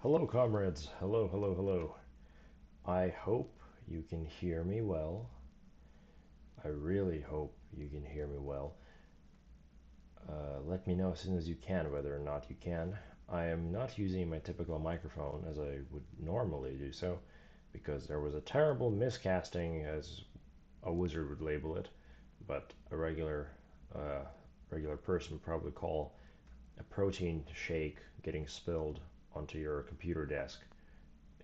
Hello, comrades. Hello, hello, hello. I hope you can hear me well. I really hope you can hear me well. Let me know as soon as you can whether or not you can. I am not using my typical microphone as I would normally do so because there was a terrible miscasting, as a wizard would label it, but a uh, regular person would probably call a protein shake getting spilled onto your computer desk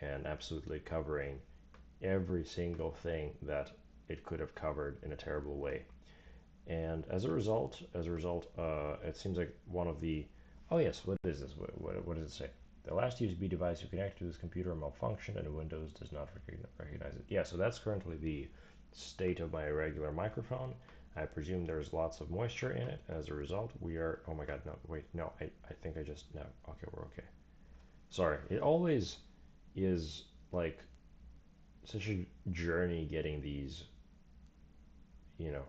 and absolutely covering every single thing that it could have covered in a terrible way. And as a result, it seems like one of the, oh yes, what is this? What does it say? The last USB device you connect to this computer malfunctioned and Windows does not recognize it. Yeah, so that's currently the state of my regular microphone. I presume there's lots of moisture in it. As a result, we are, oh my god, no, wait, no, I think I just, no, okay, we're okay. Sorry, it always is like such a journey getting these, you know,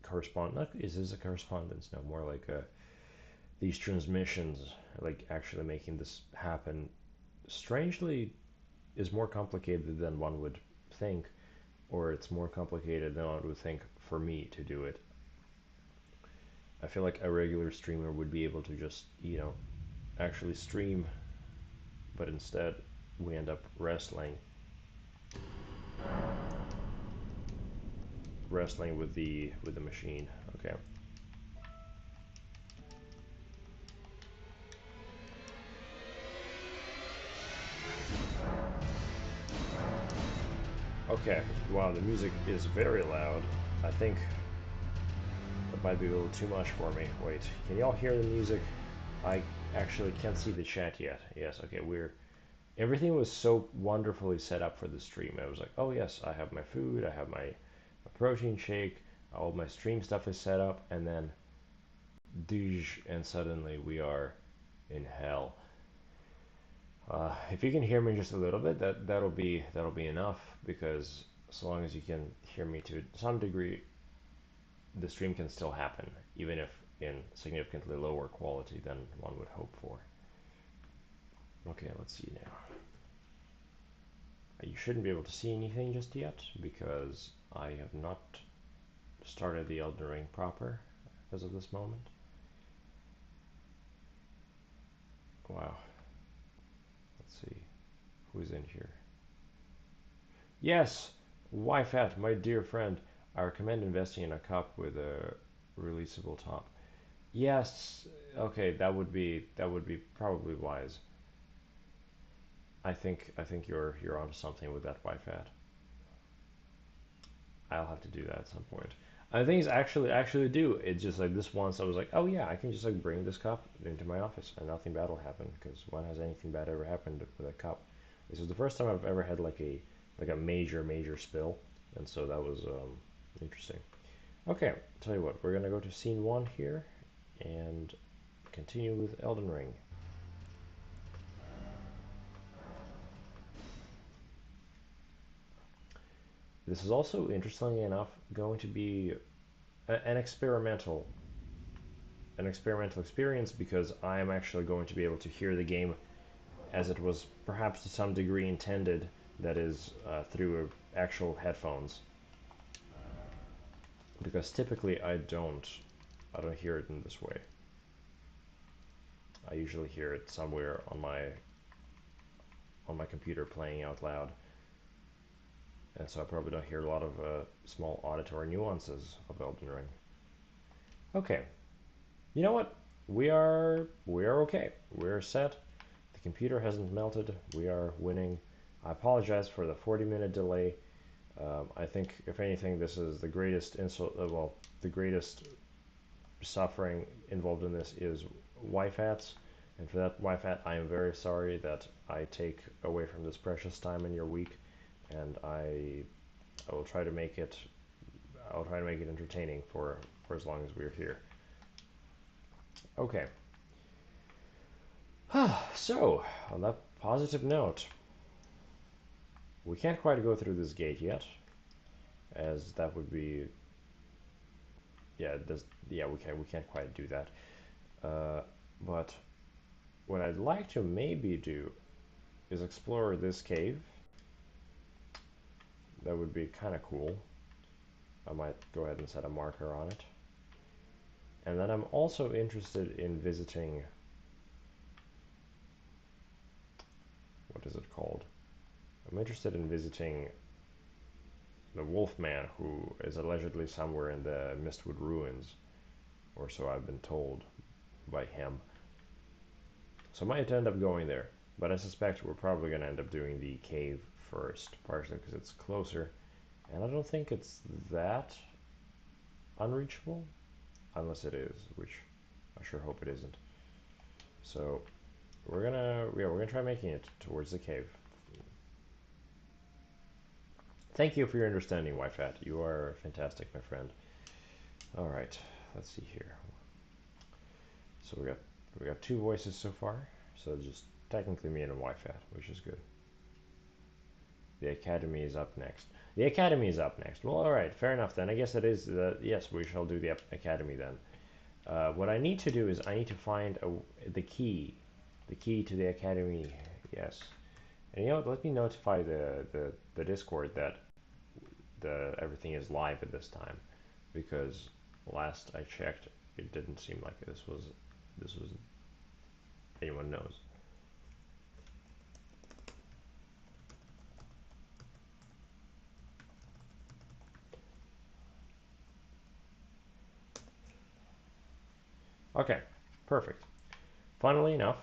correspond. Not is this a correspondence? No, more like these transmissions, like actually making this happen. Strangely, is more complicated than one would think, or it's more complicated than one would think for me to do it. I feel like a regular streamer would be able to just, actually stream, but instead we end up wrestling with the machine. Okay. Okay, wow, the music is very loud. I think that might be a little too much for me. Wait, can y'all hear the music? I actually can't see the chat yet. Yes, okay, everything was so wonderfully set up for the stream. I was like, oh yes, I have my food, I have my protein shake, all my stream stuff is set up, and then douche, and suddenly we are in hell. If you can hear me just a little bit, that'll be enough because so long as you can hear me to some degree, the stream can still happen, even if in significantly lower quality than one would hope for. Okay, let's see now. You shouldn't be able to see anything just yet because I have not started the Elden Ring proper as of this moment. Wow. Let's see who's in here. Yes, YFAT, my dear friend. I recommend investing in a cup with a releasable top. Yes, okay, that would be probably wise. I think you're onto something with that YFAT. I'll have to do that at some point. I think it's actually do. It's just like this once I was like, oh yeah, I can just like bring this cup into my office and nothing bad will happen because when has anything bad ever happened with a cup? This is the first time I've ever had like a major spill, and so that was interesting. Okay, tell you what, we're gonna go to scene one here and continue with Elden Ring. This is also, interestingly enough, going to be an experimental experience because I am actually going to be able to hear the game as it was perhaps to some degree intended, that is, through actual headphones. Because typically I don't hear it in this way. I usually hear it somewhere on my computer playing out loud, and so I probably don't hear a lot of small auditory nuances of Elden Ring. Okay, you know what? We are okay. We're set. The computer hasn't melted. We are winning. I apologize for the 40-minute delay. I think, if anything, this is the greatest insult. Well, the greatest suffering involved in this is YFATs, and for that YFAT, I am very sorry that I take away from this precious time in your week, and I will try to make it. I'll try to make it entertaining for as long as we're here. Okay. So, on that positive note, we can't quite go through this gate yet, as that would be, yeah, we can't quite do that. But what I'd like to maybe do is explore this cave. That would be kind of cool. I might go ahead and set a marker on it. And then I'm also interested in visiting, what is it called? I'm interested in visiting the Wolfman, who is allegedly somewhere in the Mistwood Ruins, or so I've been told by him. So I might end up going there, but I suspect we're probably going to end up doing the cave first, partially because it's closer, and I don't think it's that unreachable, unless it is, which I sure hope it isn't. So we're gonna try making it towards the cave. Thank you for your understanding, Whitefat. You are fantastic, my friend. All right, let's see here. So we got two voices so far. So just technically me and Whitefat, which is good. The Academy is up next. The Academy is up next. Well, all right, fair enough then. I guess it is. Yes, we shall do the Academy then. What I need to do is I need to find the key to the Academy. Yes, and you know what? Let me notify the Discord that everything is live at this time, because last I checked, it didn't seem like this was anyone knows. Okay, perfect. Funnily enough,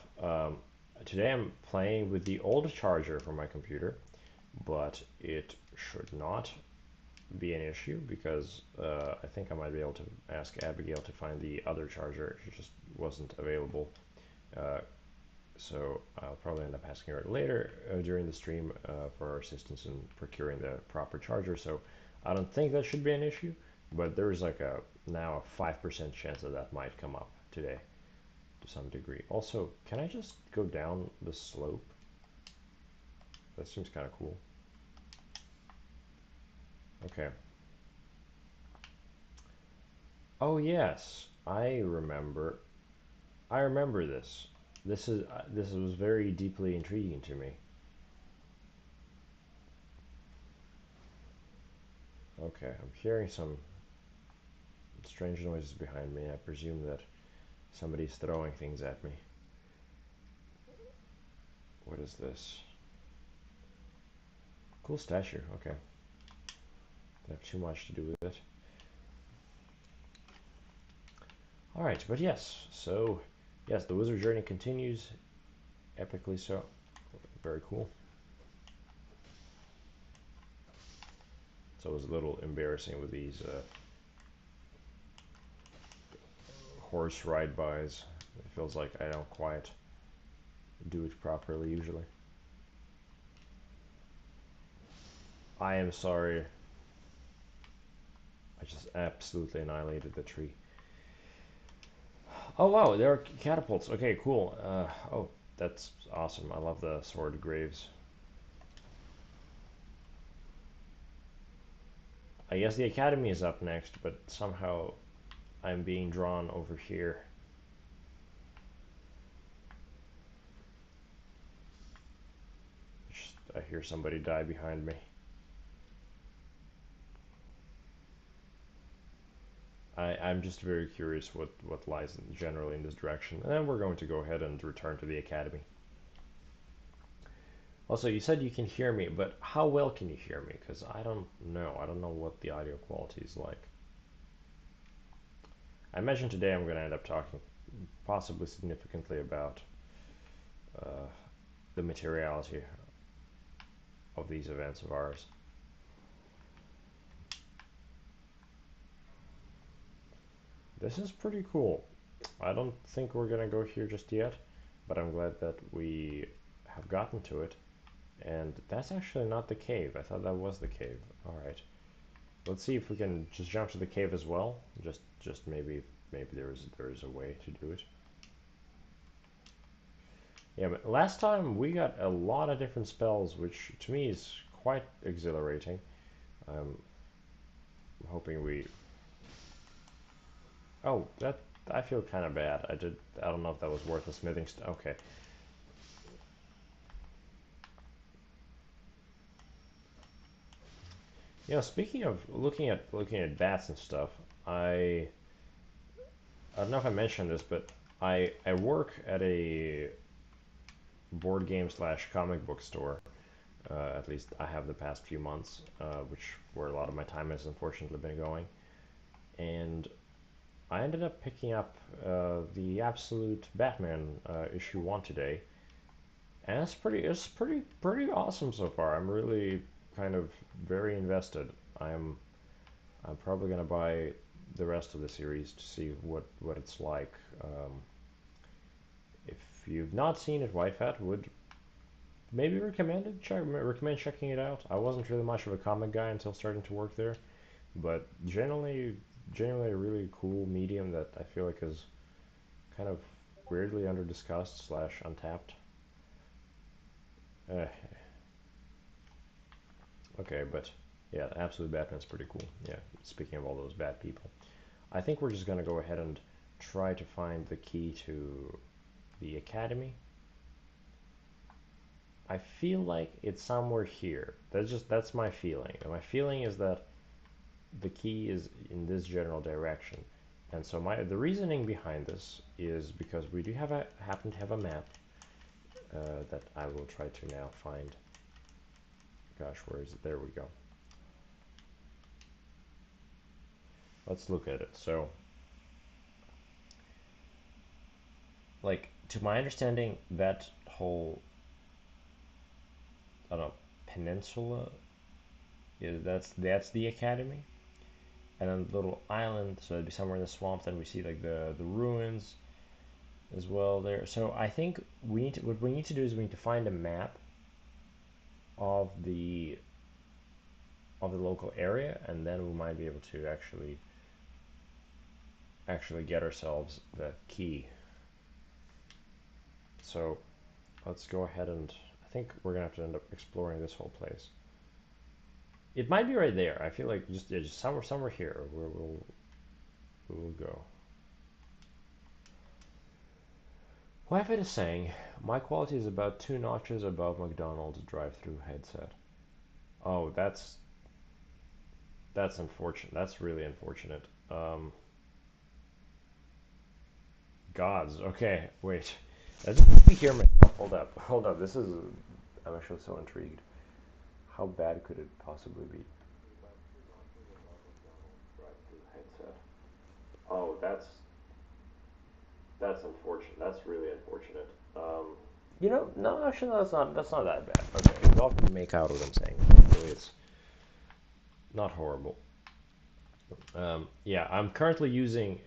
today I'm playing with the old charger for my computer, but it should not be an issue because I think I might be able to ask Abigail to find the other charger. She just wasn't available. Uh, so I'll probably end up asking her later during the stream for her assistance in procuring the proper charger. So I don't think that should be an issue, but there's like now a 5% chance that might come up today to some degree. Also, can I just go down the slope? That seems kind of cool. Okay. Oh yes, I remember. I remember this. This was very deeply intriguing to me. Okay, I'm hearing some strange noises behind me. I presume that somebody's throwing things at me. What is this? Cool statue. Okay. Don't have too much to do with it. All right, but yes. So, yes, the wizard journey continues, epically so. Very cool. So it was a little embarrassing with these horse ride-bys. It feels like I don't quite do it properly usually. I am sorry. I just absolutely annihilated the tree. Oh wow, there are catapults. Okay, cool. Oh, that's awesome. I love the sword graves. I guess the academy is up next, but somehow I'm being drawn over here. I hear somebody die behind me. I'm just very curious what lies generally in this direction. And then we're going to go ahead and return to the academy. Also, you said you can hear me, but how well can you hear me? Because I don't know. I don't know what the audio quality is like. I imagine today I'm going to end up talking possibly significantly about uh, the materiality of these events of ours. This is pretty cool. I don't think we're going to go here just yet, but I'm glad that we have gotten to it. And that's actually not the cave. I thought that was the cave. All right. Let's see if we can just jump to the cave as well. Just maybe there is a way to do it. Yeah, but last time we got a lot of different spells, which to me is quite exhilarating. I'm hoping we... Oh, that... I feel kind of bad. I don't know if that was worth a smithing okay. Speaking of looking at bats and stuff, I I don't know if I mentioned this, but I work at a board game slash comic book store. At least I have the past few months, which where a lot of my time has unfortunately been going. And I ended up picking up the Absolute Batman issue one today, and it's pretty awesome so far. I'm really kind of very invested. I'm probably gonna buy the rest of the series to see what it's like. If you've not seen it, White Hat would maybe recommend checking it out. I wasn't really much of a comic guy until starting to work there, but generally a really cool medium that I feel like is kind of weirdly under discussed slash untapped. Eh, okay, but yeah, Absolute Batman's pretty cool. Yeah, speaking of all those bad people, I think we're just gonna go ahead and try to find the key to the academy. I feel like it's somewhere here. That's my feeling. And my feeling is that the key is in this general direction. And so the reasoning behind this is because we do happen to have a map that I will try to now find. Gosh, where is it? There we go. Let's look at it. So, like, to my understanding, that whole, I don't know, peninsula is that's the academy, and then the little island, so it'd be somewhere in the swamp. Then we see like the ruins as well there. So I think what we need to do is we need to find a map of the local area, and then we might be able to actually get ourselves the key. So let's go ahead and I think we're gonna have to end up exploring this whole place. It might be right there. I feel like just somewhere here where we'll go. Wifey is saying my quality is about 2 notches above McDonald's drive-through headset. Oh, that's unfortunate. That's really unfortunate. Gods. Okay, wait. Let's just hear myself. Hold up. This is. I'm actually so intrigued. How bad could it possibly be? Headset. Oh, that's unfortunate. That's really unfortunate. No, actually, no, that's not that bad. Okay, y'all can make out what I'm saying. Hopefully, it's not horrible. Yeah, I'm currently using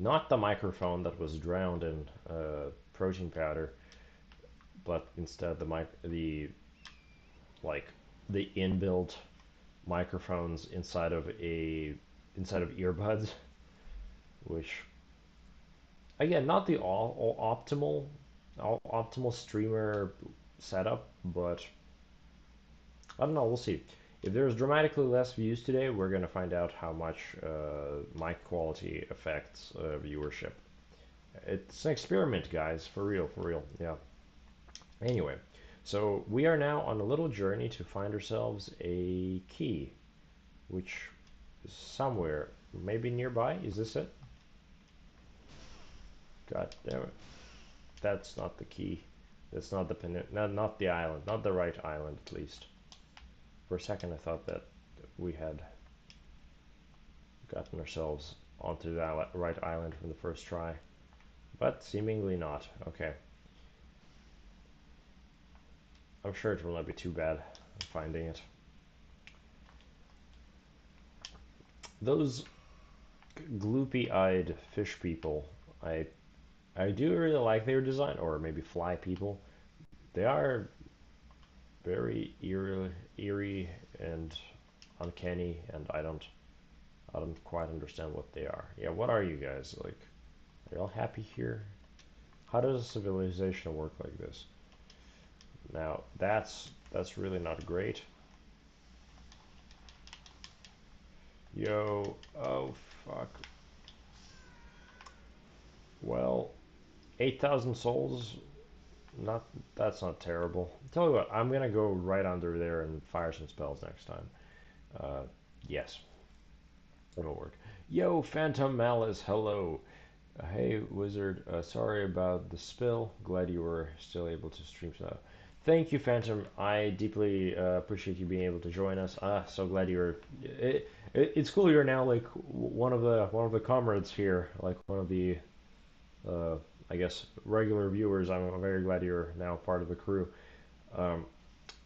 not the microphone that was drowned in protein powder, but instead like the inbuilt microphones inside of earbuds, which again, not the all optimal streamer setup, but I don't know. We'll see. If there's dramatically less views today, we're gonna find out how much mic quality affects viewership. It's an experiment, guys, for real, for real. Yeah. Anyway, so we are now on a little journey to find ourselves a key, which is somewhere, maybe nearby. Is this it? God damn it. That's not the key. That's not not the island, not the right island at least. For a second I thought that we had gotten ourselves onto that right island from the first try, but seemingly not. Okay. I'm sure it will not be too bad finding it. Those gloopy-eyed fish people, I do really like their design, or maybe fly people. They are very eerie and uncanny, and I don't quite understand what they are. Yeah, what are you guys like? Are y'all happy here? How does a civilization work like this? Now that's really not great. Yo, oh fuck. Well, 8,000 souls. Not That's not terrible. Tell you what, I'm gonna go right under there and fire some spells next time. Uh, yes, it'll work. Yo, Phantom Malice, hello. Hey, Wizard, sorry about the spill. Glad you were still able to stream. So, thank you, Phantom. I deeply appreciate you being able to join us. So glad you're. It's cool. You're now like one of the comrades here, like one of the uh, I guess regular viewers. I'm very glad you're now part of the crew. Um,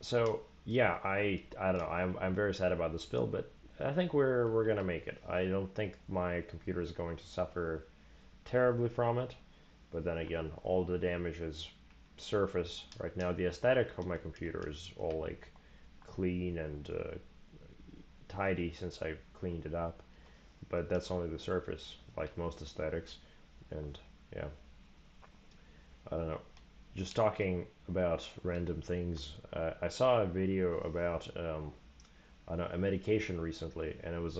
so yeah, I don't know. I'm very sad about the spill, but I think we're gonna make it. I don't think my computer is going to suffer terribly from it. But then again, all the damage is surface. Right now, the aesthetic of my computer is all like clean and tidy since I cleaned it up. But that's only the surface, like most aesthetics. And yeah, I don't know. Just talking about random things, I saw a video about I don't know, a medication recently, and it was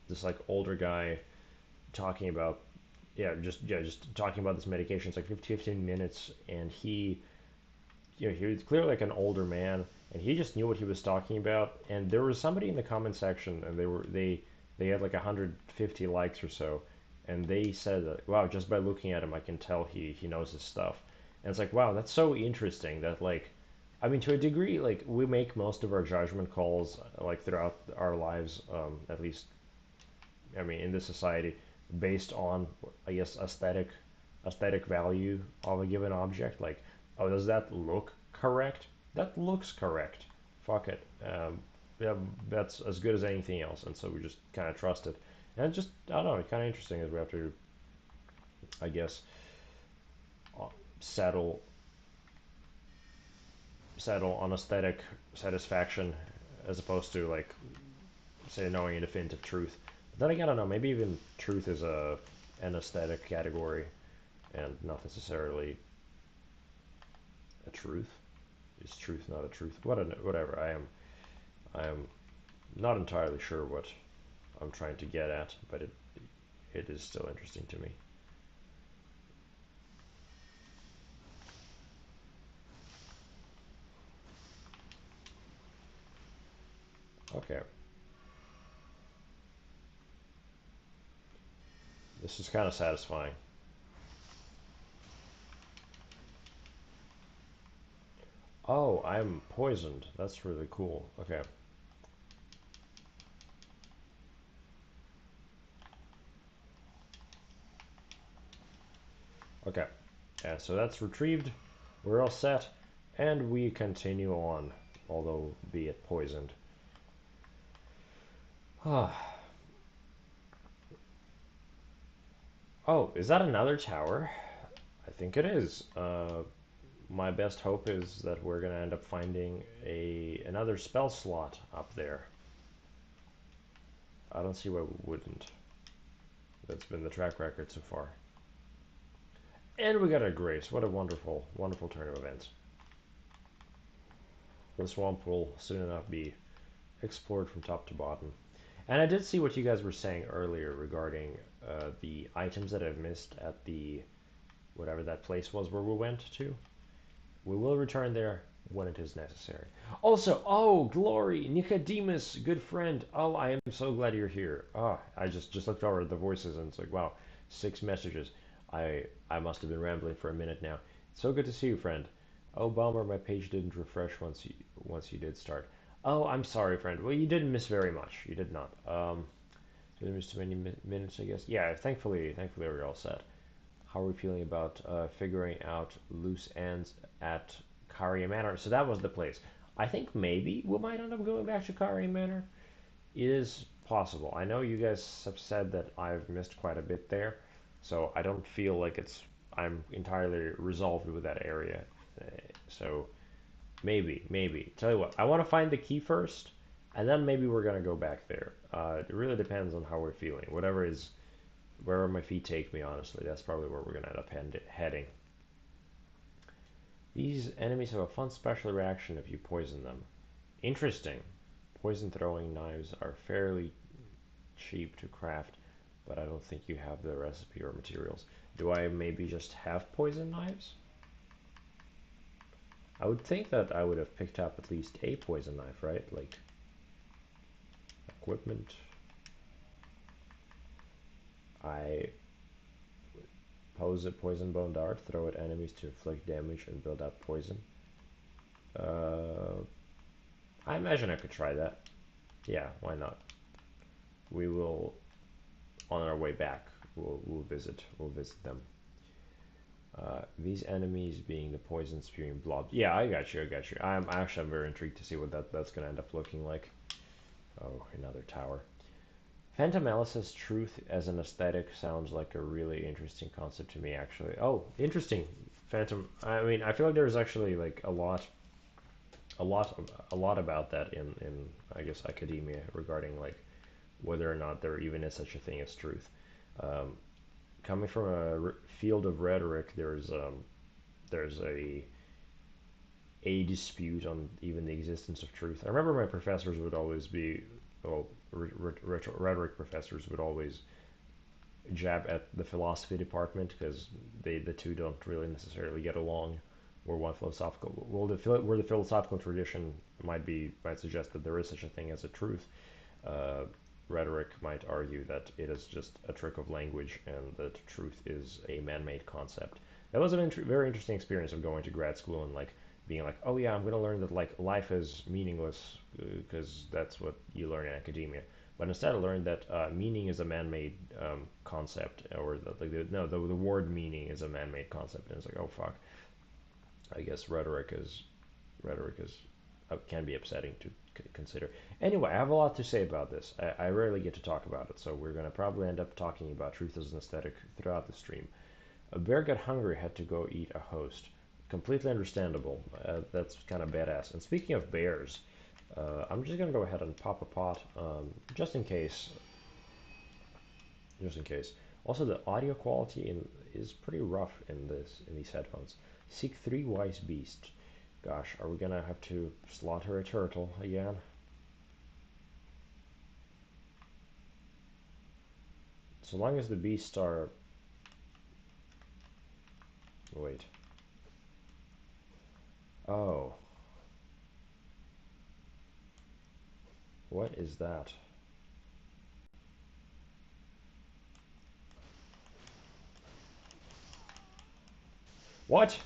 this like older guy talking about just talking about this medication. It's like 15 minutes, and he was clearly like an older man, and he just knew what he was talking about. And there was somebody in the comment section, and they had like 150 likes or so, and they said that, wow, just by looking at him, I can tell he knows his stuff. And it's like, wow, that's so interesting that like, I mean, to a degree, like we make most of our judgment calls like throughout our lives, at least I mean, in this society, based on, I guess, aesthetic value of a given object. Like, oh, does that look correct? That looks correct. Fuck it. Yeah, that's as good as anything else, and so we just kind of trust it. And it just, I don't know, it's kind of interesting as we have to, I guess, uh, settle settle on aesthetic satisfaction as opposed to like say knowing a definitive truth. But then again, I don't know. Maybe even truth is a an aesthetic category and not necessarily a truth. Is truth not a truth? Whatever. I am not entirely sure what I'm trying to get at, but it is still interesting to me. Okay, this is kind of satisfying. Oh, I'm poisoned. That's really cool. Okay. Okay. Yeah, so that's retrieved. We're all set, and we continue on, although be it poisoned. Ah. Oh, is that another tower? I think it is. My best hope is that we're gonna end up finding another spell slot up there. I don't see why we wouldn't. That's been the track record so far. And we got a Grace. What a wonderful, wonderful turn of events. The swamp will soon enough be explored from top to bottom. And I did see what you guys were saying earlier regarding the items that I've missed at the whatever that place was where we went to. We will return there when it is necessary. Also, oh, Glory, Nicodemus, good friend. Oh, I am so glad you're here. Ah, I just looked over at the voices and it's like, wow, 6 messages. I must have been rambling for a minute now. So good to see you, friend. Oh, bummer, my page didn't refresh once you did start. Oh, I'm sorry, friend. Well, you didn't miss very much. You did not. Didn't miss too many minutes, I guess. Yeah, thankfully we're all set. How are we feeling about figuring out loose ends at Karia Manor? So that was the place. I think maybe we might end up going back to Karia Manor. It is possible. I know you guys have said that I've missed quite a bit there, so I don't feel like I'm entirely resolved with that area. So maybe. Tell you what, I want to find the key first, and then maybe we're gonna go back there. It really depends on how we're feeling. Wherever my feet take me, honestly, that's probably where we're gonna end up heading. These enemies have a fun special reaction if you poison them. Interesting. Poison throwing knives are fairly cheap to craft, but I don't think you have the recipe or materials. Do I maybe just have poison knives? I would think that I would have picked up at least a poison knife, right? Like Equipment. I pose a poison bone dart, throw at enemies to inflict damage and build up poison. Uh, I imagine I could try that. Yeah, why not? We will, on our way back, we'll visit them. These enemies being the poison spewing blob. Yeah, I got you. I'm very intrigued to see what that's gonna end up looking like. Oh, another tower. Phantom Alice's truth as an aesthetic sounds like a really interesting concept to me, actually. Oh, interesting. Phantom. I mean, I feel like there's actually like a lot, a lot about that in I guess academia regarding like whether or not there even is such a thing as truth. Um, Coming from a field of rhetoric, there's a dispute on even the existence of truth. I remember my professors would always be, well, rhetoric professors would always jab at the philosophy department because the two don't really necessarily get along. Where one philosophical, well, where the philosophical tradition might suggest that there is such a thing as a truth, uh, rhetoric might argue that it is just a trick of language and that truth is a man-made concept. That was a very interesting experience of going to grad school and like being like, oh yeah, I'm going to learn that like life is meaningless because that's what you learn in academia. But instead, I learned that meaning is a man-made concept, or the word meaning is a man-made concept. And it's like, oh fuck, I guess rhetoric is can be upsetting to consider. Anyway, I have a lot to say about this. I rarely get to talk about it, so we're going to probably end up talking about truth as an aesthetic throughout the stream. A bear got hungry, had to go eat a host. Completely understandable. That's kind of badass. And speaking of bears, I'm just going to go ahead and pop a pot, just in case. Just in case. Also, the audio quality is pretty rough in these headphones. Seek three wise beasts. Gosh, are we gonna have to slaughter a turtle again? So long as the beasts are... Wait. Oh. What is that? What?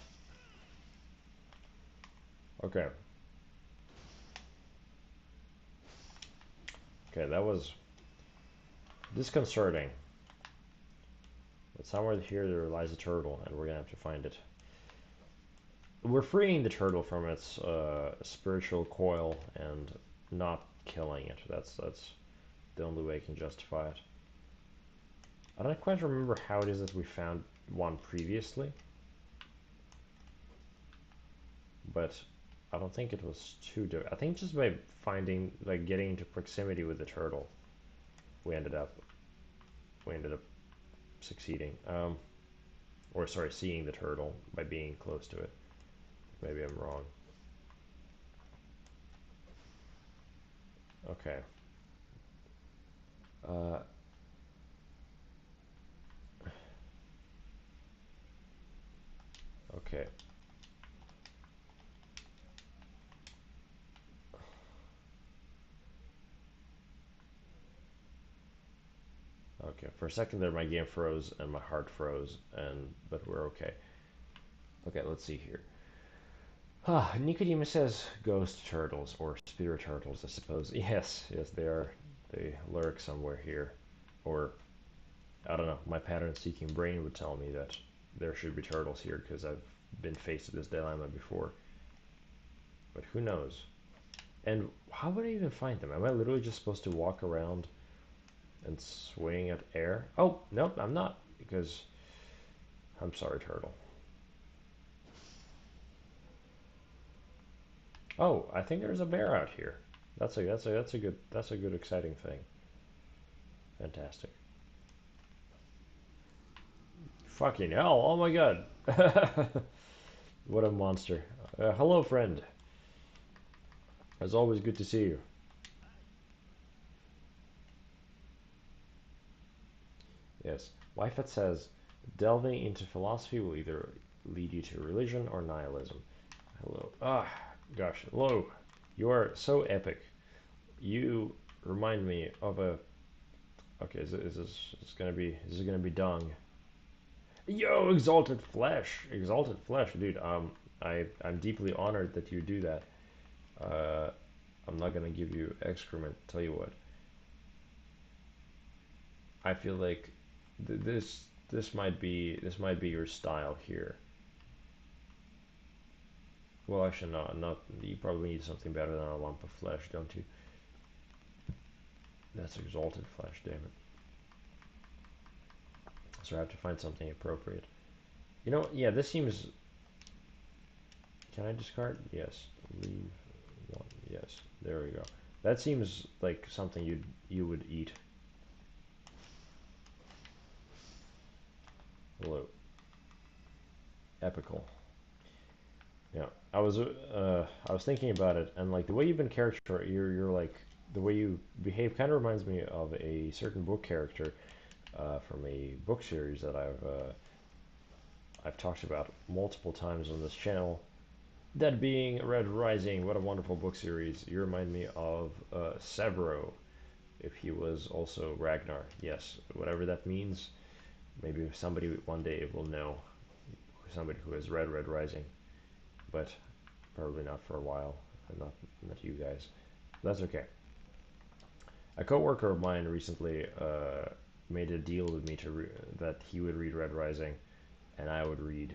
Okay. Okay, that was disconcerting. But somewhere here there lies a turtle, and we're gonna have to find it. We're freeing the turtle from its spiritual coil and not killing it. That's the only way I can justify it. I don't quite remember how it is that we found one previously, but I don't think it was too difficult. I think just by finding, like, getting into proximity with the turtle, we ended up succeeding. Or sorry, seeing the turtle by being close to it. Maybe I'm wrong. Okay. Uh, okay. Okay. For a second there, my game froze and my heart froze, but we're okay. Okay, let's see here. Ah, Nicodemus says ghost turtles or spirit turtles, I suppose. Yes, yes, they are. They lurk somewhere here, or I don't know. My pattern-seeking brain would tell me that there should be turtles here because I've been faced with this dilemma before. But who knows? And how would I even find them? Am I literally just supposed to walk around and swing at air? Oh, nope, I'm not, because I'm sorry, turtle. Oh, I think there's a bear out here. That's a good exciting thing. Fantastic. Fucking hell! Oh my god! What a monster. Hello, friend. It's always good to see you. Yes. Wifet says, delving into philosophy will either lead you to religion or nihilism. Hello. Ah, gosh. Hello. You are so epic. You remind me of a. Okay, is this gonna be dung? Yo, exalted flesh, dude. I'm deeply honored that you do that. Uh, I'm not gonna give you excrement. Tell you what, I feel like this might be your style here. Well, actually, not. You probably need something better than a lump of flesh, don't you? That's exalted flesh, damn it. So I have to find something appropriate. You know, yeah, this seems. Can I discard? Yes. Leave one. Yes. There we go. That seems like something you would eat. Hello. Epical. Yeah. I was thinking about it, and like the way you've been character, you're like the way you behave kind of reminds me of a certain book character from a book series that I've talked about multiple times on this channel. That being Red Rising, what a wonderful book series. You remind me of Severo, if he was also Ragnar. Yes, whatever that means. Maybe somebody one day will know. Somebody who has read Red Rising, but probably not for a while, and not you guys. That's okay. A coworker of mine recently made a deal with me that he would read Red Rising, and I would read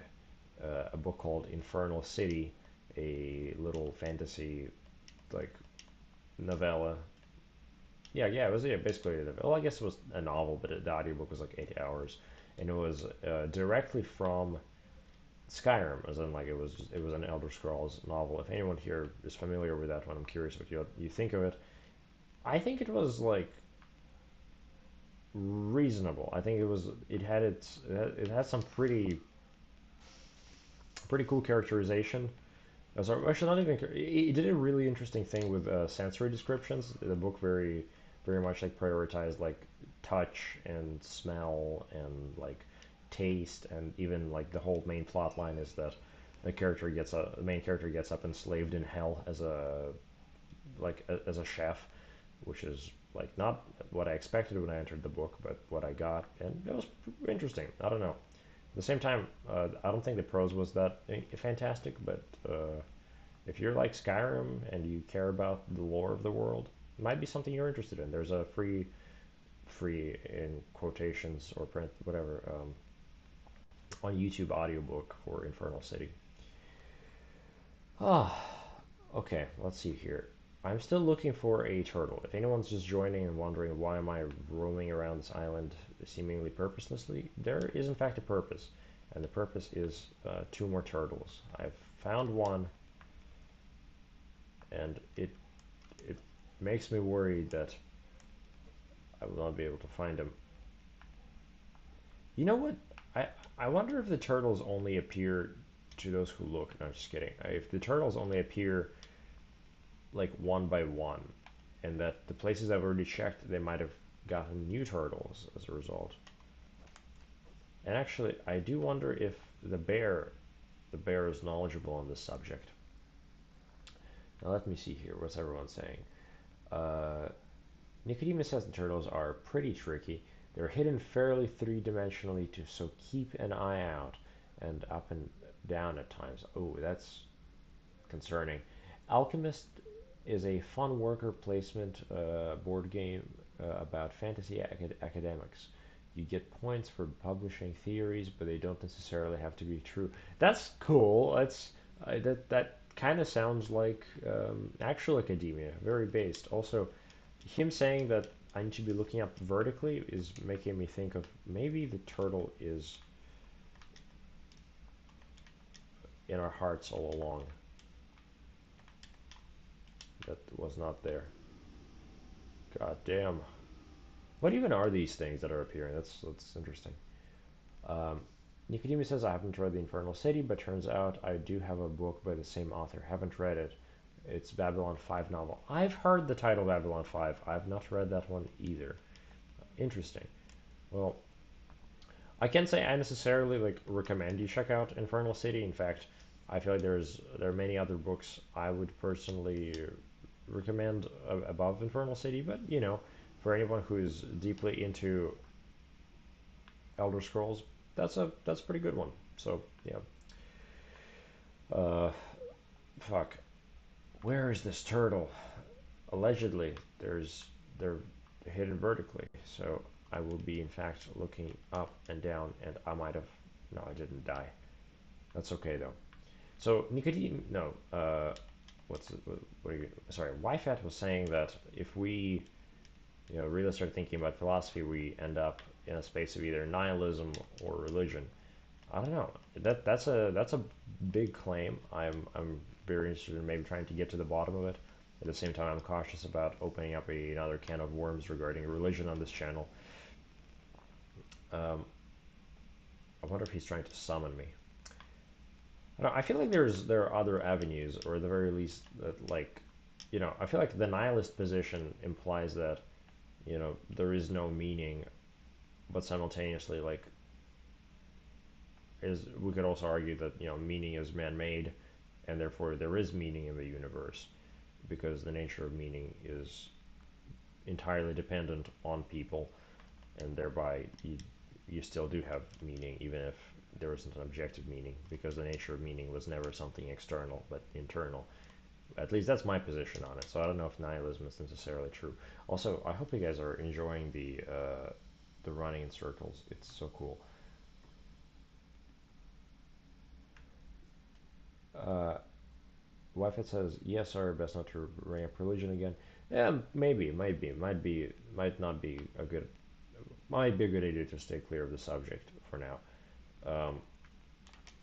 a book called Infernal City, a little fantasy like novella. Yeah, it was basically a novella. Well, I guess it was a novel, but the audiobook was like 8 hours, and it was directly from Skyrim, as in like it was an Elder Scrolls novel. If anyone here is familiar with that one, I'm curious what you think of it. I think it was like reasonable. I think it had some pretty cool characterization. Sorry, actually, not even. It did a really interesting thing with sensory descriptions. The book very much like prioritized like touch and smell and like taste, and even like the whole main plot line is that the main character gets up enslaved in hell as a chef, which is like not what I expected when I entered the book, but what I got, and it was interesting. I don't know. At the same time, I don't think the prose was that fantastic, but if you're like Skyrim and you care about the lore of the world, it might be something you're interested in. There's a free in quotations or print, whatever, on YouTube audiobook for Infernal City. Ah, okay, let's see here. I'm still looking for a turtle. If anyone's just joining and wondering why am I roaming around this island seemingly purposelessly, there is in fact a purpose, and the purpose is two more turtles. I've found one, and it makes me worried that I will not be able to find him. You know what? I I wonder if the turtles only appear to those who look. No, just kidding. If the turtles only appear like one by one, and that the places I've already checked, they might have gotten new turtles as a result. And actually, I do wonder if the bear is knowledgeable on this subject. Now let me see here. What's everyone saying? Uh, Nicodemus says the turtles are pretty tricky. They're hidden fairly three-dimensionally, so keep an eye out and up and down at times. Oh, that's concerning. Alchemist is a fun worker placement board game about fantasy academics. You get points for publishing theories, but they don't necessarily have to be true. That's cool. That kind of sounds like actual academia, very based. Also, him saying that I need to be looking up vertically is making me think of maybe the turtle is in our hearts all along. That was not there. God damn. What even are these things that are appearing? That's interesting. Um, Nicodemus says I haven't read the Infernal City, but turns out I do have a book by the same author. Haven't read it. It's Babylon 5 novel. I've heard the title Babylon 5. I've not read that one either. Interesting. Well, I can't say I necessarily like recommend you check out Infernal City. In fact, I feel like there are many other books I would personally recommend above Infernal City, but you know, for anyone who's deeply into Elder Scrolls, that's a pretty good one. So yeah, uh, fuck. Where is this turtle? Allegedly, they're hidden vertically. So I will be in fact looking up and down, and I might have. No, I didn't die. That's okay though. So nicotine. No. What's it, what are you? Sorry. Wyfat was saying that if we, you know, really start thinking about philosophy, we end up in a space of either nihilism or religion. I don't know. That's a big claim. I'm very interested in maybe trying to get to the bottom of it. At the same time, I'm cautious about opening up another can of worms regarding religion on this channel. Um, I wonder if he's trying to summon me. I feel like there are other avenues, or at the very least, that like, you know, I feel like the nihilist position implies that, you know, there is no meaning, but simultaneously, like, is we could also argue that, you know, meaning is man-made, and therefore there is meaning in the universe because the nature of meaning is entirely dependent on people, and thereby you still do have meaning even if there isn't an objective meaning because the nature of meaning was never something external but internal. At least that's my position on it. So I don't know if nihilism is necessarily true. Also, I hope you guys are enjoying the running in circles. It's so cool. Uh, Wi-Fi says, yes, sir, best not to bring up religion again. Yeah, maybe, might not be a good, might be a good idea to stay clear of the subject for now. Um,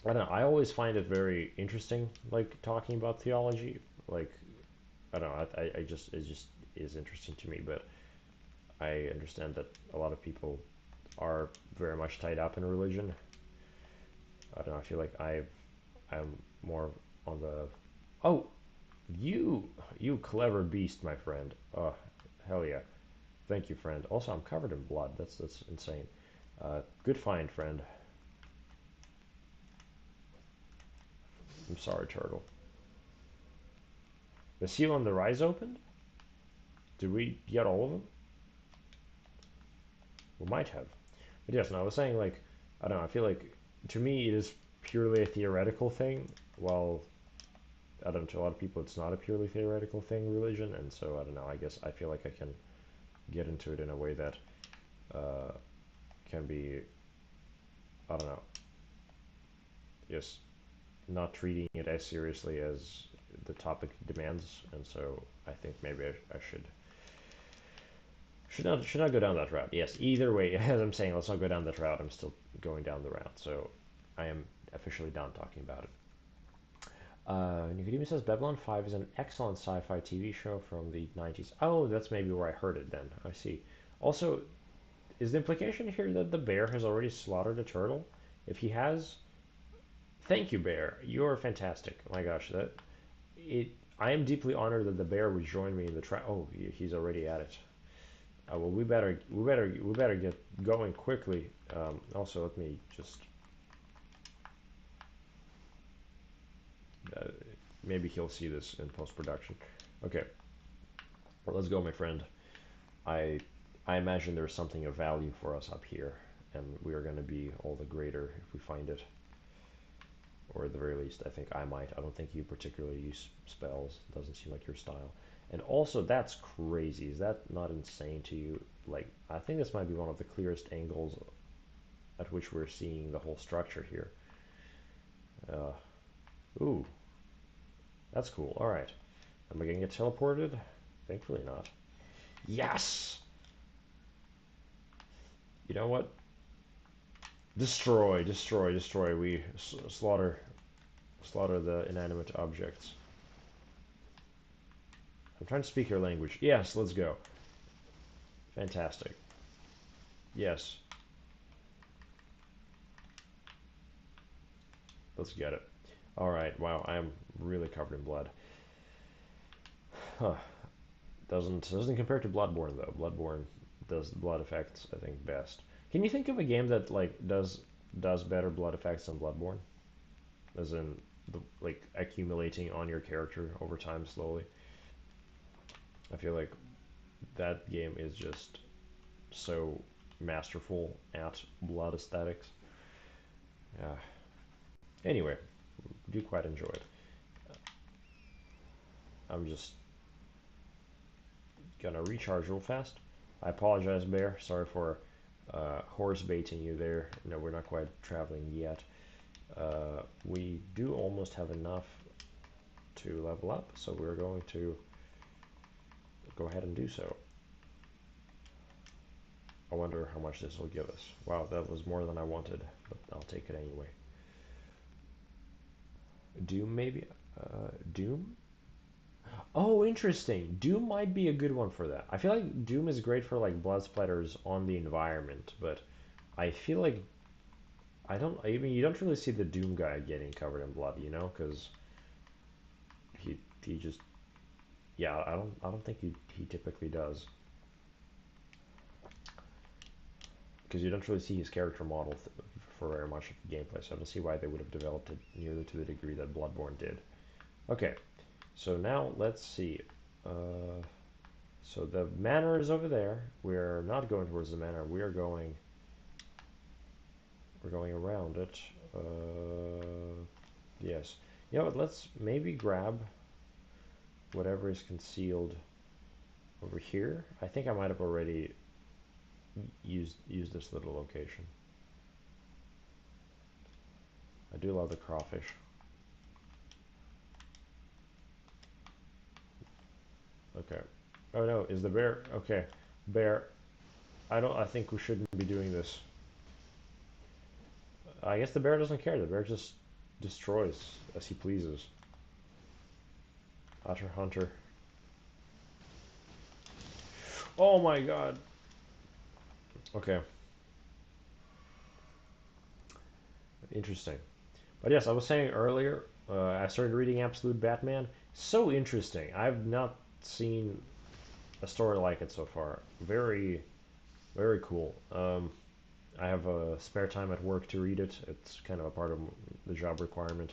I don't know. I always find it very interesting, like talking about theology. Like, I don't know. I just it just is interesting to me. But I understand that a lot of people are very much tied up in religion. I don't know. I feel like I'm more on the. Oh, you clever beast, my friend. Oh, hell yeah. Thank you, friend. Also, I'm covered in blood. That's insane. Good find, friend. I'm sorry, turtle. The seal on the rise opened? Did we get all of them? We might have. But yes, no, I was saying, like, I don't know, I feel like, to me, it is purely a theoretical thing, while, I don't know, to a lot of people, it's not a purely theoretical thing, religion, and so, I don't know, I guess I feel like I can get into it in a way that uh, can be, I don't know, just not treating it as seriously as the topic demands, and so I think maybe I should not go down that route. Yes, either way, as I'm saying, let's not go down that route. I'm still going down the route, so I am officially done talking about it. Nicodemus says Babylon 5 is an excellent sci-fi TV show from the 90s. Oh, that's maybe where I heard it then. I see. Also, is the implication here that the bear has already slaughtered a turtle? If he has, thank you, bear. You're fantastic. Oh my gosh, that it. I am deeply honored that the bear would join me in the trap. Oh, he's already at it. Well, we better get going quickly. Also, let me just uh, maybe he'll see this in post production. Okay, well, let's go, my friend. I I imagine there's something of value for us up here, and we are going to be all the greater if we find it. Or at the very least, I think I might. I don't think you particularly use spells. Doesn't seem like your style. And also, that's crazy. Is that not insane to you? Like, I think this might be one of the clearest angles at which we're seeing the whole structure here. Uh, ooh, that's cool. All right. Am I going to get teleported? Thankfully not. Yes! You know what? Destroy, destroy, destroy. We slaughter the inanimate objects. I'm trying to speak your language. Yes, let's go. Fantastic. Yes, let's get it. All right. Wow, I am really covered in blood. Huh. Doesn't compare to Bloodborne though. Bloodborne does the blood effects I think best. Can you think of a game that like does better blood effects than Bloodborne? As in like accumulating on your character over time slowly. I feel like that game is just so masterful at blood aesthetics. Uh, anyway, do quite enjoy it. I'm just gonna recharge real fast. I apologize, Bear. Sorry for horse baiting you there. No, we're not quite traveling yet. We do almost have enough to level up, so we're going to go ahead and do so. I wonder how much this will give us. Wow, that was more than I wanted, but I'll take it anyway. Doom, maybe? Doom? Oh, interesting. Doom might be a good one for that. I feel like Doom is great for like blood splatters on the environment, but I feel like I mean, you don't really see the Doom guy getting covered in blood, you know, because he just, yeah, I don't think he typically does, because you don't really see his character model for very much of the gameplay, so I don't see why they would have developed it nearly to the degree that Bloodborne did. Okay, so now let's see. Uh, so the manor is over there. We're not going towards the manor. We're going around it. Yes. You know what? Let's maybe grab whatever is concealed over here. I think I might have already used this little location. I do love the crawfish. Okay. Oh no, is the bear? Okay, bear. I think we shouldn't be doing this. I guess the bear doesn't care. The bear just destroys as he pleases. Otter hunter. Oh my god. Okay. Interesting. But yes, I was saying earlier, I started reading Absolute Batman. So interesting. I've not seen a story like it so far. Very, very cool. I have spare time at work to read it. It's kind of a part of the job requirement,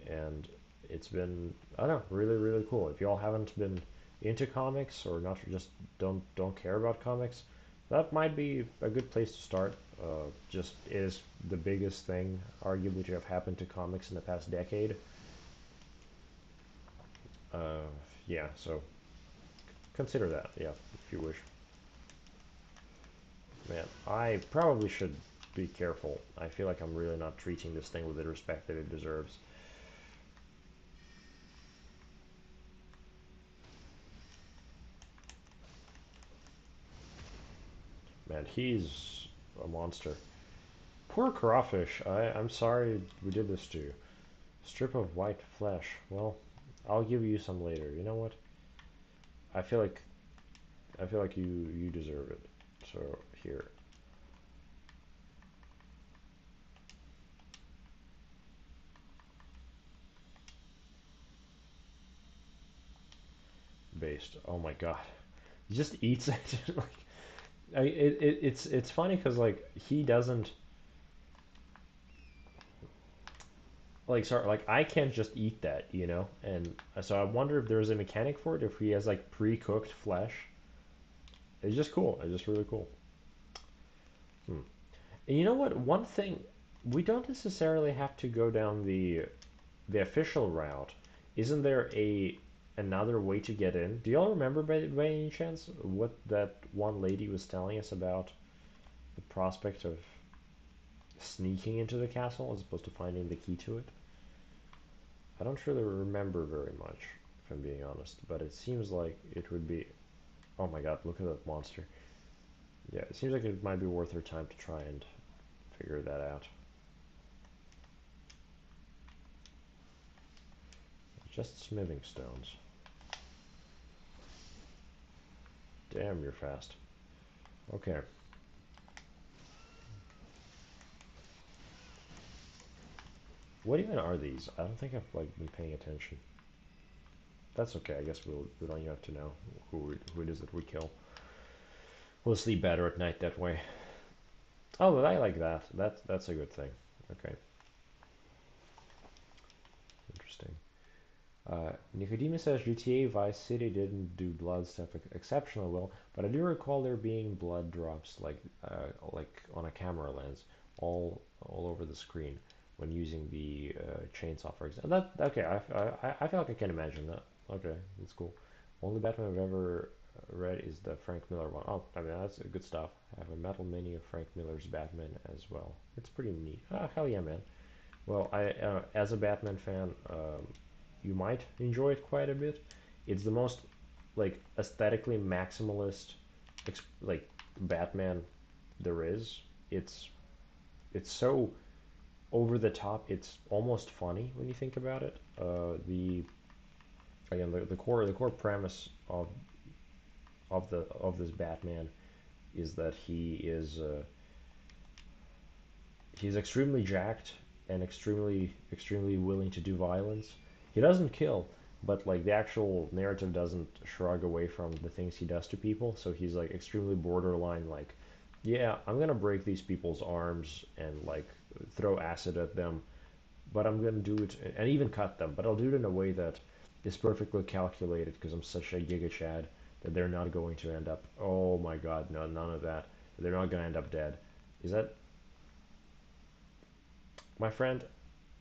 and it's been, I don't know, really, really cool. If y'all haven't been into comics or not, just don't care about comics, that might be a good place to start. Just is the biggest thing, arguably, to have happened to comics in the past decade. Uh, yeah, so consider that, yeah, if you wish. Man, I probably should be careful. I feel like I'm really not treating this thing with the respect that it deserves. Man, he's a monster. Poor crawfish. I'm sorry we did this to you. Strip of white flesh. Well, I'll give you some later. You know what? I feel like you deserve it. So here. Based. Oh my god. He just eats it. Like, it's funny because like he doesn't, like, sorry, like I can't just eat that, you know? And so I wonder if there's a mechanic for it, if he has like pre-cooked flesh. It's just cool. It's just really cool. Hmm. And you know what? One thing, we don't necessarily have to go down the official route. Isn't there a another way to get in? Do y'all remember by any chance what that one lady was telling us about the prospect of sneaking into the castle as opposed to finding the key to it? I don't really remember very much, if I'm being honest, but it seems like it would be. Oh my god, look at that monster. Yeah, it seems like it might be worth our time to try and figure that out. Just smithing stones. Damn, you're fast. Okay. What even are these? I don't think I've like been paying attention. That's okay. I guess we don't even have to know who it is that we kill. We'll sleep better at night that way. Oh, but I like that. That's a good thing. Okay, interesting. Nicodemus says GTA Vice City didn't do blood stuff exceptionally well, but I do recall there being blood drops like on a camera lens all over the screen when using the chainsaw, for example. That okay? I feel like I can imagine that. Okay, that's cool. Only Batman I've ever read is the Frank Miller one. Oh, I mean that's good stuff. I have a metal mini of Frank Miller's Batman as well. It's pretty neat. Ah, hell yeah, man. Well, as a Batman fan, you might enjoy it quite a bit. It's the most like aesthetically maximalist like Batman there is. It's it's so over the top. It's almost funny when you think about it. The again the core premise of this Batman is that he's extremely jacked and extremely willing to do violence. He doesn't kill, but like the actual narrative doesn't shrug away from the things he does to people. So he's like extremely borderline. Like, yeah, I'm gonna break these people's arms and like throw acid at them, but I'm gonna do it and even cut them. But I'll do it in a way that is perfectly calculated because I'm such a giga chad that they're not going to end up. Oh my God, no, none of that. They're not gonna end up dead. Is that my friend?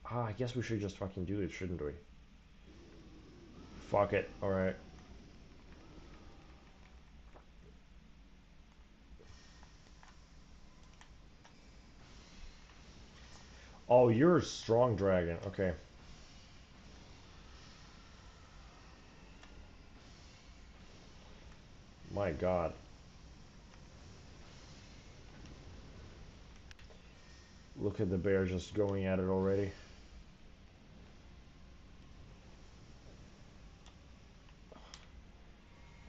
Ah, I guess we should just fucking do it, shouldn't we? Fuck it. Alright. Oh, you're a strong dragon. Okay. My God. Look at the bear just going at it already.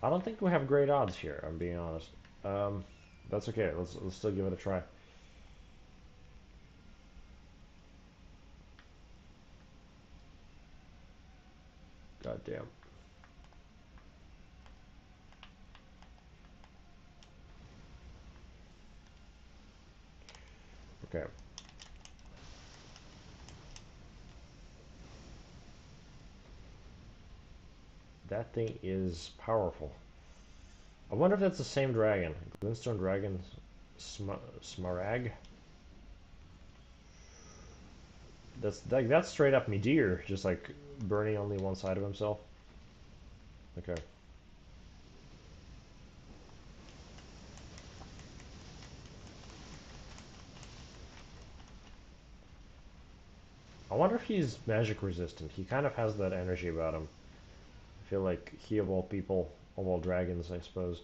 I don't think we have great odds here, I'm being honest. Um, that's okay. Let's still give it a try. God damn. Okay. That thing is powerful. I wonder if that's the same dragon. Glintstone Dragon Smarag? That's straight up me deer, just like burning only one side of himself. Okay. I wonder if he's magic resistant. He kind of has that energy about him. I feel like he of all people, of all dragons, I suppose,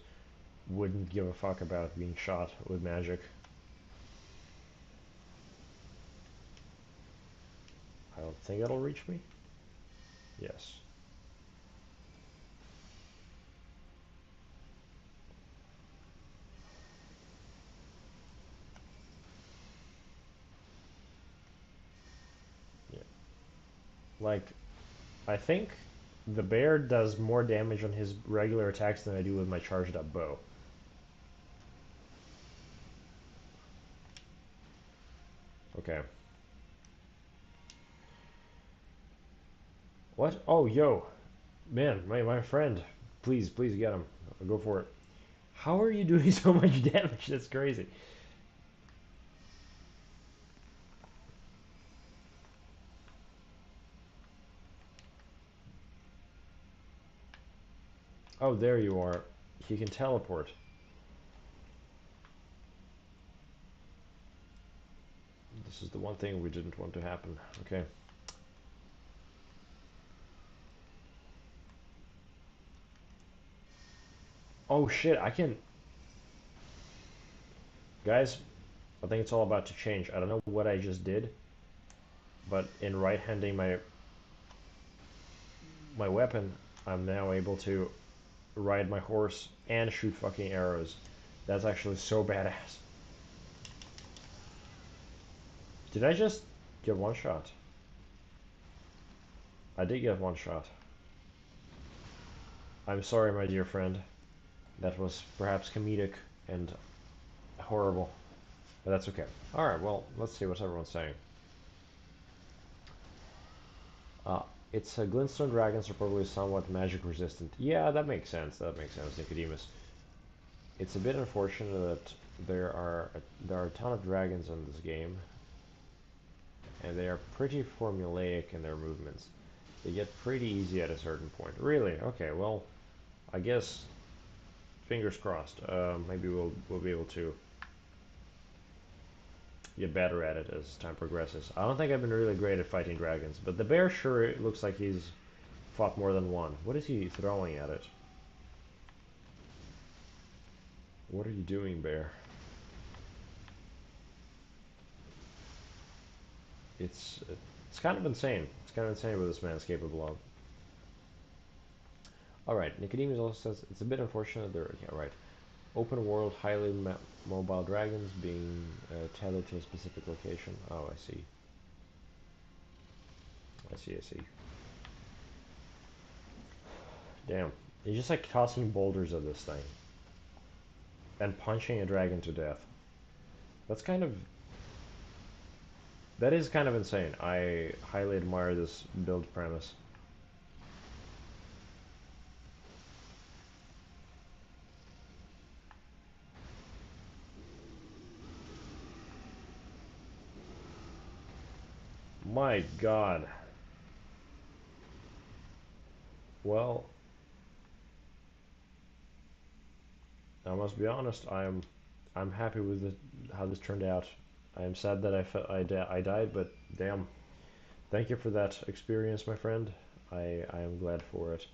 wouldn't give a fuck about being shot with magic. I don't think it'll reach me. Yes. Yeah. Like, I think the bear does more damage on his regular attacks than I do with my charged up bow. Okay. What? Oh, yo. Man, my friend. Please get him. Go for it. How are you doing so much damage? That's crazy. Oh, there you are. He can teleport. This is the one thing we didn't want to happen. Okay. Oh shit, I can... Guys, I think it's all about to change. I don't know what I just did, but in right-handing my weapon, I'm now able to ride my horse and shoot fucking arrows. That's actually so badass. Did I just get one shot? I did get one shot. I'm sorry, my dear friend. That was perhaps comedic and horrible, but that's okay. Alright, well, let's see what everyone's saying. It's glintstone dragons are probably somewhat magic resistant. Yeah, that makes sense. That makes sense, Nicodemus. It's a bit unfortunate that there are a ton of dragons in this game, and they are pretty formulaic in their movements. They get pretty easy at a certain point. Really? Okay. Well, I guess fingers crossed. Maybe we'll be able to get better at it as time progresses. I don't think I've been really great at fighting dragons, but the bear sure looks like he's fought more than one. What is he throwing at it? What are you doing, bear? It's it's kind of insane. It's kind of insane what this man's capable of. All right, Nicodemus also says it's a bit unfortunate they're yeah, right. Open world, highly mobile dragons being tethered to a specific location. Oh, I see. I see. I see. Damn. He's just like tossing boulders at this thing and punching a dragon to death. That's kind of that is kind of insane. I highly admire this build premise. My God. Well, I must be honest. I'm happy with how this turned out. I am sad that I died, but damn. Thank you for that experience, my friend. I am glad for it.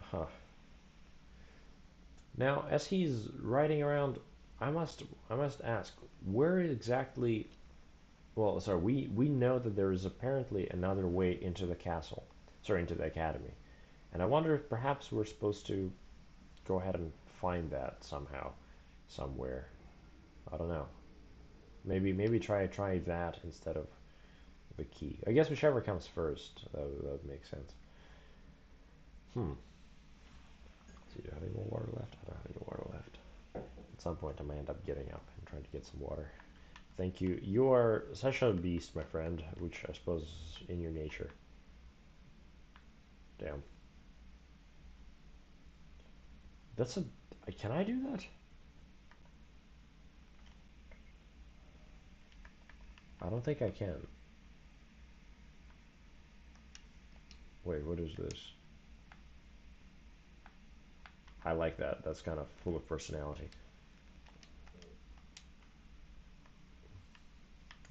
Huh. Now, as he's riding around, I must I must ask, where exactly? Well, sorry, we know that there is apparently another way into the castle, sorry, into the academy, and I wonder if perhaps we're supposed to go ahead and find that somehow, somewhere. I don't know. Maybe try that instead of the key. I guess whichever comes first. That would make sense. Hmm. Do you have any more water left? I don't have any water left. At some point, I might end up getting up and trying to get some water. Thank you. You are such a beast, my friend, which I suppose is in your nature. Damn. That's a... Can I do that? I don't think I can. Wait, what is this? I like that. That's kind of full of personality.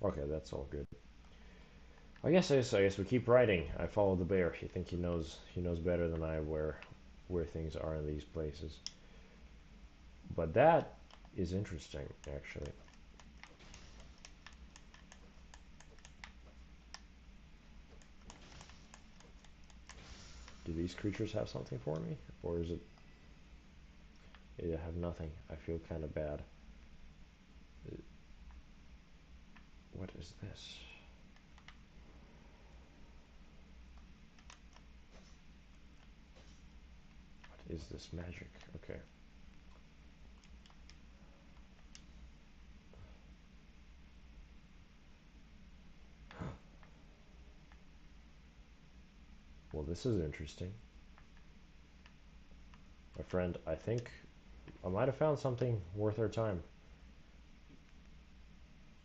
Okay, that's all good. I guess we keep riding. I follow the bear. I think he knows better than I where things are in these places. But that is interesting, actually. Do these creatures have something for me? Or is it... They have nothing. I feel kind of bad. What is this? What is this magic? Okay. Well, this is interesting. My friend, I think I might have found something worth our time.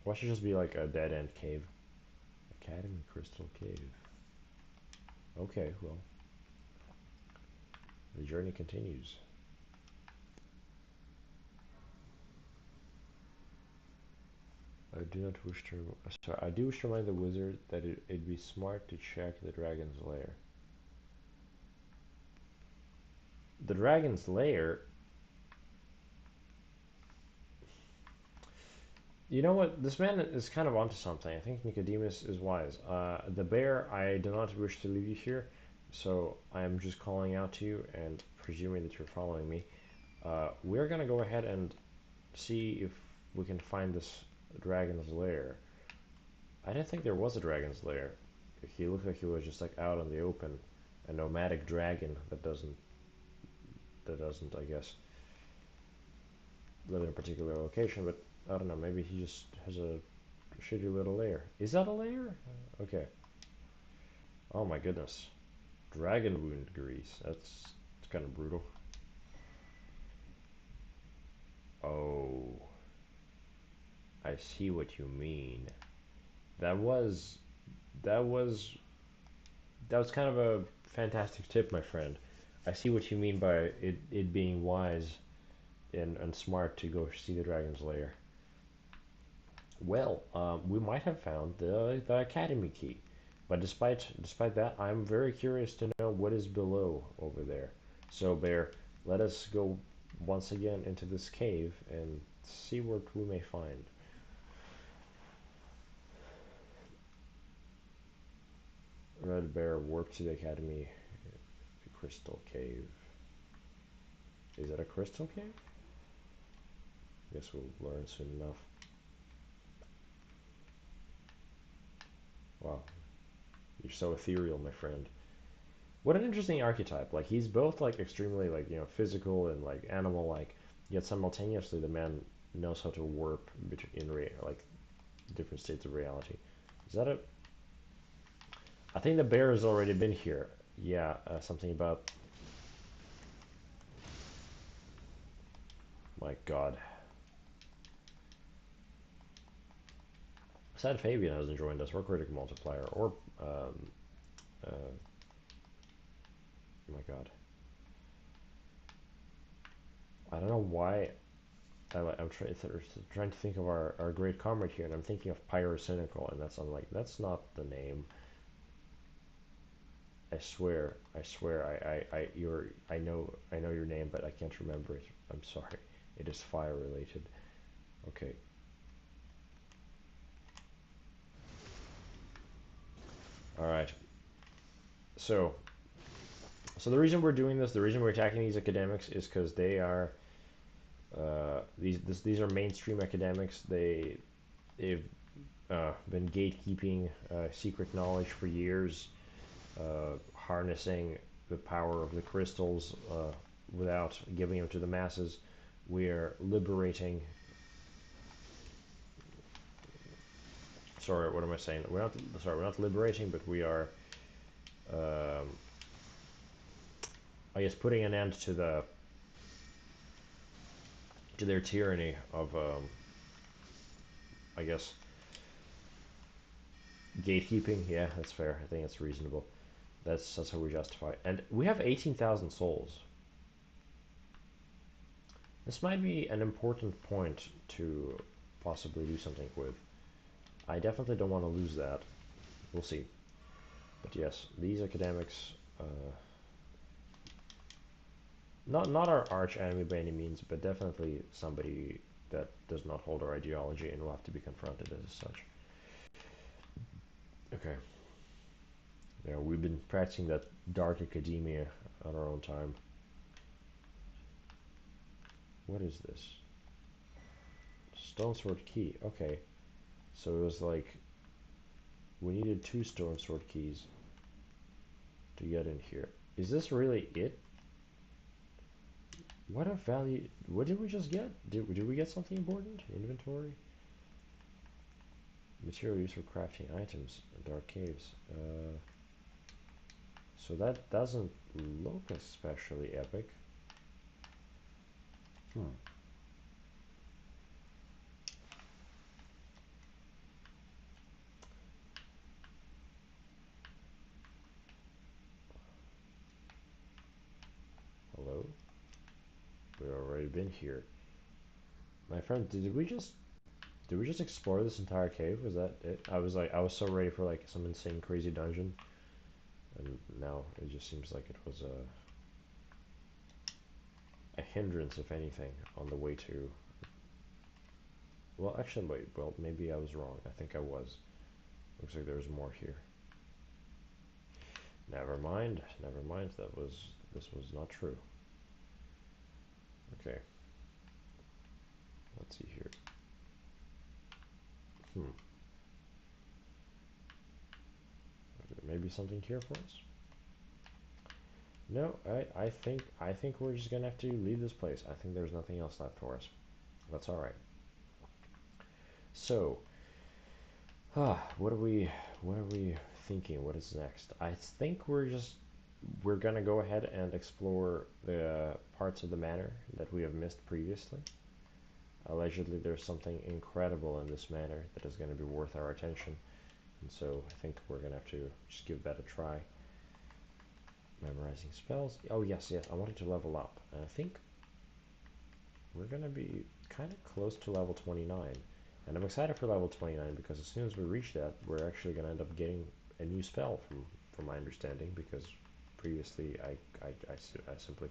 Why should just be like a dead-end cave? Academy Crystal Cave. Okay, well, the journey continues. I do not wish to... Sorry, I do wish to remind the wizard that it'd be smart to check the dragon's lair. The dragon's lair... You know what? This man is kind of onto something. I think Nicodemus is wise. The bear, I do not wish to leave you here, so I am just calling out to you and presuming that you're following me. We're gonna go ahead and see if we can find this dragon's lair. I didn't think there was a dragon's lair. He looked like he was just like out in the open, a nomadic dragon that doesn't, I guess, live in a particular location. But I don't know. Maybe he just has a shitty little lair. Is that a lair? Okay. Oh my goodness. Dragon wound grease. That's kind of brutal. Oh, I see what you mean. That was that was that was kind of a fantastic tip, my friend. I see what you mean by it being wise and smart to go see the dragon's lair. Well, we might have found the academy key, but despite that, I'm very curious to know what is below over there. So, Bear, let us go once again into this cave and see what we may find. Red Bear, warp to the academy, the crystal cave. Is that a crystal cave? Guess we'll learn soon enough. Wow, you're so ethereal, my friend. What an interesting archetype. Like he's both like extremely like physical and like animal like, yet simultaneously the man knows how to warp between like different states of reality. Is that a? I think the bear has already been here. Yeah, something about. My God. Sad Fabian hasn't joined us, or Critic Multiplier, or oh my God. I don't know why. I'm trying to think of our great comrade here, and I'm thinking of Pyrocynical, and I'm like, that's not the name. I swear, I know your name, but I can't remember it. I'm sorry. It is fire related. Okay. All right. So, so the reason we're doing this, the reason we're attacking these academics, is because they are these are mainstream academics. They've been gatekeeping secret knowledge for years, harnessing the power of the crystals without giving them to the masses. We're liberating. Sorry, what am I saying? We're not sorry. We're not liberating, but we are, um, I guess, putting an end to their tyranny of, I guess, gatekeeping. Yeah, that's fair. I think that's reasonable. That's how we justify it. And we have 18,000 souls. This might be an important point to possibly do something with. I definitely don't want to lose that. We'll see. But yes, these academics, not our arch enemy by any means, but definitely somebody that does not hold our ideology and will have to be confronted as such. Okay. Yeah, we've been practicing that dark academia on our own time. What is this? Stone sword key. Okay. So it was like we needed 2 stone sword keys to get in here. Is this really it? What a value. What did we just get? Did we get something important? Inventory? Material used for crafting items. Dark caves. So that doesn't look especially epic. Hmm. Hello? We've already been here. My friend, did we just explore this entire cave? Was that it? I was so ready for like some insane crazy dungeon. And now it just seems like it was a hindrance, if anything, on the way to. Well, actually, wait. Well, maybe I was wrong. I think I was. Looks like there's more here. Never mind. Never mind. This was not true. Okay. Let's see here. Hmm. Maybe something here for us? No, I think we're just gonna have to leave this place. I think there's nothing else left for us. That's all right. So, what are we thinking? What is next? I think we're gonna go ahead and explore the parts of the manor that we have missed previously. Allegedly, there's something incredible in this manor that is going to be worth our attention, and so I think we're gonna have to just give that a try. Memorizing spells. Oh yes, yes. I wanted to level up, and I think we're gonna be kind of close to level 29. And I'm excited for level 29 because as soon as we reach that, we're actually gonna end up getting a new spell from my understanding, because previously I simply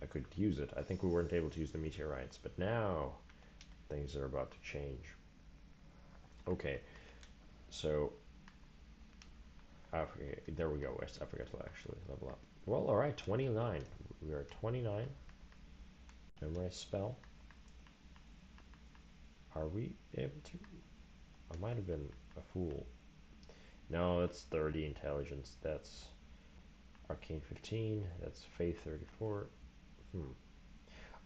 I couldn't use it. I think we weren't able to use the meteorites, but now things are about to change. Okay, so okay, there we go. I forgot to actually level up. Well, all right, 29. We are 29. Memorize spell. Are we able to? I might have been a fool. No, it's 30 intelligence. That's arcane 15. That's faith 34. Hmm.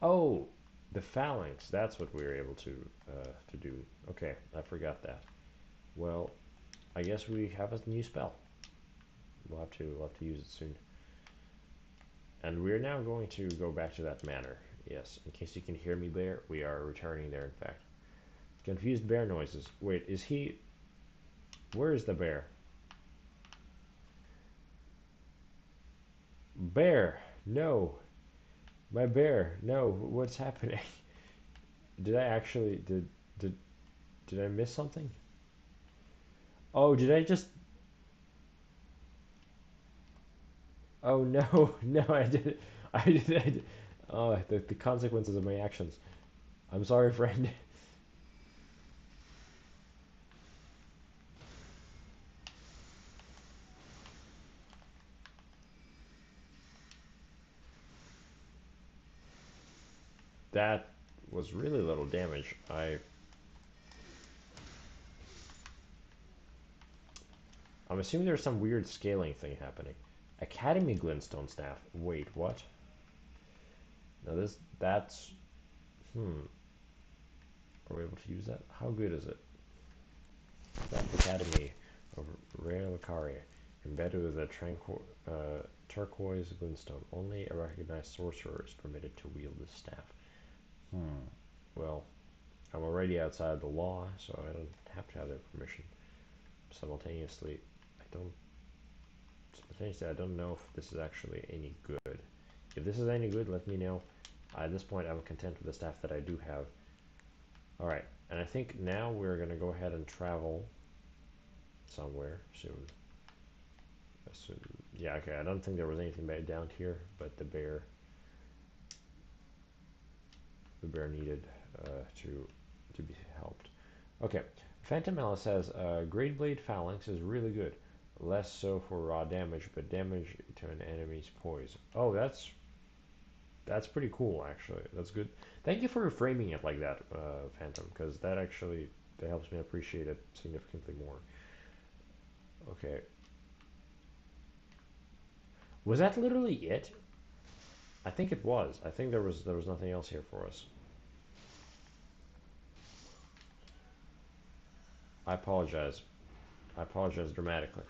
Oh, the phalanx. That's what we were able to do. Okay, I forgot that. Well, I guess we have a new spell. We'll have to use it soon. And we're now going to go back to that manor. Yes, in case you can hear me there, we are returning there, in fact. Confused bear noises. Wait, is he... Where is the bear? Bear! No! My bear! No! What's happening? Did I actually... Did, did I miss something? Oh, did I just... Oh, no! No, I did... I did... Oh, the consequences of my actions. I'm sorry, friend. That was really little damage. I'm assuming there's some weird scaling thing happening. Academy Glintstone Staff. Wait, what? Now that's... Hmm. Are we able to use that? How good is it? Staff Academy of Rare Lucaria. Embedded with a turquoise glintstone. Only a recognized sorcerer is permitted to wield this staff. Hmm. Well, I'm already outside the law, so I don't have to have their permission. Simultaneously, I don't I don't know if this is actually any good. If this is any good, let me know. At this point, I'm content with the staff that I do have. Alright, and I think now we're going to go ahead and travel somewhere soon. Yeah, okay, I don't think there was anything bad down here, but the bear needed to be helped. Okay, Phantom Alice says, Great Blade Phalanx is really good. Less so for raw damage, but damage to an enemy's poise. Oh, that's pretty cool, actually. That's good. Thank you for framing it like that, Phantom, because that helps me appreciate it significantly more. Okay. Was that literally it? I think it was. I think there was nothing else here for us. I apologize. I apologize dramatically.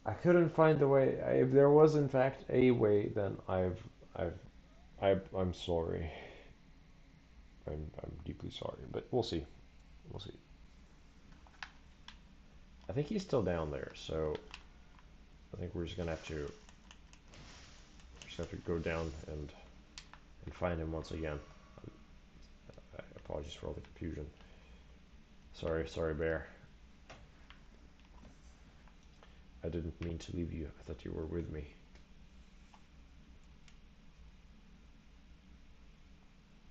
I couldn't find the way. If there was in fact a way, then I've, I'm sorry. I'm deeply sorry, but we'll see. We'll see. I think he's still down there, so I think we're just have to go down and find him once again. Apologies for all the confusion. Sorry, bear. I didn't mean to leave you. I thought you were with me.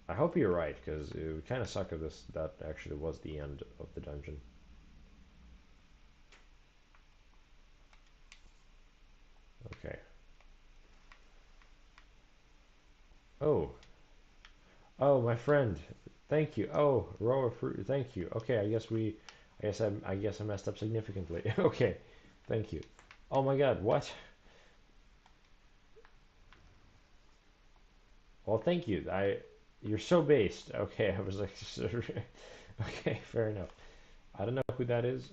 I hope you're right, because it would kind of suck if that actually was the end of the dungeon. Okay. Oh. Oh, my friend. Thank you. Oh, row of fruit. Thank you. Okay, I guess I messed up significantly. Okay. Thank you. Oh my God, what? Well, thank you. You're so based. Okay, I was like, okay, fair enough. I don't know who that is.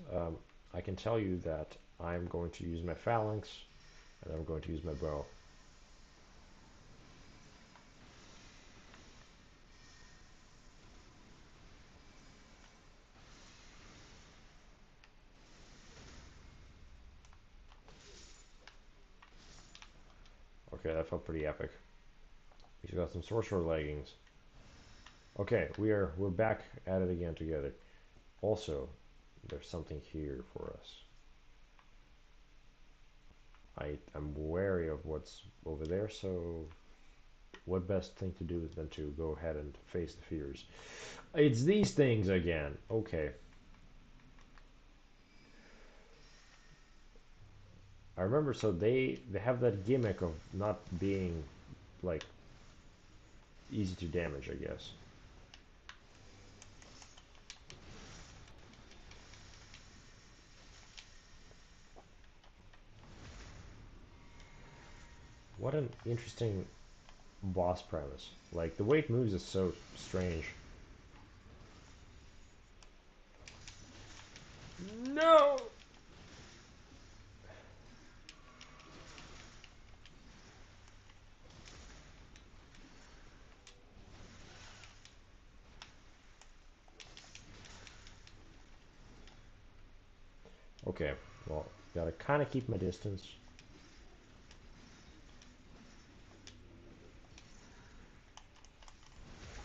I can tell you that I'm going to use my phalanx, and I'm going to use my bow. Okay, that felt pretty epic. He's got some sorcerer leggings. Okay, we're back at it again together. Also, there's something here for us. I'm wary of what's over there, so what best thing to do than to go ahead and face the fears? It's these things again. Okay. I remember, so they have that gimmick of not being like easy to damage, I guess. What an interesting boss premise. Like the way it moves is so strange. No. Okay, well, gotta kind of keep my distance.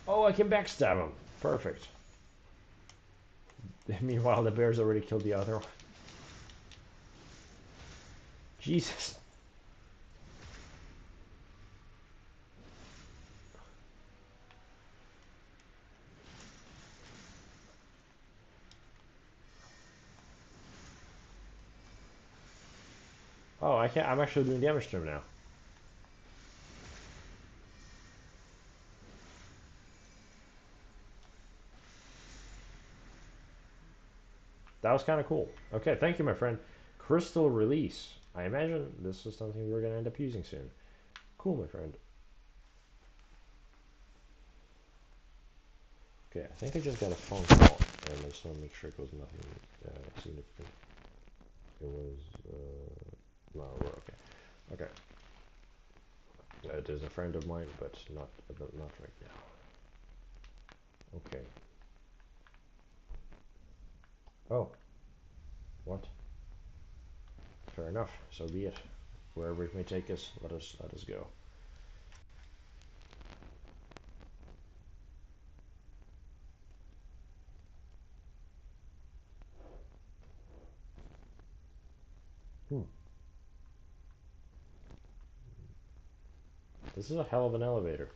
Oh, I can backstab him. Perfect. Meanwhile, the bear's already killed the other one. Jesus. Oh, I can't. I'm actually doing damage to him now. That was kind of cool. Okay, thank you, my friend. Crystal release. I imagine this is something we're going to end up using soon. Cool, my friend. Okay, I think I just got a phone call, and I just want to make sure it was nothing significant. It was, no, we're okay. Okay. It is a friend of mine, but not right now. Okay. Oh, what? Fair enough. So be it. Wherever it may take us, let us go. Hmm. This is a hell of an elevator.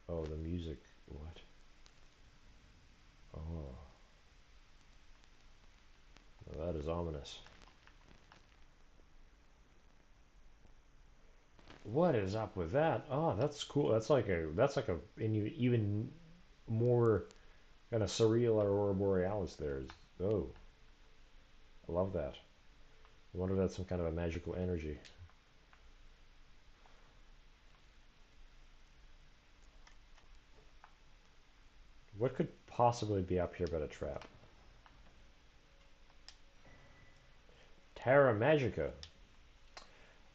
Oh, the music. What? Oh, well, that is ominous. What is up with that? Oh, that's cool. That's like a even more kind of surreal aurora borealis there. Oh, I love that. I wonder if that's some kind of a magical energy. What could possibly be up here but a trap? Terra Magica.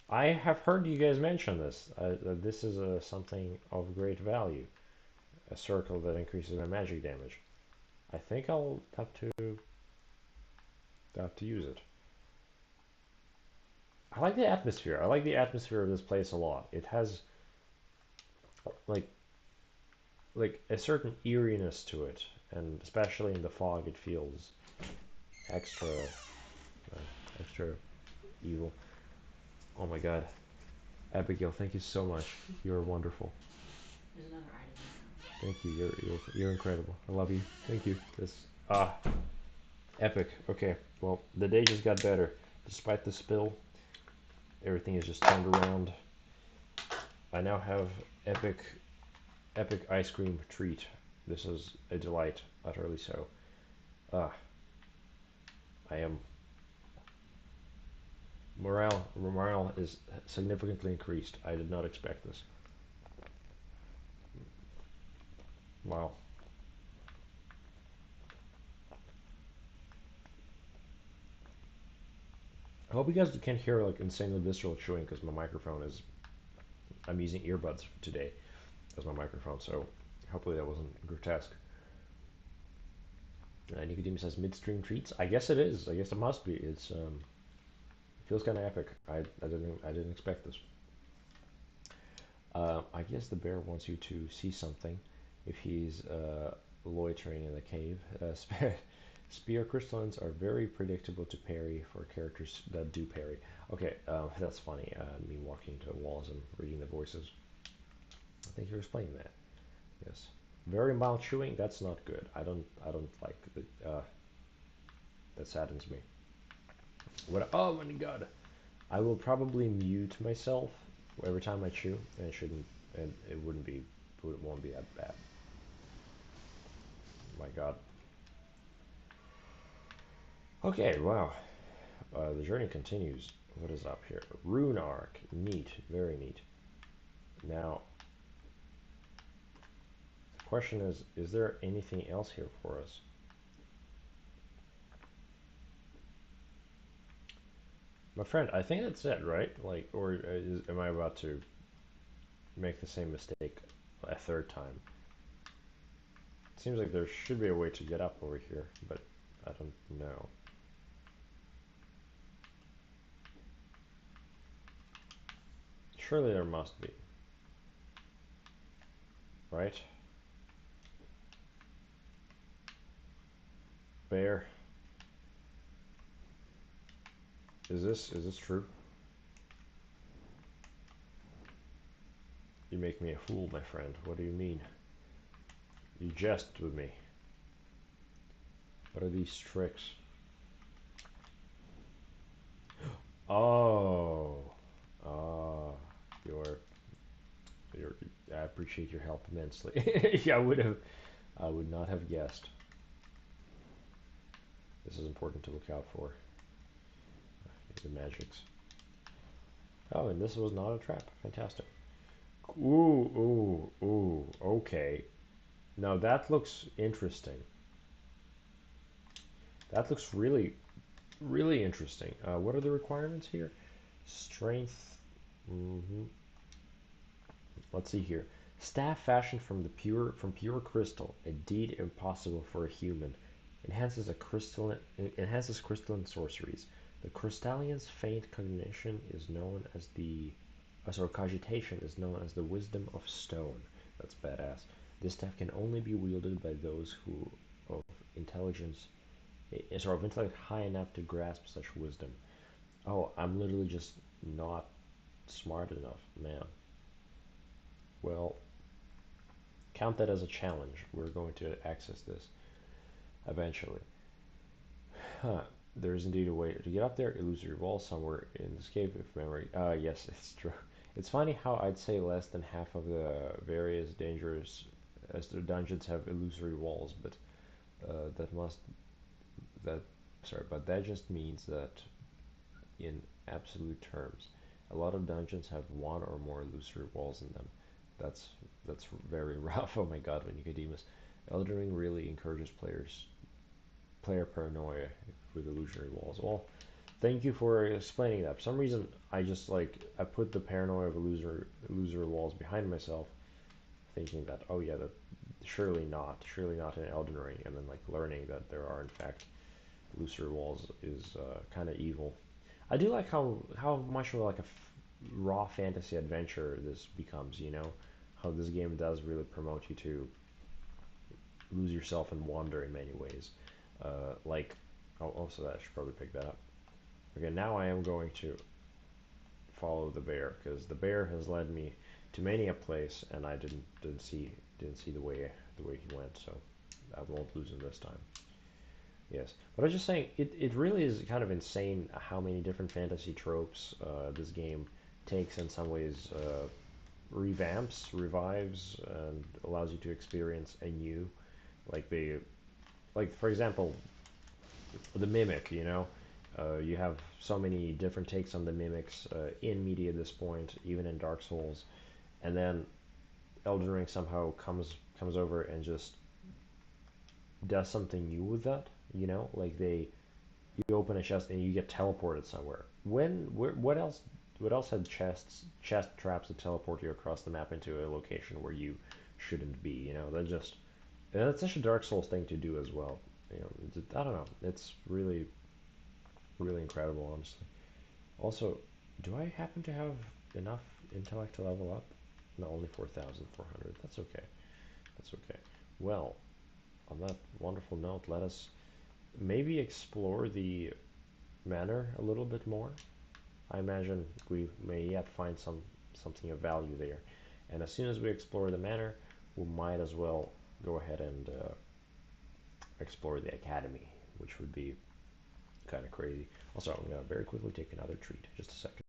I have heard you guys mention this. This is something of great value. A circle that increases my magic damage. I think I'll have to use it. I like the atmosphere. I like the atmosphere of this place a lot. It has like a certain eeriness to it, and especially in the fog, it feels extra evil. Oh my God, Abigail, thank you so much. You're wonderful. There's another item here. Thank you. You're incredible. I love you. Thank you. This epic. Okay. Well, the day just got better. Despite the spill, everything is just turned around. I now have epic ice cream treat. This is a delight, utterly so. Ah, I am Morale is significantly increased. I did not expect this. Wow. I hope you guys can't hear like insanely visceral chewing because my microphone is. I'm using earbuds today as my microphone, so hopefully that wasn't grotesque. Nicodemus says midstream treats. I guess it is. I guess it must be. It feels kind of epic. I didn't expect this. I guess the bear wants you to see something if he's loitering in the cave. Spear crystallines are very predictable to parry for characters that do parry. Okay, that's funny. Me walking into walls and reading the voices. Thank you for explaining that. Yes. Very mild chewing. That's not good. I don't like it. That saddens me. What? Oh my god. I will probably mute myself every time I chew, and it shouldn't, and it won't be that bad. My God. Okay, wow. The journey continues. What is up here? Rune Arc. Neat. Very neat. Now, the question is there anything else here for us? My friend, I think that's it, right? Like, or am I about to make the same mistake a third time? It seems like there should be a way to get up over here, but I don't know. Surely there must be, right? Bear, is this true? You make me a fool, my friend. What do you mean? You jest with me. What are these tricks? Oh, ah, you're, you're. I appreciate your help immensely. Yeah, I would not have guessed. This is important to look out for. The magics. Oh, and this was not a trap. Fantastic. Ooh, ooh, ooh. Okay. Now that looks interesting. That looks really, really interesting. What are the requirements here? Strength. Mm-hmm. Let's see here. Staff fashioned from pure crystal, a deed impossible for a human. Enhances crystalline sorceries. The Crystallion's faint cognition is known as the cogitation is known as the wisdom of stone. That's badass. This staff can only be wielded by those who of intelligence of intellect high enough to grasp such wisdom. Oh, I'm literally just not smart enough, man. Well, count that as a challenge. We're going to access this eventually. Huh. There is indeed a way to get up there. Illusory wall somewhere in this cave, if memory. Yes, it's true. It's funny how I'd say less than half of the various dangerous as the dungeons have illusory walls, but that must that sorry, but that just means that in absolute terms, a lot of dungeons have one or more illusory walls in them. That's that's very rough. Oh my God, when Nicodemus, Elden Ring really encourages player paranoia with illusory walls. Well, thank you for explaining that. For some reason, I put the paranoia of illusory walls behind myself, thinking that oh yeah, that surely not in Elden Ring, and then like learning that there are in fact illusory walls is kind of evil. I do like how much of like raw fantasy adventure this becomes. You know, how this game does really promote you to lose yourself and wander in many ways. Like, oh, also that I should probably pick that up. Okay, now I am going to follow the bear because the bear has led me to many a place, and I didn't see the way he went, so I won't lose him this time. Yes, but I was just saying it really is kind of insane how many different fantasy tropes this game takes in some ways revamps, revives, and allows you to experience anew. Like the like for example, the mimic, you know, You have so many different takes on the mimics in media at this point, even in Dark Souls, and then Elden Ring somehow comes over and just does something new with that. You know, like you open a chest and you get teleported somewhere. What else had chest traps that teleport you across the map into a location where you shouldn't be? You know, that's such a Dark Souls thing to do as well. You know, I don't know. It's really incredible, honestly. Also, do I happen to have enough intellect to level up? No, only 4,400. That's okay. That's okay. Well, on that wonderful note, let us maybe explore the manor a little bit more. I imagine we may yet find something of value there. And as soon as we explore the manor, we might as well go ahead and explore the academy, which would be kind of crazy. Also, I'm going to very quickly take another treat. Just a second.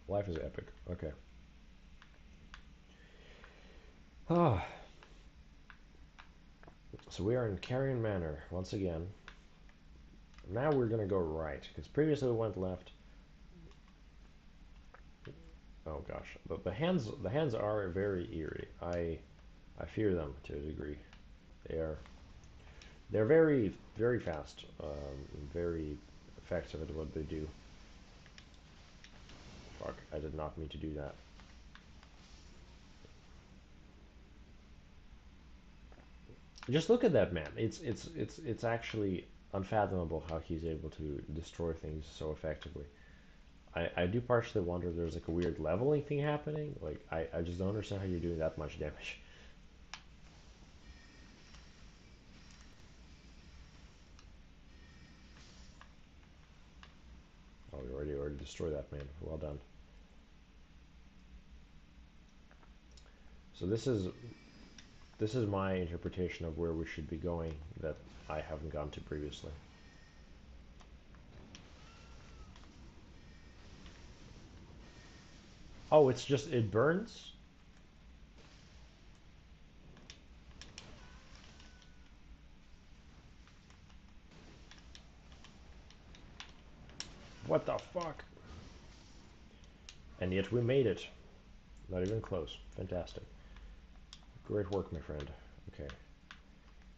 Life is epic. Okay. Ah, so we are in Carrion Manor once again. Now we're going to go right, because previously we went left. Oh gosh, the hands are very eerie. I fear them to a degree. They are they're very fast, very effective at what they do. Fuck, I did not mean to do that. Just look at that man. It's actually unfathomable how he's able to destroy things so effectively. I do partially wonder if there's like a weird leveling thing happening. Like I just don't understand how you're doing that much damage. Oh, we already destroyed that man. Well done. So this is my interpretation of where we should be going that I haven't gone to previously. Oh, it's just it burns? What the fuck? And yet we made it. Not even close. Fantastic. Great work, my friend. Okay.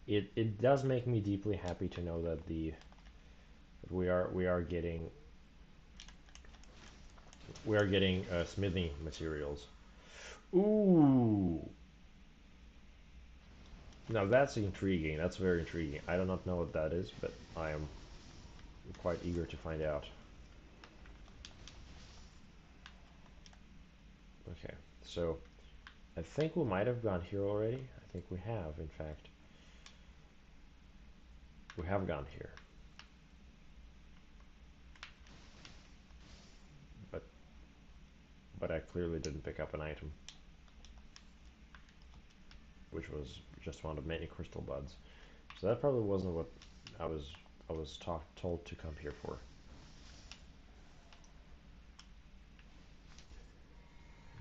It does make me deeply happy to know that that we are getting smithing materials. Ooh. Now that's intriguing. That's very intriguing. I do not know what that is, but I am quite eager to find out. Okay, so I think we might have gone here already. I think we have, in fact. We have gone here. But I clearly didn't pick up an item, which was just one of many crystal buds. So that probably wasn't what I was told to come here for.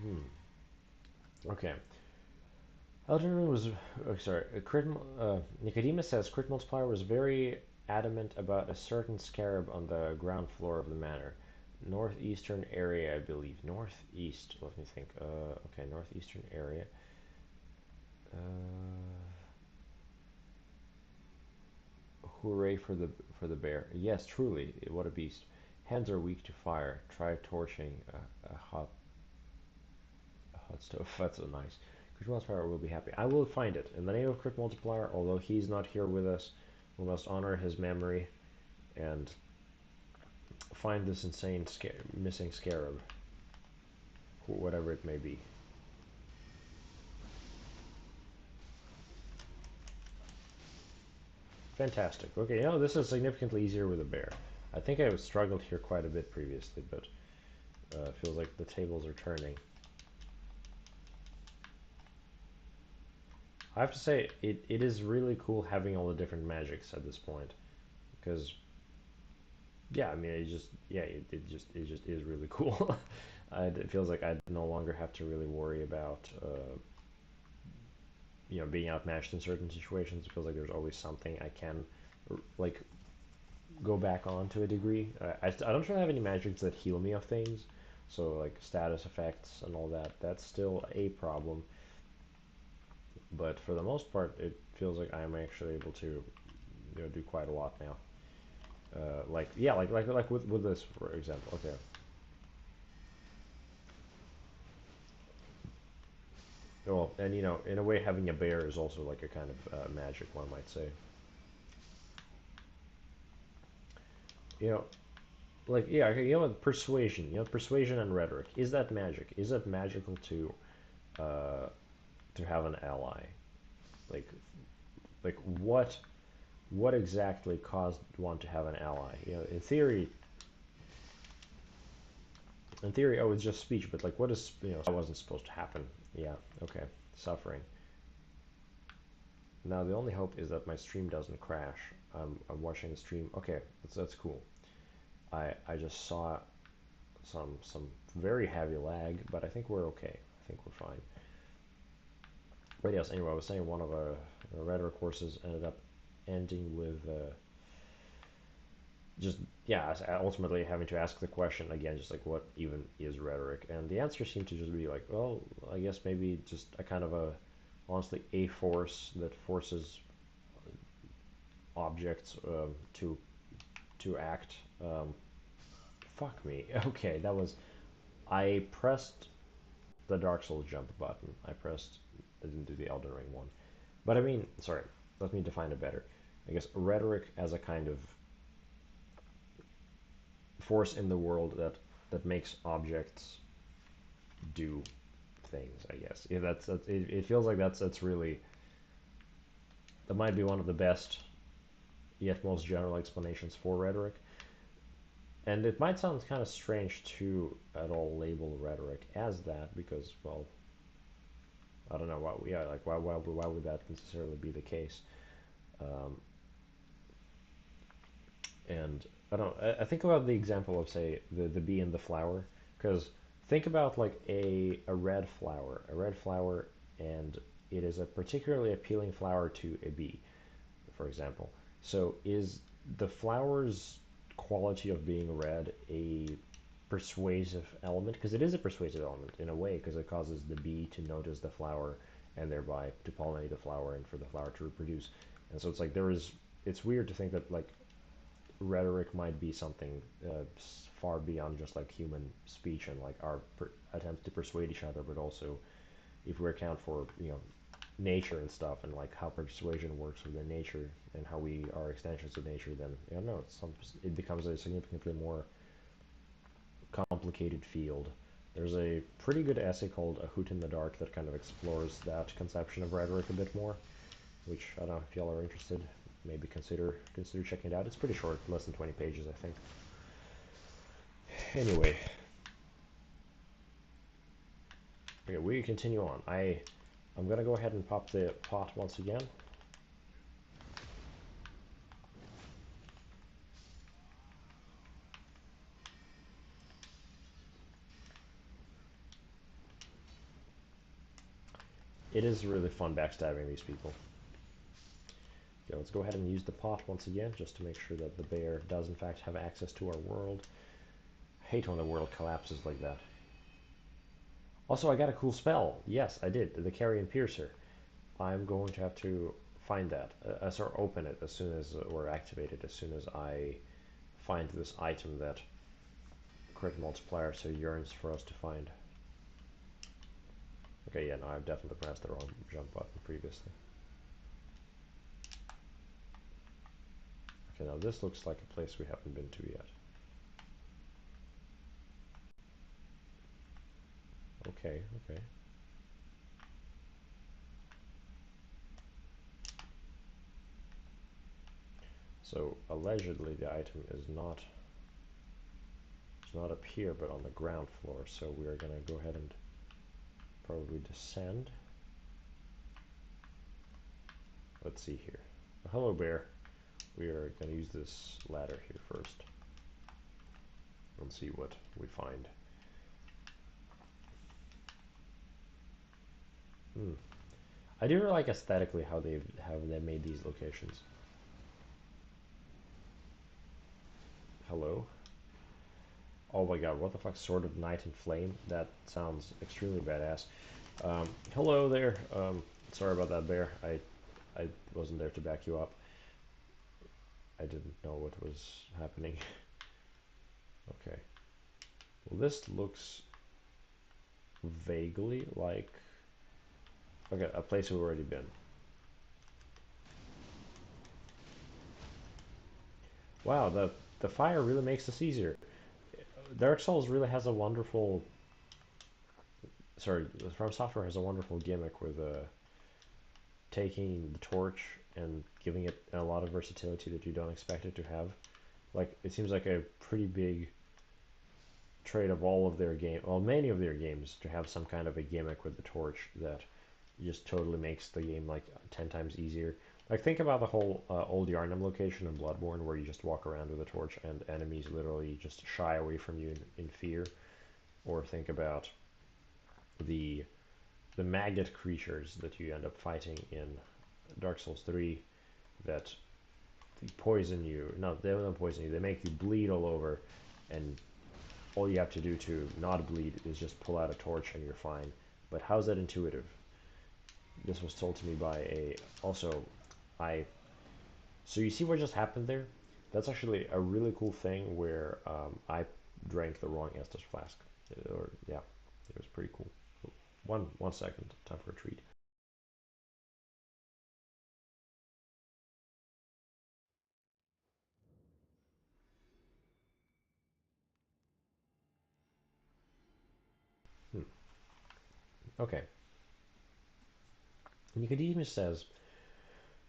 Hmm. Okay. Elden Ring was, oh, sorry. Nicodemus says crit multiplier was very adamant about a certain scarab on the ground floor of the manor, northeastern area, I believe. Northeast. Let me think. Okay, northeastern area. Uh, Hooray for the bear! Yes, truly, what a beast. Hands are weak to fire. Try torching a hot stove. That's so nice. Crit multiplier will be happy. I will find it in the name of crit multiplier. Although he's not here with us, we must honor his memory and find this insane missing scarab, whatever it may be. Fantastic. Okay, this is significantly easier with a bear. I think I struggled here quite a bit previously, but feels like the tables are turning. I have to say, it is really cool having all the different magics at this point, because yeah, I mean, it just is really cool. It feels like I no longer have to really worry about being outmatched in certain situations. It feels like there's always something I can like go back on to a degree. I don't really have any magics that heal me of things, so like status effects and all that. That's still a problem, but for the most part, it feels like I'm actually able to do quite a lot now. Like yeah, like with this for example. Okay. Well, and in a way, having a bear is also like a kind of magic, one might say. You know, like yeah, okay, persuasion. Persuasion and rhetoric. Is that magic? Is it magical uh, to have an ally? Like like what exactly caused one to have an ally? In theory, oh, it's just speech, but like, what is that wasn't supposed to happen. Yeah, okay, suffering. Now the only hope is that my stream doesn't crash. I'm watching the stream. Okay, that's cool. I just saw some very heavy lag, but I think we're okay. I think we're fine. But yes, anyway, I was saying one of our rhetoric courses ended up ending with just yeah, ultimately having to ask the question again, just like what even is rhetoric, and the answer seemed to just be like, well, I guess maybe just a kind of honestly, a force that forces objects to act. Um, Fuck me. Okay, I pressed the Dark Souls jump button. I didn't do the Elden Ring one, but I mean, sorry. Let me define it better. I guess rhetoric as a kind of force in the world that makes objects do things. I guess yeah, it feels like that's really that might be one of the best yet most general explanations for rhetoric. And it might sound kind of strange to at all label rhetoric as that because, well, I don't know why. Yeah, like why would that necessarily be the case? Um, and I don't. I think about the example of say the bee and the flower, because think about like a red flower, and it is a particularly appealing flower to a bee, for example. So is the flower's quality of being red a persuasive element? Because it is a persuasive element in a way, because it causes the bee to notice the flower and thereby to pollinate the flower and for the flower to reproduce. And so it's like it's weird to think that like rhetoric might be something far beyond just like human speech and like our attempts to persuade each other, but also if we account for nature and stuff and like how persuasion works within nature and how we are extensions of nature, then no, it becomes a significantly more complicated field. There's a pretty good essay called A Hoot in the Dark that kind of explores that conception of rhetoric a bit more, which I don't know if y'all are interested. Maybe consider checking it out. It's pretty short, less than 20 pages, I think. Anyway, okay, we continue on. I'm gonna go ahead and pop the pot once again. It is really fun backstabbing these people. Okay, let's go ahead and use the pot once again, just to make sure that the bear does in fact have access to our world. I hate when the world collapses like that. Also, I got a cool spell. Yes, I did. The Carrion Piercer. I'm going to have to find that, or open it as soon as, or activate it as soon as I find this item that Crit Multiplier so yearns for us to find. Okay, yeah, no, I've definitely pressed the wrong jump button previously. Okay, now this looks like a place we haven't been to yet. Okay, okay. So allegedly the item is not up here, but on the ground floor. So we are gonna go ahead and probably descend. Let's see here. Hello, bear. We are gonna use this ladder here first and see what we find. Hmm. I do like aesthetically how they made these locations. Hello. Oh my god, what the fuck? Sword of Night and Flame? That sounds extremely badass. Hello there. Sorry about that, bear. I wasn't there to back you up. I didn't know what was happening. Okay. Well, this looks vaguely like okay, a place we've already been. Wow, the fire really makes this easier. Dark Souls really has a wonderful sorry, From Software has a wonderful gimmick with taking the torch and giving it a lot of versatility that you don't expect it to have. Like it seems like a pretty big trait of all of their game, well, many of their games, to have some kind of a gimmick with the torch that just totally makes the game like 10 times easier. Like think about the whole old Yarnum location in Bloodborne where you just walk around with a torch and enemies literally just shy away from you in fear. Or think about the the maggot creatures that you end up fighting in Dark Souls 3 that poison you. No, they don't poison you. They make you bleed all over, and all you have to do to not bleed is just pull out a torch and you're fine. But how's that intuitive? This was told to me by a also I. So you see what just happened there? That's actually a really cool thing where I drank the wrong Estus flask. Or yeah, it was pretty cool. One second, time for a treat. Hmm. Okay. Nicodemus says,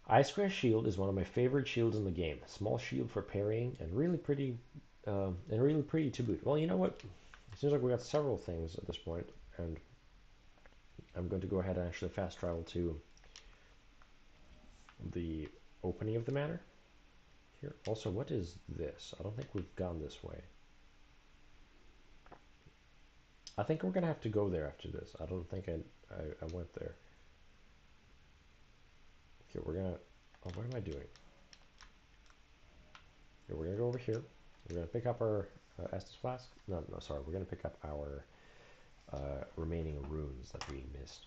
I Square Shield is one of my favorite shields in the game. Small shield for parrying and really pretty to boot. Well, you know what? It seems like we got several things at this point, and I'm going to go ahead and actually fast travel to the opening of the manor here. Also, what is this? I don't think we've gone this way. I think we're gonna have to go there after this. I don't think I went there. Okay, we're gonna. Oh, what am I doing? Okay, we're gonna go over here. We're gonna pick up our Estus flask. No, no, sorry. We're gonna pick up our remaining runes that we missed.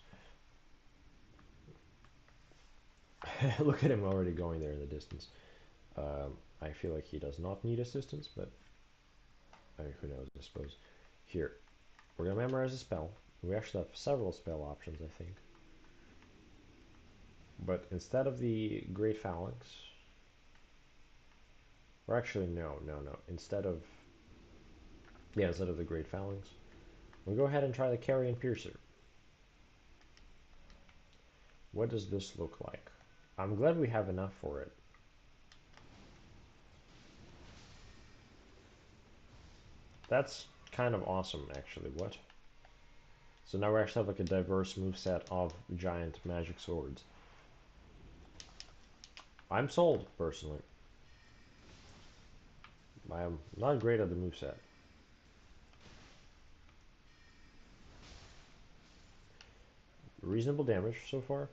Look at him already going there in the distance. I feel like he does not need assistance, but who knows, I suppose. Here, we're going to memorize a spell. We actually have several spell options, I think. But instead of the Great Phalanx, or actually, no, no, no. Instead of the Great Phalanx, we'll go ahead and try the Carrion Piercer. What does this look like? I'm glad we have enough for it. That's kind of awesome, actually. What? So now we actually have like a diverse moveset of giant magic swords. I'm sold, personally. I'm not great at the moveset. Reasonable damage so far.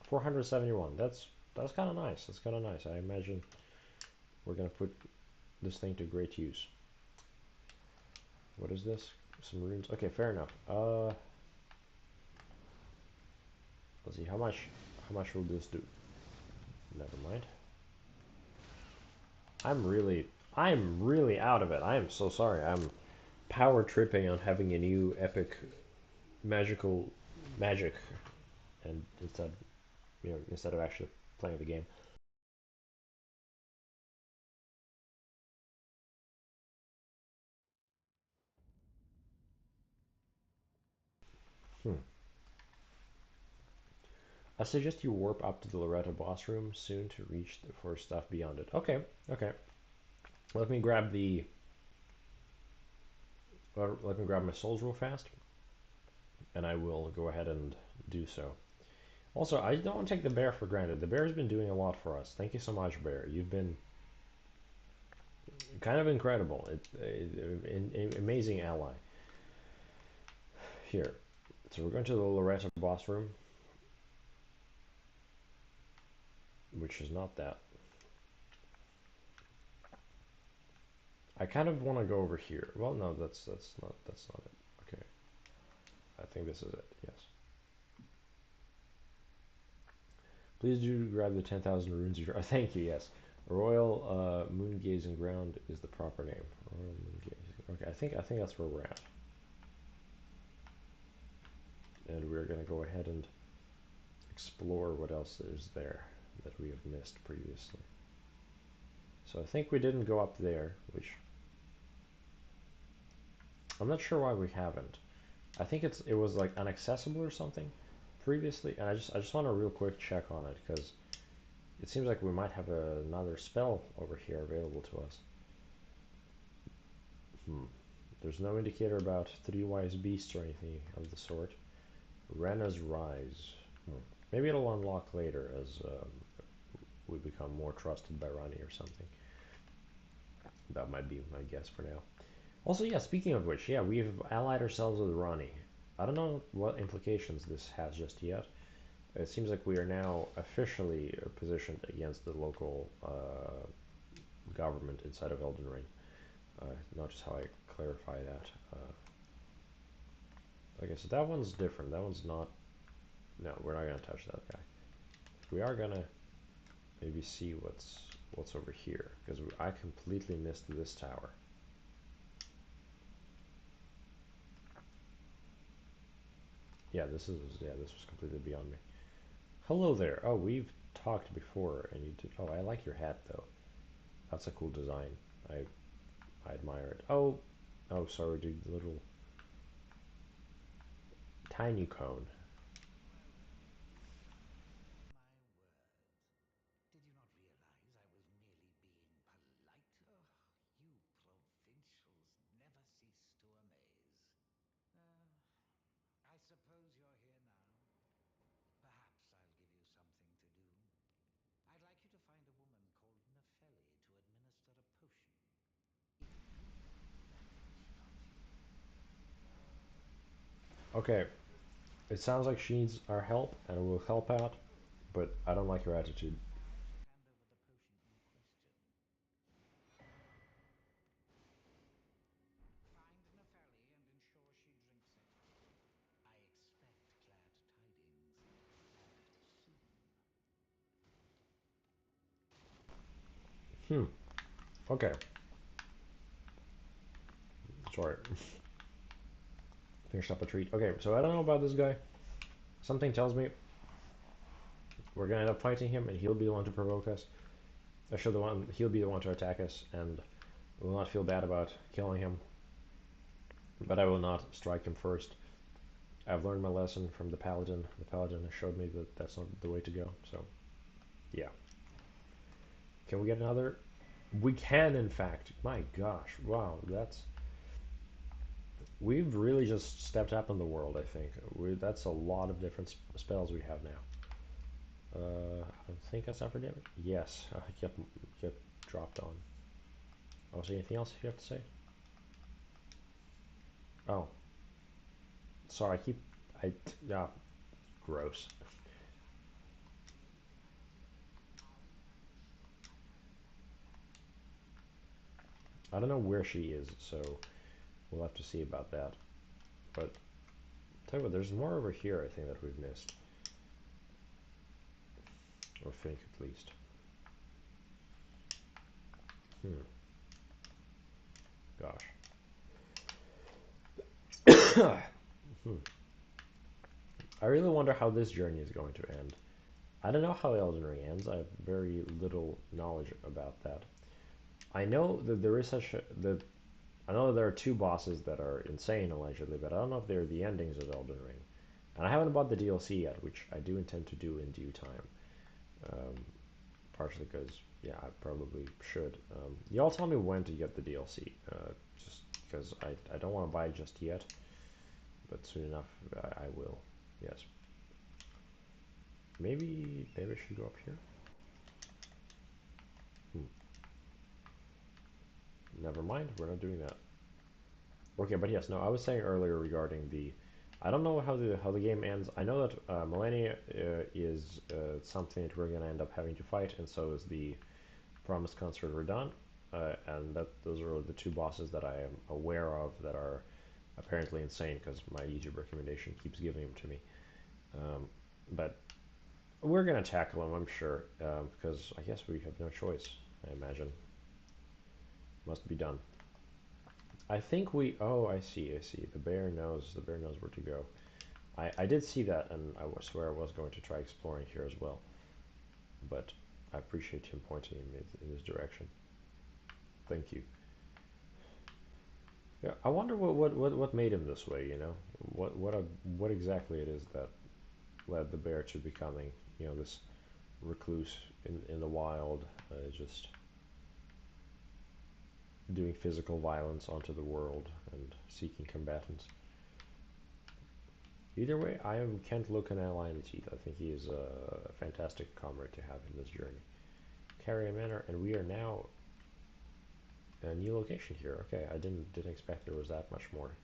471. That's kind of nice. That's kind of nice. I imagine we're gonna put this thing to great use. What is this? Some runes. Okay, fair enough. Let's see how much will this do? Never mind. I'm really out of it. I am so sorry. I'm power tripping on having a new epic magical magic, and instead of actually playing the game. Hmm. I suggest you warp up to the Loretta boss room soon to reach for stuff beyond it. Okay, okay. Let me grab the. Let me grab my souls real fast, and I will go ahead and do so. Also, I don't want to take the bear for granted. The bear's been doing a lot for us. Thank you so much, bear. You've been kind of incredible. An amazing ally. Here. So we're going to the Loretta boss room, which is not that. I kind of want to go over here. Well, no, that's not it. Okay, I think this is it. Yes. Please do grab the 10,000 runes. Thank you. Yes. Royal Moon Gazing Ground is the proper name. Royal Moon Gazing. Okay, I think that's where we're at, and we're gonna go ahead and explore what else is there that we have missed previously. So I think we didn't go up there, which I'm not sure why we haven't. I think it was like inaccessible or something previously, and I just want a real quick check on it because it seems like we might have another spell over here available to us. Hmm. There's no indicator about three wise beasts or anything of the sort. Rena's Rise. Hmm. Maybe it'll unlock later as we become more trusted by Rani or something. That might be my guess for now. Also, yeah, speaking of which, yeah, we've allied ourselves with Rani. I don't know what implications this has just yet. It seems like we are now officially positioned against the local government inside of Elden Ring. Notice how I clarify that. Okay, so that one's different. That one's not. No, we're not gonna touch that guy. We are gonna maybe see what's over here because I completely missed this tower. This was completely beyond me. Hello there. Oh, we've talked before, and you did. Oh, I like your hat though. That's a cool design. I I admire it. Oh, sorry, dude. The little tiny cone. Well, my word. Did you not realize I was merely being polite? Oh, you provincials never cease to amaze. Uh, I suppose you're here now. Perhaps I'll give you something to do. I'd like you to find a woman called Nepheli to administer a potion. If you do, that will start you. Okay, it sounds like she needs our help, and we'll help out. But I don't like your attitude. Now hand over the potion in question. Find Nepheli and ensure she drinks it. I expect glad tidings, and soon. Hmm. Okay. Sorry. Finished up a treat. Okay, so I don't know about this guy. Something tells me we're gonna end up fighting him, and he'll be the one to provoke us. Actually, he'll be the one to attack us, and we'll not feel bad about killing him. But I will not strike him first. I've learned my lesson from the paladin. The paladin has showed me that that's not the way to go. So, yeah. Can we get another? We can, in fact. My gosh, wow, that's we've really just stepped up in the world. I think that's a lot of different spells we have now. I think that's upper damage. Yes, I kept dropped on. Oh, so anything else you have to say? Oh, sorry. I yeah, gross. I don't know where she is, so we'll have to see about that. But tell you what, there's more over here. I think that we've missed, or think at least. Hmm. Gosh. Hmm. I really wonder how this journey is going to end. I don't know how Elden Ring ends. I have very little knowledge about that. I know that there is such a, that I know that there are two bosses that are insane allegedly, but I don't know if they're the endings of Elden Ring. And I haven't bought the DLC yet, which I do intend to do in due time. Um, Partially because, yeah, I probably should. Y'all tell me when to get the DLC, just because I don't want to buy it just yet, but soon enough I will. Yes. Maybe I should go up here. Hmm. Never mind, we're not doing that. Okay, but yes, no, I was saying earlier regarding the I don't know how the game ends. I know that Millennia is something that we're gonna end up having to fight, and so is the Promised Consort Verdant, and that those are the two bosses that I am aware of that are apparently insane because my YouTube recommendation keeps giving them to me. But we're gonna tackle them, I'm sure, because I guess we have no choice. I imagine must be done. I think we. Oh, I see. I see. The bear knows. The bear knows where to go. I did see that, and I swear I was going to try exploring here as well. But I appreciate him pointing me in this direction. Thank you. Yeah, I wonder what made him this way. You know, what exactly it is that led the bear to becoming, this recluse in the wild, just doing physical violence onto the world and seeking combatants. Either way, I can't look an ally in the teeth. I think he is a fantastic comrade to have in this journey. Carrion Manor, and we are now a new location here. Okay, I didn't expect there was that much more.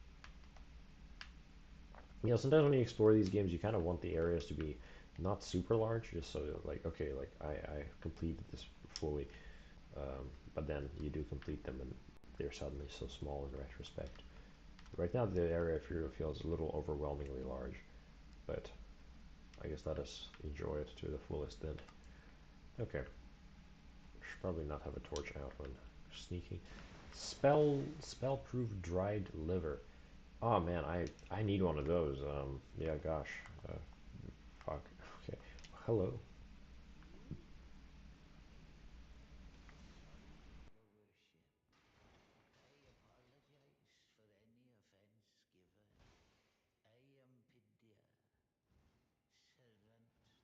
Sometimes when you explore these games, you kind of want the areas to be not super large, just so like, okay, like I completed this fully, but then you do complete them and they're suddenly so small in retrospect. Right now, the area feels a little overwhelmingly large, but I guess let us enjoy it to the fullest then. Okay, should probably not have a torch out when sneaking. Spell-proof dried liver. Oh man, I need one of those. Yeah, gosh. Fuck. Okay. Hello. Sorry, your worship. I apologize for any offense given. I am Pidia, servant to the Carrion royal family. I am charged with maintaining these ghastly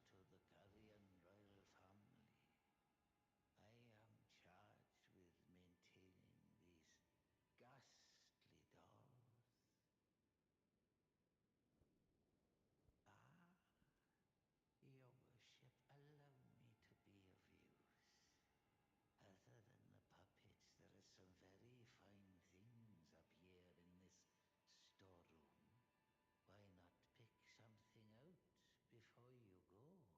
dolls. Ah, your worship, allow me to be of use. Other than the puppets, there are some very fine things up here in this storeroom.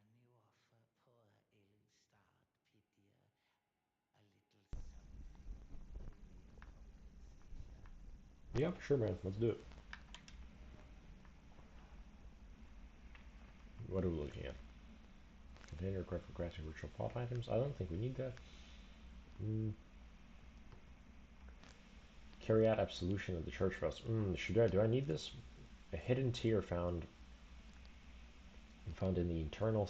Why not pick something out before you go? But please, can you offer poor ill-starred Pythia a little something by way of compensation? Yeah, for sure, man. Let's do it. What are we looking at? Container correct for crafting virtual pot items. I don't think we need that. Mm. Carry out absolution of the church bells. Should I? Do I need this? A hidden tier found in the eternal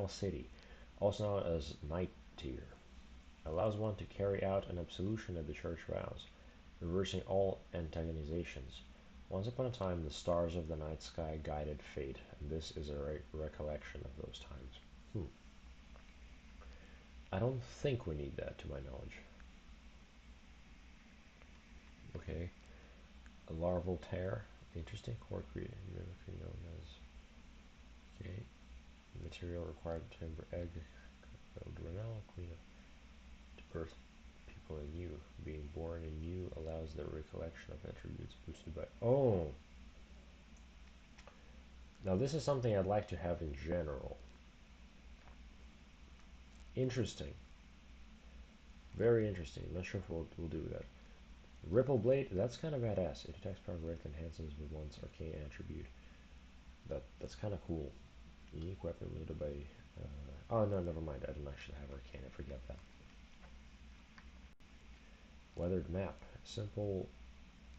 city, also known as night tier, allows one to carry out an absolution of the church vows, reversing all antagonizations. Once upon a time, the stars of the night sky guided fate, and this is a recollection of those times. I don't think we need that, to my knowledge. Okay. A larval tear. Interesting. Core created mimicry known as. Okay. Material required to timber egg. Renal clean up to birth people anew. Being born anew allows the recollection of attributes boosted by. Oh! Now, this is something I'd like to have in general. Interesting. Very interesting. Not sure if we'll do that. Ripple Blade, that's kind of badass. It attacks power directly enhances with one's arcane attribute. That's kind of cool. Unique weapon limited by. Oh no, never mind. I don't actually have arcane. I forget that. Weathered map. Simple,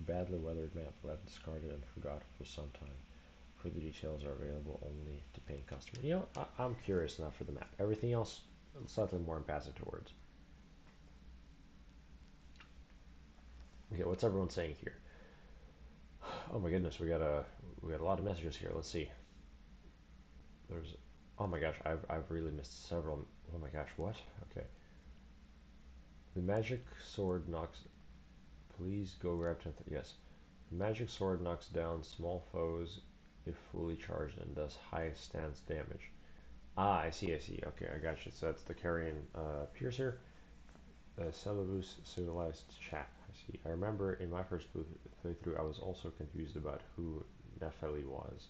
badly weathered map left discarded and forgotten for some time. Further details are available only to paying customers. I'm curious enough for the map. Everything else, slightly more passive towards. Okay, what's everyone saying here? Oh my goodness, we got a lot of messages here. Let's see. There's, oh my gosh, I've really missed several. Oh my gosh, what? Okay. The magic sword knocks. Please go grab 10. Yes. The magic sword knocks down small foes if fully charged and does high stance damage. Ah, I see, I see. Okay, I got you. So that's the Carrion Piercer, the Celebus Civilized Chap. I see. I remember in my first playthrough, I was also confused about who Nepheli was.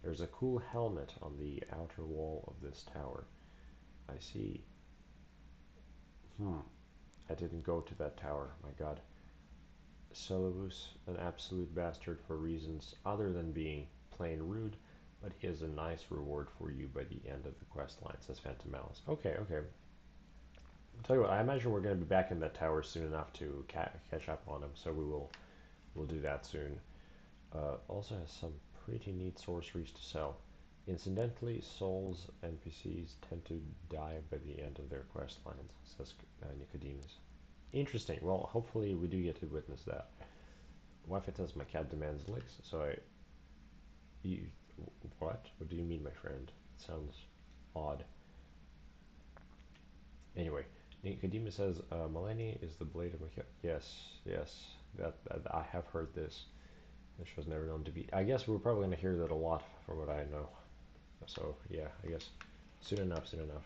There's a cool helmet on the outer wall of this tower. I see. I didn't go to that tower, my god. Celebus, an absolute bastard for reasons other than being plain rude, but he has a nice reward for you by the end of the quest line, says Phantom Malice. Okay, okay. I'll tell you what, I imagine we're going to be back in that tower soon enough to catch up on him, so we'll do that soon. Also has some pretty neat sorceries to sell. Incidentally, Souls NPCs tend to die by the end of their quest lines, says Nicodemus. Interesting. Well, hopefully we do get to witness that. Wi-Fi says my cat demands licks, so you, what? What do you mean, my friend? It sounds odd. Anyway, Nicodemus says, Melanie is the blade of my cat. Yes, yes, that I have heard this. Which was never known to be. I guess we're probably going to hear that a lot from what I know. So, yeah, I guess soon enough, soon enough.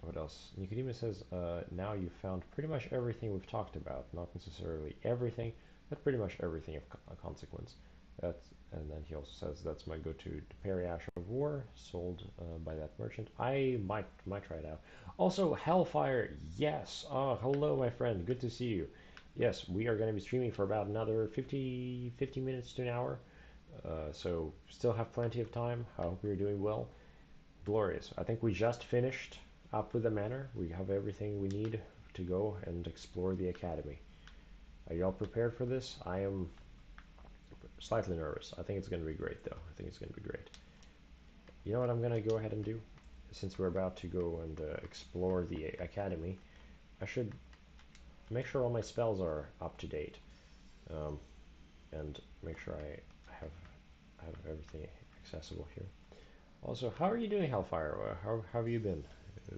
What else? Nicodemus says, now you've found pretty much everything we've talked about. Not necessarily everything, but pretty much everything of consequence. That's, and then he also says, that's my go-to Perry Ash of War, sold by that merchant. I might try it out. Also, Hellfire, yes. Oh, hello, my friend. Good to see you. Yes, we are going to be streaming for about another 50 minutes to an hour. So, still have plenty of time. I hope you're doing well. Glorious. I think we just finished up with the manor. We have everything we need to go and explore the academy. Are y'all prepared for this? I am slightly nervous. I think it's going to be great, though. I think it's going to be great. You know what I'm going to go ahead and do? Since we're about to go and explore the academy, I should make sure all my spells are up to date. And make sure I have everything accessible here. Also, how are you doing, Hellfire? How have you been?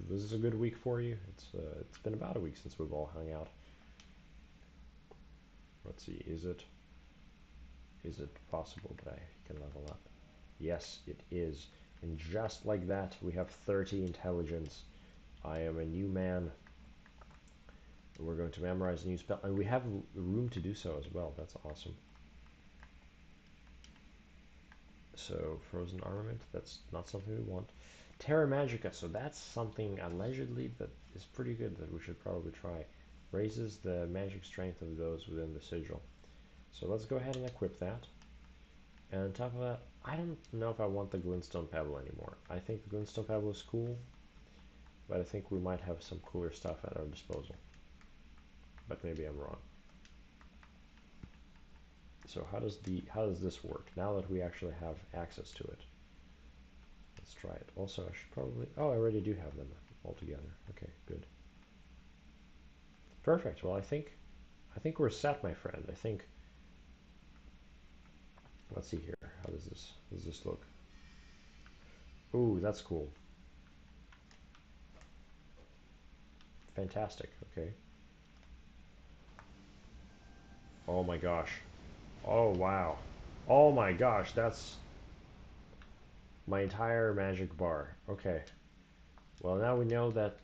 Was this a good week for you? It's been about a week since we've all hung out. Let's see, is it possible that I can level up? Yes, it is. And just like that, we have 30 intelligence. I am a new man. We're going to memorize new spell, and we have room to do so as well. That's awesome. So, frozen armament, that's not something we want. Terra Magica, so that's something allegedly that is pretty good that we should probably try. Raises the magic strength of those within the sigil. So let's go ahead and equip that. And on top of that, I don't know if I want the Glintstone Pebble anymore. I think the Glintstone Pebble is cool, but I think we might have some cooler stuff at our disposal. But maybe I'm wrong. So how does this work now that we actually have access to it? Let's try it. Also, I should probably... Oh, I already do have them all together. Okay, good. Perfect. Well, I think we're set, my friend. I think... Let's see here. Does this look? Ooh, that's cool. Fantastic. Okay. Oh my gosh. Oh wow. Oh my gosh, that's my entire magic bar. Okay. Well, now we know that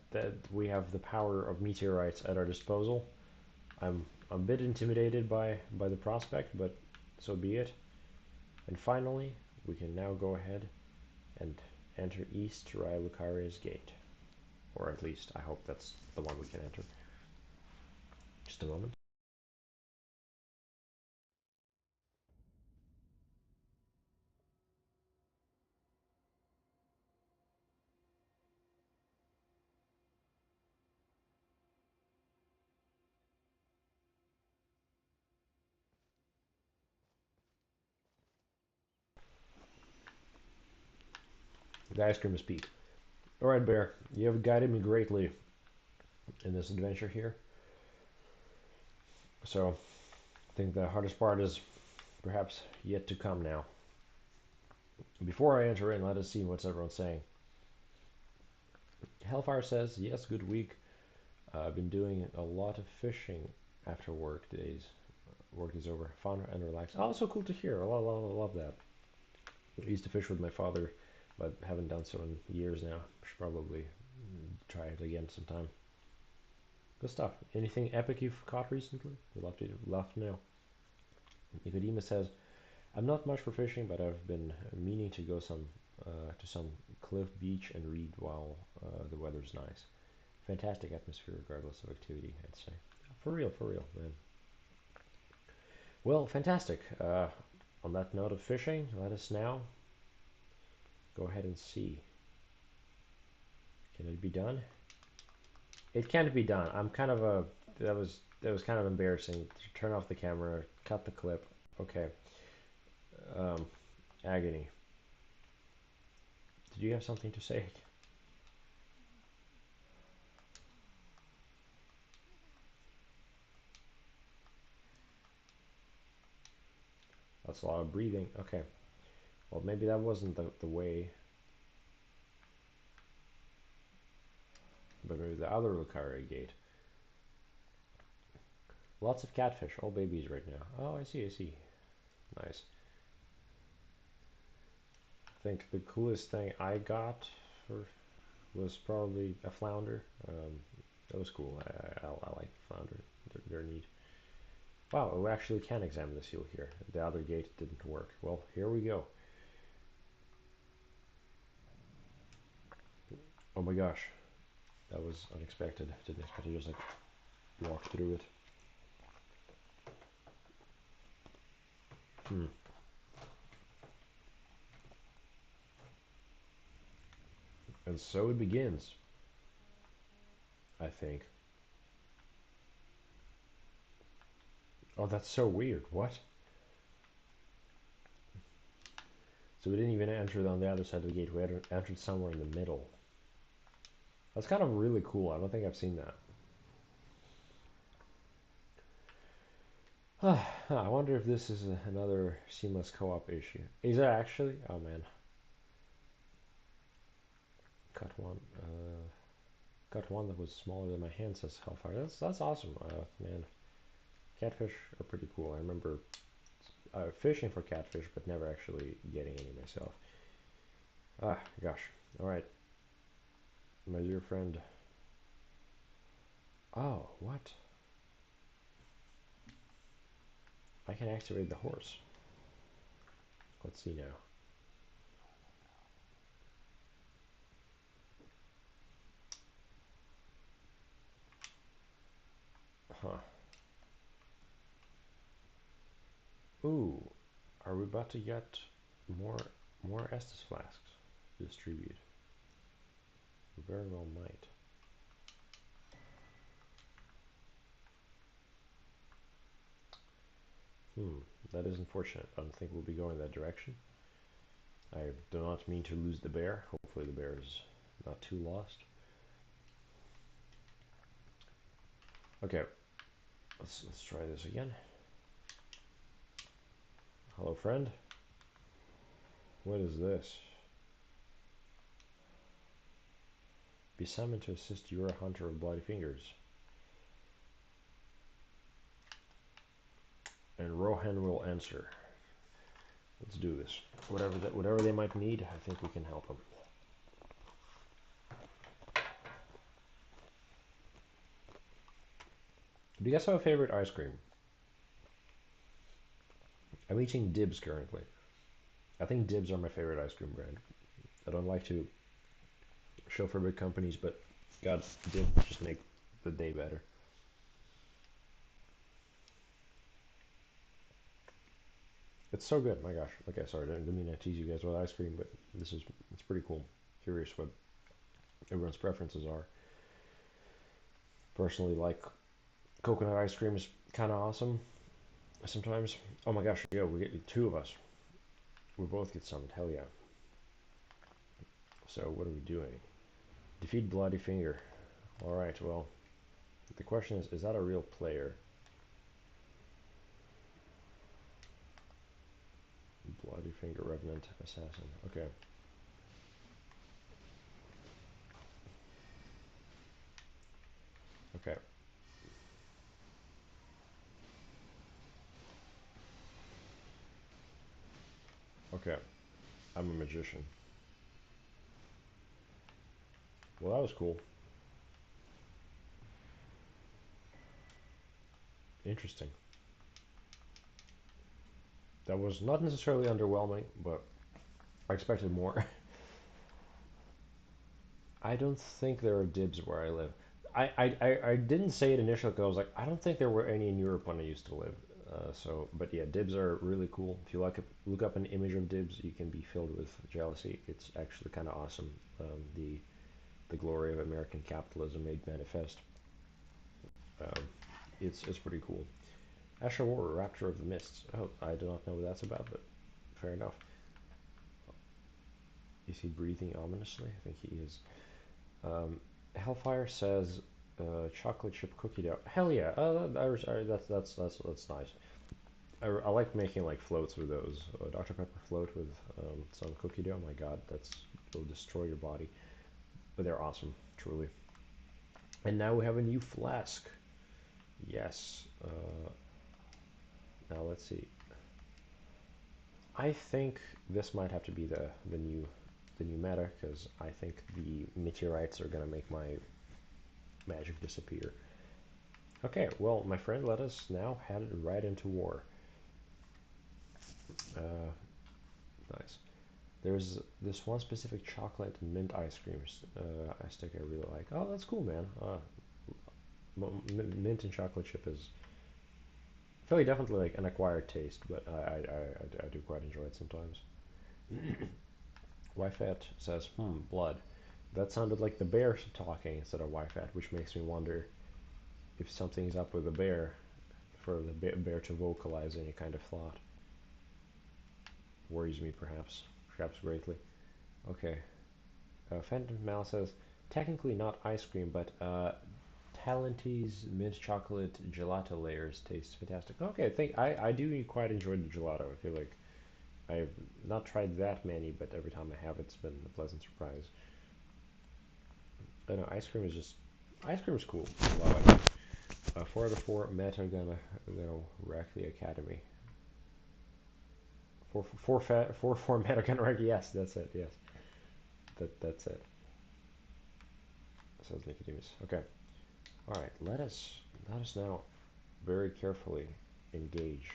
we have the power of meteorites at our disposal. I'm a bit intimidated by the prospect, but so be it. And finally, we can now go ahead and enter East Railucaria's gate. Or at least, I hope that's the one we can enter. Just a moment. The ice cream is Pete. Alright, Bear, you have guided me greatly in this adventure here. So, I think the hardest part is perhaps yet to come now. Before I enter in, let us see what everyone's saying. Hellfire says, yes, good week. I've been doing a lot of fishing after work days. Work is over. Fun and relaxed. Oh, so cool to hear. I love that. I used to fish with my father, but haven't done so in years now. Should probably try it again sometime. Good stuff. Anything epic you've caught recently? We'd love to know. Nicodemus says, I'm not much for fishing, but I've been meaning to go to some cliff beach and read while the weather's nice. Fantastic atmosphere regardless of activity, I'd say. For real, man. Well, fantastic. On that note of fishing, let us now go ahead and see. Can it be done? It can't be done. I'm kind of a that was kind of embarrassing. Turn off the camera, cut the clip. Okay. Um, agony. Did you have something to say? That's a lot of breathing. Okay. Well, maybe that wasn't the way, but maybe the other Lucaria gate. Lots of catfish, all babies right now. Oh, I see, I see. Nice. I think the coolest thing I got for was probably a flounder. That was cool. I like flounder. They're neat. Wow, we actually can examine the seal here. The other gate didn't work. Well, here we go. Oh my gosh, that was unexpected. Didn't expect to just like walk through it. Hmm. And so it begins, I think. Oh, that's so weird. What? So we didn't even enter on the other side of the gate. We entered somewhere in the middle. That's kind of really cool. I don't think I've seen that. I wonder if this is another seamless co-op issue. Is it actually? Oh man. Cut one. Got one that was smaller than my hand, says Hellfire. That's awesome, man. Catfish are pretty cool. I remember fishing for catfish, but never actually getting any myself. Ah, gosh. All right, my dear friend. Oh, what? I can activate the horse. Let's see now. Huh. Ooh, are we about to get more more Estus flasks to distribute? We very well might. That is unfortunate. I don't think we'll be going that direction. I do not mean to lose the bear. Hopefully the bear is not too lost. Okay, let's try this again. Hello, friend. What is this? Be summoned to assist your hunter of bloody fingers. And Rohan will answer. Let's do this. Whatever they might need, I think we can help them. Do you guys have a favorite ice cream? I'm eating Dibs currently. I think Dibs are my favorite ice cream brand. I don't like to show for big companies, but God, Dibs just make the day better. It's so good. My gosh. Okay, sorry, I didn't mean to tease you guys with ice cream, but it's pretty cool. Curious what everyone's preferences are. Personally, like coconut ice cream is kind of awesome. Sometimes. Oh my gosh, yo, we get two of us. We both get summoned. Hell yeah. So what are we doing? Defeat Bloody Finger. All right. Well, the question is that a real player? Bloody Finger Revenant Assassin. Okay. Okay. Okay. I'm a magician. Well, that was cool. Interesting. That was not necessarily underwhelming, but I expected more. I don't think there are dibs where I live. I didn't say it initially because I was like, I don't think there were any in Europe when I used to live. But yeah, dibs are really cool. If you look up an image of dibs, you can be filled with jealousy. It's actually kind of awesome. The glory of American capitalism made manifest. Um, it's pretty cool. Asher War, Rapture of the Mists. Oh, I do not know what that's about, but fair enough. Is he breathing ominously? I think he is. Hellfire says chocolate chip cookie dough. Hell yeah! That's nice. I like making like floats with those. Dr Pepper float with some cookie dough. Oh my God, will destroy your body. But they're awesome, truly. And now we have a new flask. Yes. Now let's see. I think this might have to be the new meta because I think the meteorites are gonna make my magic disappear. Okay, well, my friend, let us now head right into war. Uh, nice. There's this one specific chocolate and mint ice cream stick I really like. Oh, that's cool, man. Mint and chocolate chip is, I feel like definitely like an acquired taste, but I do quite enjoy it sometimes. Wyfat says, blood. That sounded like the bear talking instead of Wyfat, which makes me wonder if something's up with the bear for the bear to vocalize any kind of thought. Worries me, perhaps greatly. Okay. Phantom Mal says, technically not ice cream, but Talente's mint chocolate gelato layers taste fantastic. Okay, I do quite enjoy the gelato. I feel like I've not tried that many, but every time I have, it's been a pleasant surprise. I know ice cream is cool. I love it. 4 out of 4 meta gonna wreck the academy. 4 meta gonna wreck. Yes, that's it. Yes, that's it. Says Nicodemus. Okay. All right. Let us now very carefully engage.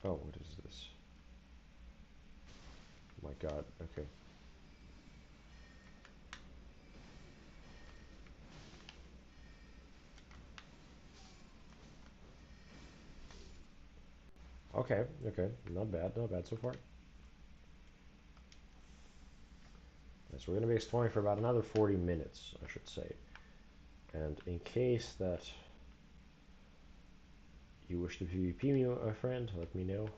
Oh, what is this? Oh my God. Okay. Okay. Okay. Not bad. Not bad so far. So we're going to be exploring for about another 40 minutes, I should say. And in case that you wish to PvP me, my friend, let me know.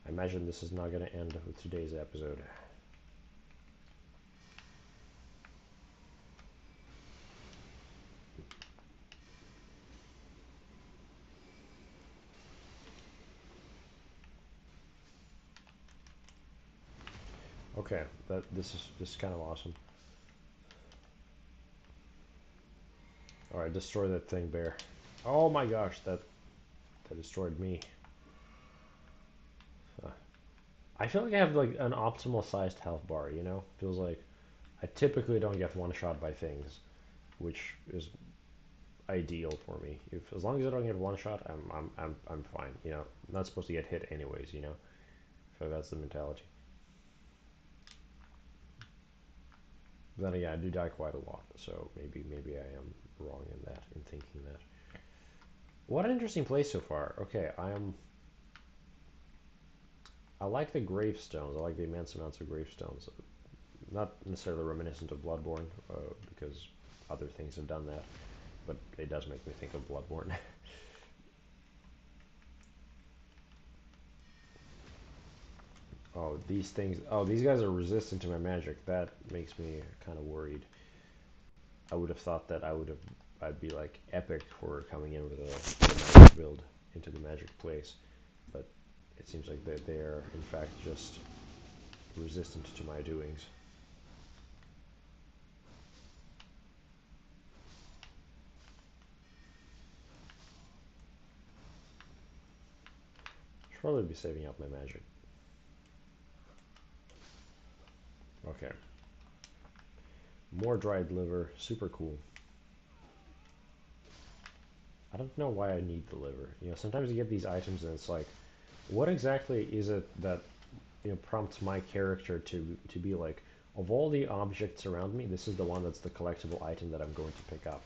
I imagine this is not going to end with today's episode. Okay, this is kind of awesome. All right, destroy that thing, bear. Oh my gosh, that destroyed me. I feel like I have like an optimal sized health bar. Feels like I typically don't get one shot by things, which is ideal for me. If as long as I don't get one shot, I'm fine. I'm not supposed to get hit anyways. So that's the mentality. Then again, I do die quite a lot, so maybe I am wrong in thinking that. What an interesting place so far. Okay, I like the gravestones. I like the immense amounts of gravestones. Not necessarily reminiscent of Bloodborne, because other things have done that, but it does make me think of Bloodborne. Oh, these things. Oh, these guys are resistant to my magic. That makes me kind of worried. I would have thought that I'd be like epic for coming in with a magic build into the magic place, but it seems like they're in fact just resistant to my doings. Should probably be saving up my magic. Okay. More dried liver, super cool. I don't know why I need the liver. You know, sometimes you get these items and it's like, what exactly is it that prompts my character to be like, of all the objects around me, this is the one that's the collectible item that I'm going to pick up.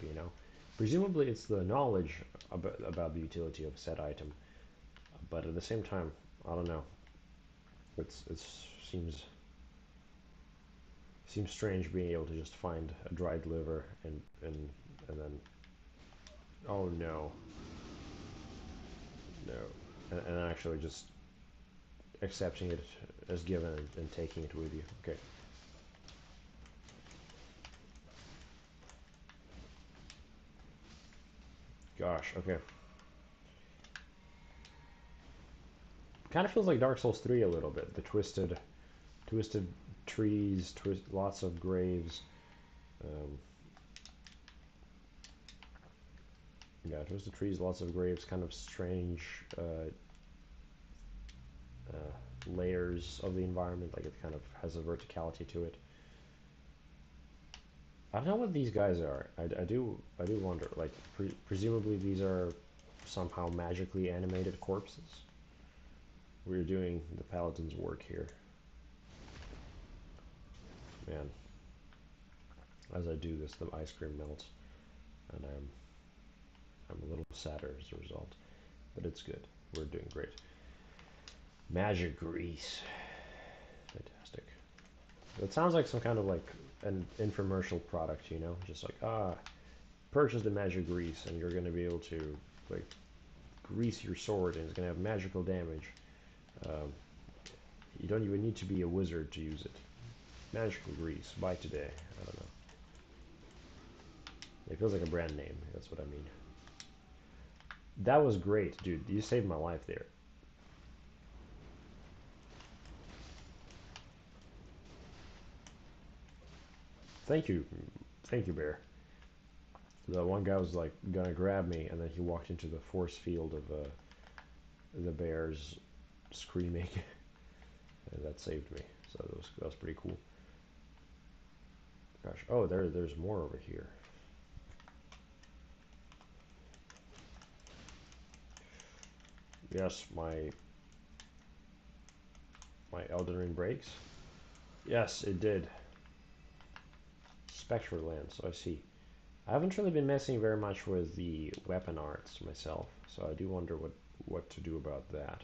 Presumably it's the knowledge about the utility of said item, but at the same time, I don't know. It seems strange being able to just find a dried liver and then, oh no, no, and actually just accepting it as given and taking it with you. Okay. Gosh. Okay. Kind of feels like Dark Souls 3 a little bit. The twisted trees, lots of graves. Um, yeah, twisted trees, lots of graves. Kind of strange layers of the environment. Like it kind of has a verticality to it. I don't know what these guys are. I do wonder. Like presumably these are somehow magically animated corpses. We're doing the paladin's work here, man. As I do this, the ice cream melts, and I'm a little sadder as a result, but it's good. We're doing great. Magic grease, fantastic. It sounds like some kind of like an infomercial product, just like purchase the magic grease, and you're gonna be able to like grease your sword, and it's gonna have magical damage. Um, you don't even need to be a wizard to use it. Magical grease, buy today. I don't know. It feels like a brand name. That's what I mean. That was great, dude. You saved my life there. Thank you. Thank you, Bear. The one guy was like gonna grab me, and then he walked into the force field of the bears screaming, and that saved me. So that was pretty cool. Gosh, oh there's more over here. Yes, my Elden Ring breaks. Yes, it did. Spectral Lens. So I see. I haven't really been messing very much with the weapon arts myself, so I do wonder what to do about that.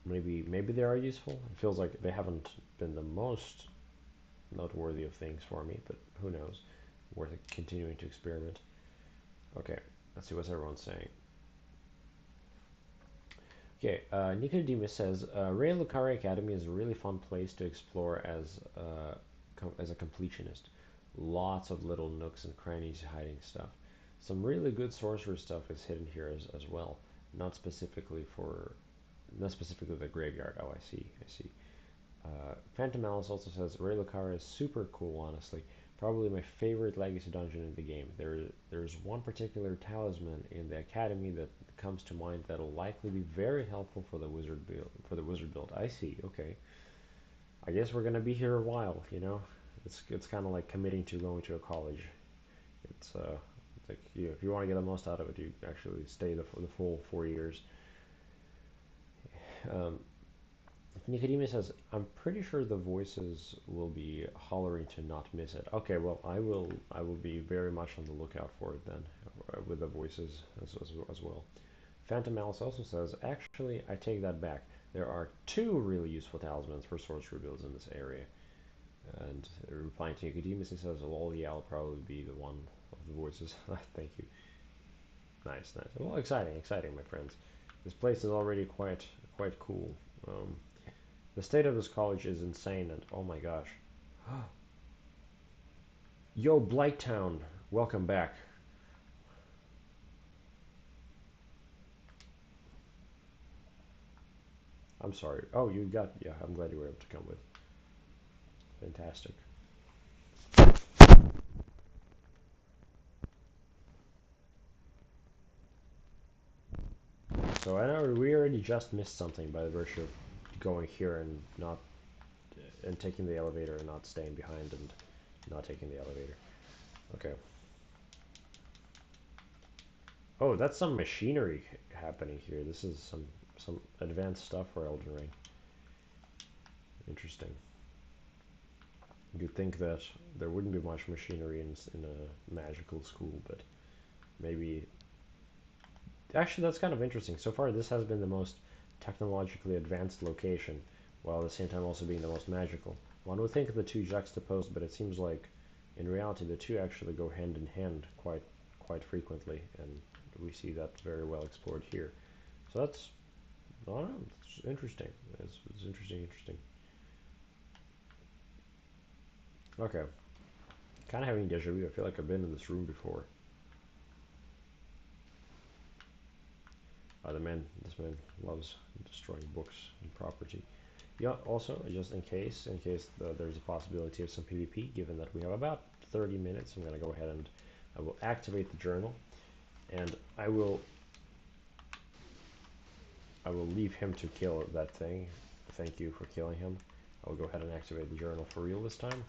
Maybe they are useful. It feels like they haven't been the most noteworthy of things for me, but who knows? Worth continuing to experiment. Okay, let's see what's everyone saying. Okay, Nicodemus says, Ray Lucari Academy is a really fun place to explore as a completionist. Lots of little nooks and crannies hiding stuff. Some really good sorcerer stuff is hidden here as well. Not specifically for, not specifically the graveyard. Oh, I see. Phantom Alice also says Ray Lucara is super cool, honestly. Probably my favorite legacy dungeon in the game. There's one particular talisman in the academy that comes to mind that'll likely be very helpful for the wizard build. I see. Okay. I guess we're gonna be here a while. It's kind of like committing to going to a college. It's like if you want to get the most out of it, you actually stay the full 4 years. Um, Nicodemus says, I'm pretty sure the voices will be hollering to not miss it. Okay, well, I will be very much on the lookout for it then, with the voices as well. Phantom Alice also says, actually, I take that back. There are two really useful talismans for sorcery builds in this area. And replying to Nicodemus, he says, well, yeah, I'll probably be the one of the voices. Thank you. Nice. Well, exciting, my friends. This place is already quite cool. Um, The state of this college is insane, and oh my gosh. Yo, Blighttown, welcome back. I'm sorry. Oh, yeah, I'm glad you were able to come with. Fantastic. So I know we already just missed something by the virtue of going here and not, and taking the elevator and not staying behind and not taking the elevator. Okay. Oh, that's some machinery happening here. This is some advanced stuff for Elden Ring. Interesting. You'd think that there wouldn't be much machinery in a magical school, but maybe. Actually, that's kind of interesting. So far, this has been the most technologically advanced location, while at the same time also being the most magical. One would think of the two juxtaposed, but it seems like, in reality, the two actually go hand in hand quite frequently, and we see that very well explored here. So that's, I don't know, it's interesting. It's interesting, interesting. Okay, kind of having deja vu. I feel like I've been in this room before. This man loves destroying books and property. Yeah, also, just in case there's a possibility of some PvP, given that we have about 30 minutes, I'm going to go ahead and I will activate the journal, and I will leave him to kill that thing. Thank you for killing him. I will go ahead and activate the journal for real this time,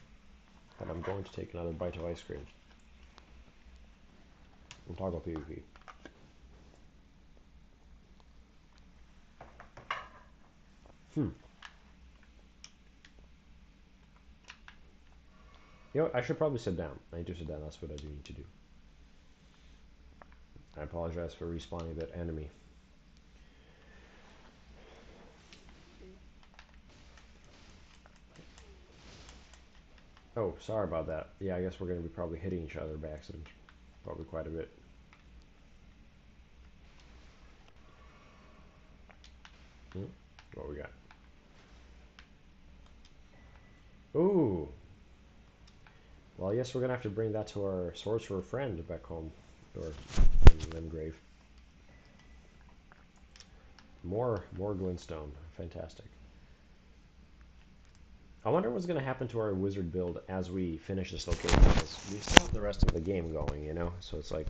and I'm going to take another bite of ice cream and toggle PvP. Hmm. You know, I should probably sit down. I need to sit down. That's what I do need to do. I apologize for respawning that enemy. Oh, sorry about that. Yeah, I guess we're going to be probably hitting each other by accident. Probably quite a bit. Hmm? What we got? Ooh. Well, yes, we're going to have to bring that to our sorcerer friend back home. Or in Limgrave. More glintstone. Fantastic. I wonder what's going to happen to our wizard build as we finish this location. Because we still have the rest of the game going, you know? So it's like,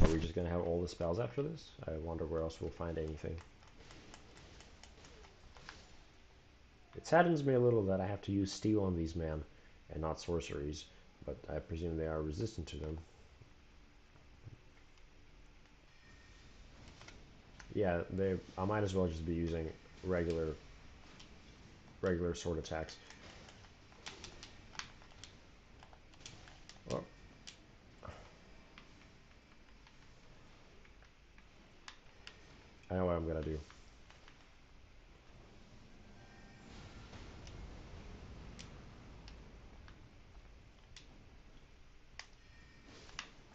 are we just going to have all the spells after this? I wonder where else we'll find anything. It saddens me a little that I have to use steel on these men and not sorceries, but I presume they are resistant to them. Yeah, I might as well just be using regular sword attacks. Well, I know what I'm gonna do.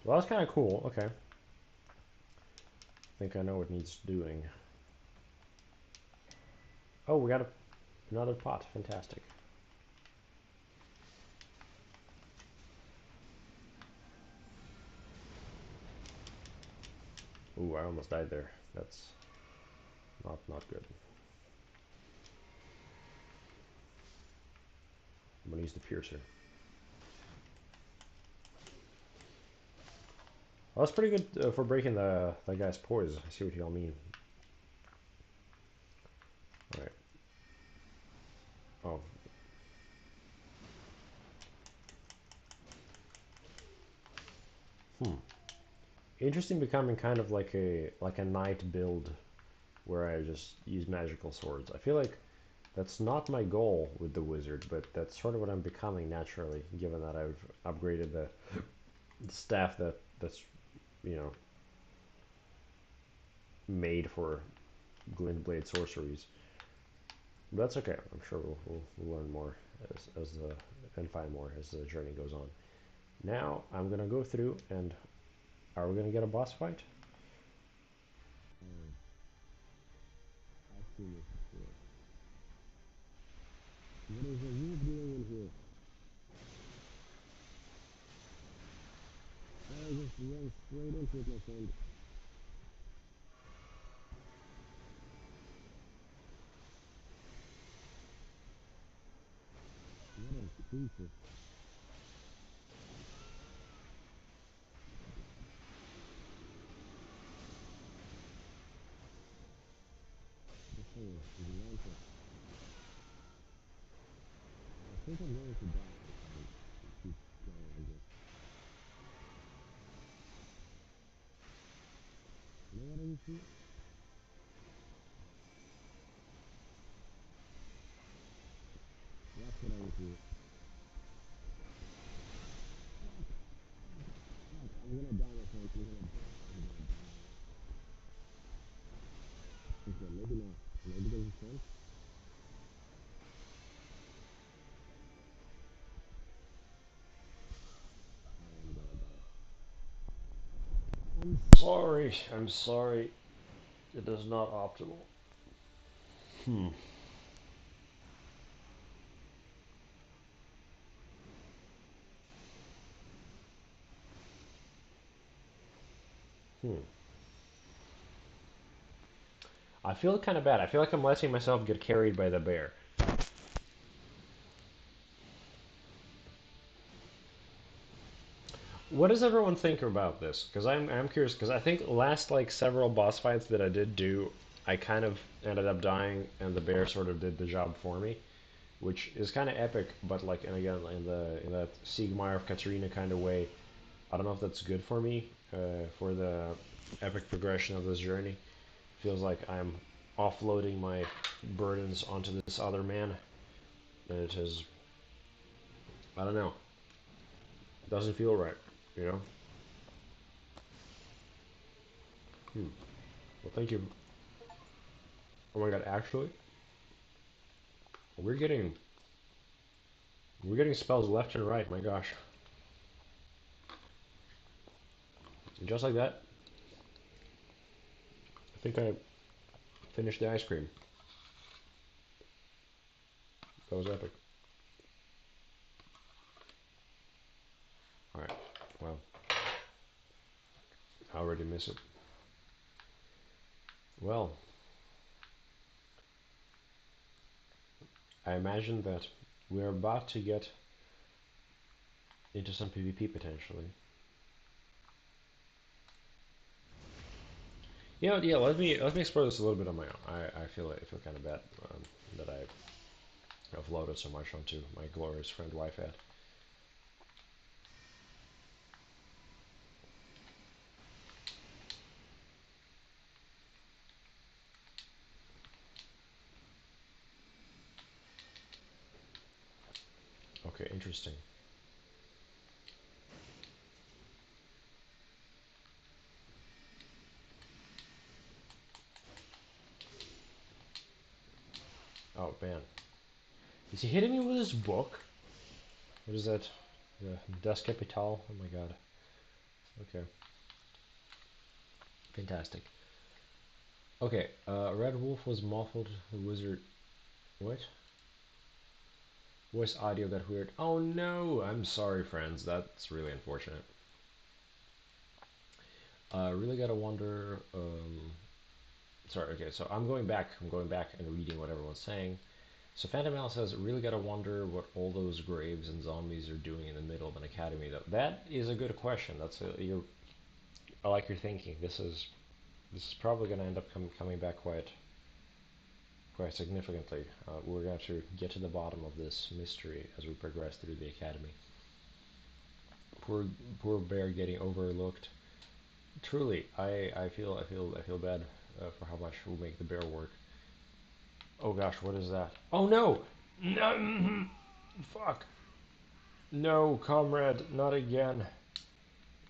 Well, that's kind of cool. Okay. I think I know what needs doing. Oh, we got another pot. Fantastic. Ooh, I almost died there. That's not good. I'm gonna use the piercer. Well, that's pretty good for breaking that guy's poise. I see what y'all mean. All right. Oh. Hmm. Interesting becoming kind of like a knight build where I just use magical swords. I feel like that's not my goal with the wizard, but that's sort of what I'm becoming naturally, given that I've upgraded the staff that's you know made for glint blade sorceries. But that's okay. I'm sure we'll learn more as the and find more as the journey goes on. Now I'm gonna go through and are we gonna get a boss fight? I've seen this before. What is the wolf doing in here? I just ran straight into it, my friend. What a creature. This thing is mental. I think I'm going to die if I keep going like this. Sorry, I'm sorry. It is not optimal. Hmm. Hmm. I feel kind of bad. I feel like I'm letting myself get carried by the bear. What does everyone think about this? Because I'm curious. Because I think last like several boss fights that I did do, I kind of ended up dying, and the bear sort of did the job for me, which is kind of epic. But like, and again, in that Siegmeyer of Katarina kind of way, I don't know if that's good for me for the epic progression of this journey. Feels like I'm offloading my burdens onto this other man, and it is, I don't know, doesn't feel right, you know. Hmm. Well, thank you. Oh my god, actually, we're getting we're getting spells left and right. My gosh, and just like that, I think I finished the ice cream. That was epic. All right, well, I already miss it. Well, I imagine that we're about to get into some PvP potentially. Yeah. Let me explore this a little bit on my own. I feel kind of bad that I've loaded so much onto my glorious friend Wi-Fi. Okay, interesting. Oh man, is he hitting me with his book? What is that? The Das Kapital? Oh my god. Okay, fantastic. Okay, Red Wolf was muffled. The wizard. What? Voice audio got weird. Oh no! I'm sorry, friends. That's really unfortunate. Really gotta wonder. Sorry. Okay, so I'm going back. I'm going back and reading what everyone's saying. So Phantom Al says, really gotta wonder what all those graves and zombies are doing in the middle of an academy. That is a good question. I like your thinking. This is probably gonna end up coming back quite significantly. We're going to get to the bottom of this mystery as we progress through the academy. Poor poor bear getting overlooked. Truly, I feel bad for how much we make the bear work. Oh gosh, what is that? Oh no! No! Fuck! No, comrade, not again.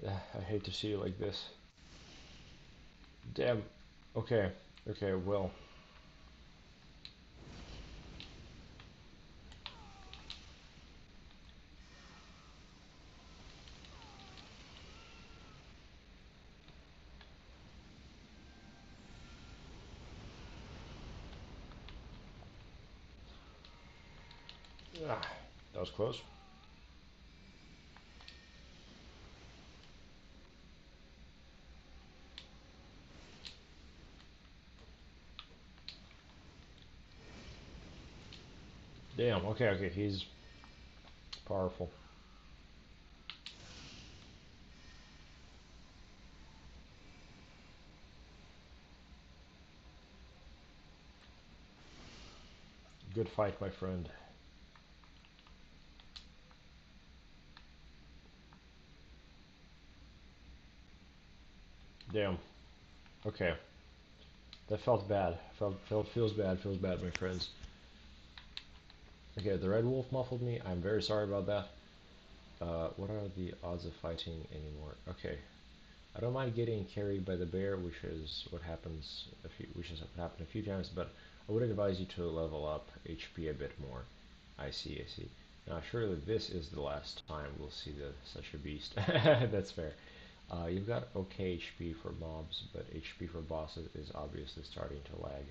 I hate to see you like this. Damn. Okay. Okay, well. Ah, that was close. Damn, okay, he's powerful. Good fight, my friend. Damn. Okay, that felt bad. Feels bad, my friends. Okay, the red wolf muffled me. I'm very sorry about that. What are the odds of fighting anymore? Okay, I don't mind getting carried by the bear, which is what happens which has happened a few times, but I would advise you to level up HP a bit more. I see, I see. Now, surely this is the last time we'll see such a beast. That's fair. You've got okay HP for mobs, but HP for bosses is obviously starting to lag.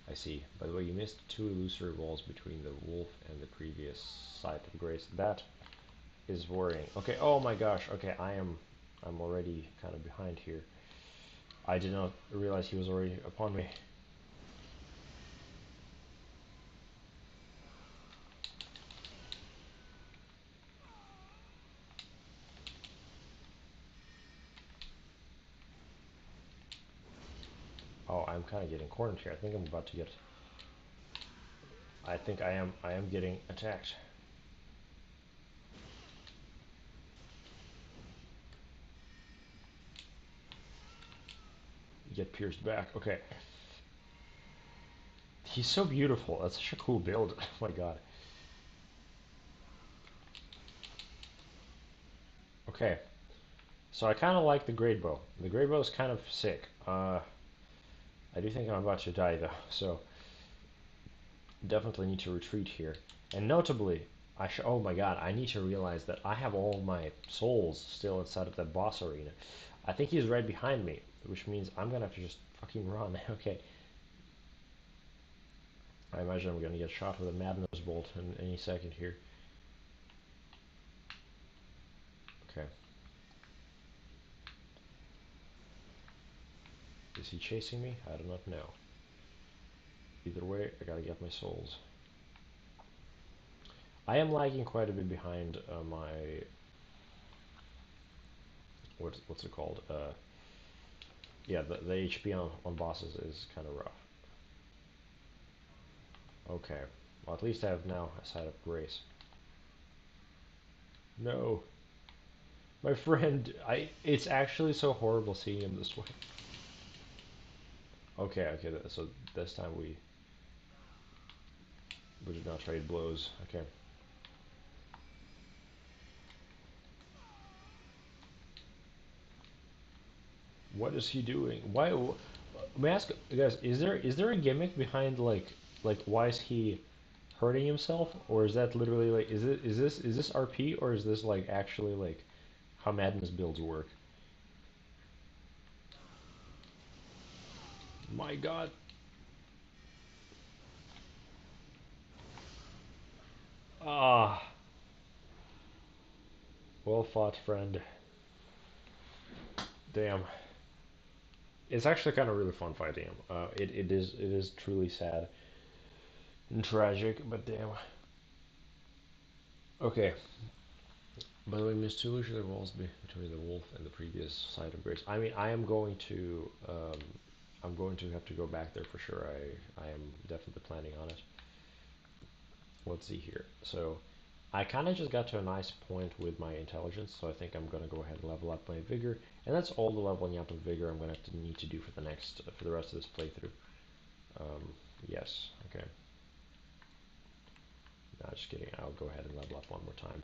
I see. By the way, you missed two illusory walls between the wolf and the previous site of grace. That is worrying. Okay, oh my gosh. Okay, I'm already kind of behind here. I did not realize he was already upon me. Oh, I'm kind of getting cornered here. I think I'm about to get I am getting attacked. Get pierced back. Okay. He's so beautiful. That's such a cool build. Oh my god. Okay. So I kind of like the great bow. The great bow is kind of sick. I do think I'm about to die though, so definitely need to retreat here. And notably, oh my god, I need to realize that I have all my souls still inside of that boss arena. I think he's right behind me, which means I'm gonna have to just fucking run. Okay. I imagine I'm gonna get shot with a madness bolt in any second here. Okay. Is he chasing me? I do not know. Either way, I gotta get my souls. I am lagging quite a bit behind my what's it called? Yeah, the HP on bosses is kind of rough. Okay, well at least I have now a side of grace. No, my friend, it's actually so horrible seeing him this way. Okay, okay, so this time we did not trade blows. Okay. What is he doing? Why? May I ask, guys? Is there a gimmick behind like why is he hurting himself, or is that literally like is this RP, or is this like actually like how madness builds work? My God. Ah, well fought, friend. Damn. It's actually kind of really fun fighting him. It is truly sad and tragic, but damn. Okay. By the way, Miss two illusionary walls between the wolf and the previous site of grace. I mean, I'm going to have to go back there for sure. I am definitely planning on it. Let's see here. So, I kind of just got to a nice point with my intelligence, so I think I'm going to go ahead and level up my vigor, and that's all the leveling up of vigor I'm going to need to do for the rest of this playthrough. Yes. Okay. No, just kidding. I'll go ahead and level up one more time,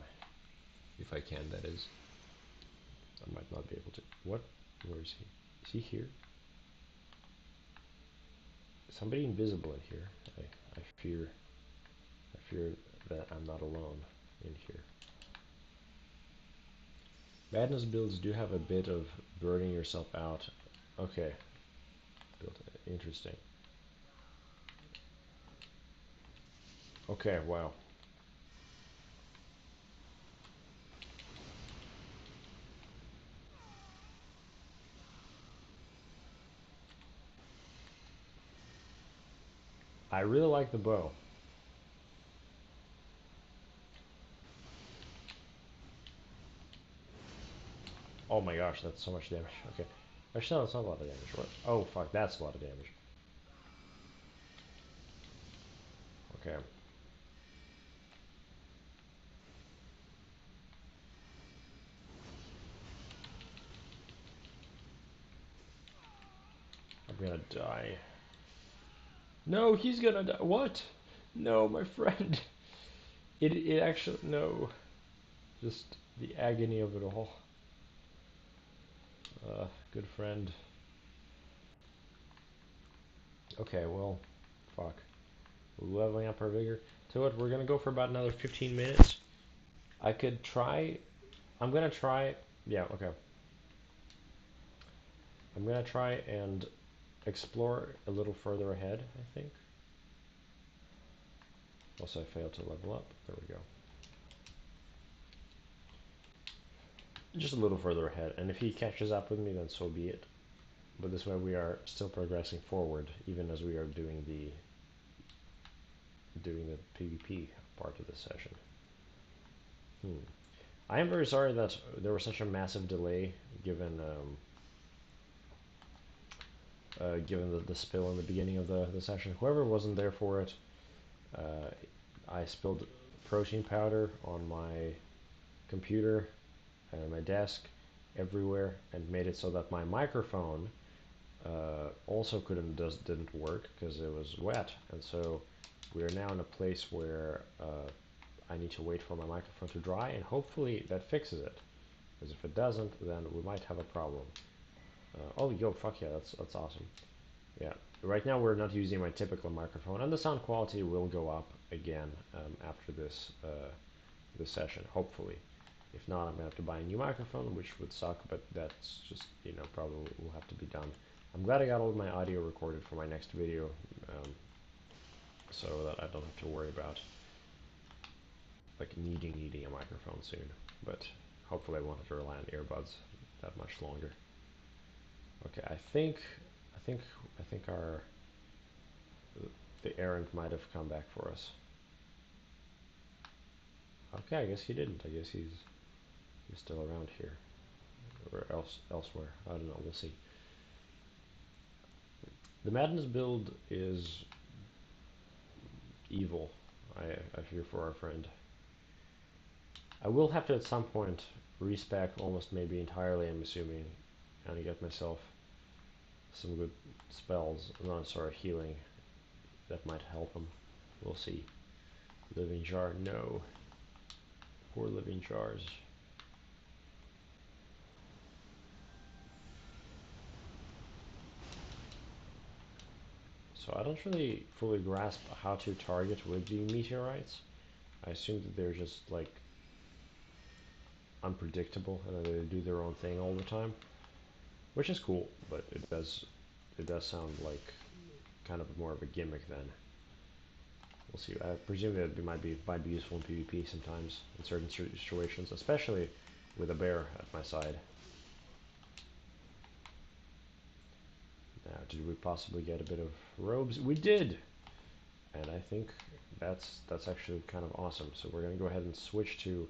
if I can. That is. I might not be able to. What? Where is he? Is he here? Somebody invisible in here. I fear. I fear that I'm not alone in here. Madness builds do have a bit of burning yourself out. Okay. Build. Interesting. Okay. Wow. I really like the bow. Oh my gosh, that's so much damage. Okay. Actually, no, it's not a lot of damage. What? Oh, fuck, that's a lot of damage. Okay. gonna die. No, he's gonna die. What? No, my friend. It actually no. Just the agony of it all. Good friend. Okay, well, fuck. We're leveling up our vigor. So what? We're gonna go for about another 15 minutes. I could try. I'm gonna try. Yeah. Okay. I'm gonna try and explore a little further ahead. I think. Also, I failed to level up. There we go. Just a little further ahead, and if he catches up with me, then so be it. But this way we are still progressing forward, even as we are doing the PvP part of the session. I am very sorry that there was such a massive delay, given the spill in the beginning of the session. Whoever wasn't there for it, uh, I spilled protein powder on my computer and my desk everywhere, and made it so that my microphone also didn't work because it was wet, and so we are now in a place where I need to wait for my microphone to dry, and hopefully that fixes it. Because if it doesn't, then we might have a problem. Oh, yo, fuck yeah, that's awesome. Yeah, right now we're not using my typical microphone, and the sound quality will go up again after this session, hopefully. If not, I'm gonna have to buy a new microphone, which would suck, but that's just, probably will have to be done. I'm glad I got all of my audio recorded for my next video, so that I don't have to worry about like needing a microphone soon. But hopefully I won't have to rely on earbuds that much longer. Okay, I think our the errand might have come back for us. Okay, I guess he didn't. I guess he's still around here or elsewhere. I don't know. We'll see. The Madness build is evil. I fear for our friend. I will have to at some point respec almost maybe entirely, I'm assuming, and get myself some good spells. No, sorry, healing that might help him. We'll see. Living jar, no. Poor living jars. So I don't really fully grasp how to target with the meteorites. I assume that they're just like unpredictable and that they do their own thing all the time, which is cool, but it does sound like kind of more of a gimmick then. We'll see. I presume that it might be useful in PvP sometimes in certain situations, especially with a bear at my side. Now, did we possibly get a bit of robes? We did, and I think that's actually kind of awesome. So we're gonna go ahead and switch to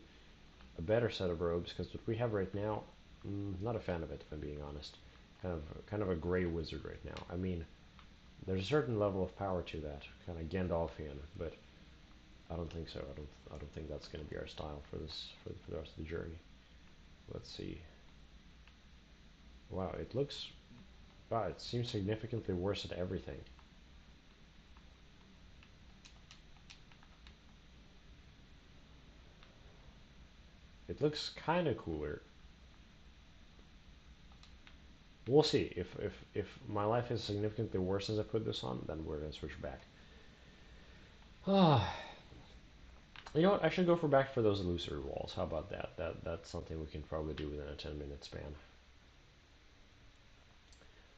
a better set of robes because what we have right now, not a fan of it if I'm being honest. Kind of a gray wizard right now. I mean, there's a certain level of power to that, kind of Gandalfian, but I don't think so. I don't think that's going to be our style for the rest of the journey. Let's see. Wow, it looks. Wow, it seems significantly worse at everything. It looks kind of cooler. We'll see. If my life is significantly worse as I put this on, then we're gonna switch back. Ah, you know what? I should go back for those illusory walls. How about that? That's something we can probably do within a 10-minute span.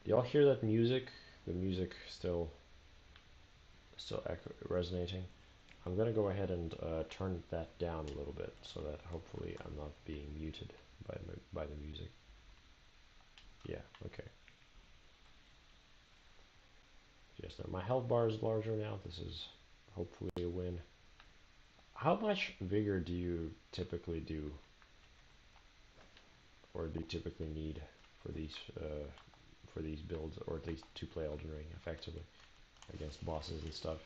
Do y'all hear that music? The music still resonating. I'm gonna go ahead and turn that down a little bit so that hopefully I'm not being muted by the music. Yeah, okay. Yes, now my health bar is larger now. This is hopefully a win. How much vigor do you typically do, or do you typically need for these builds, or at least to play Elden Ring effectively against bosses and stuff?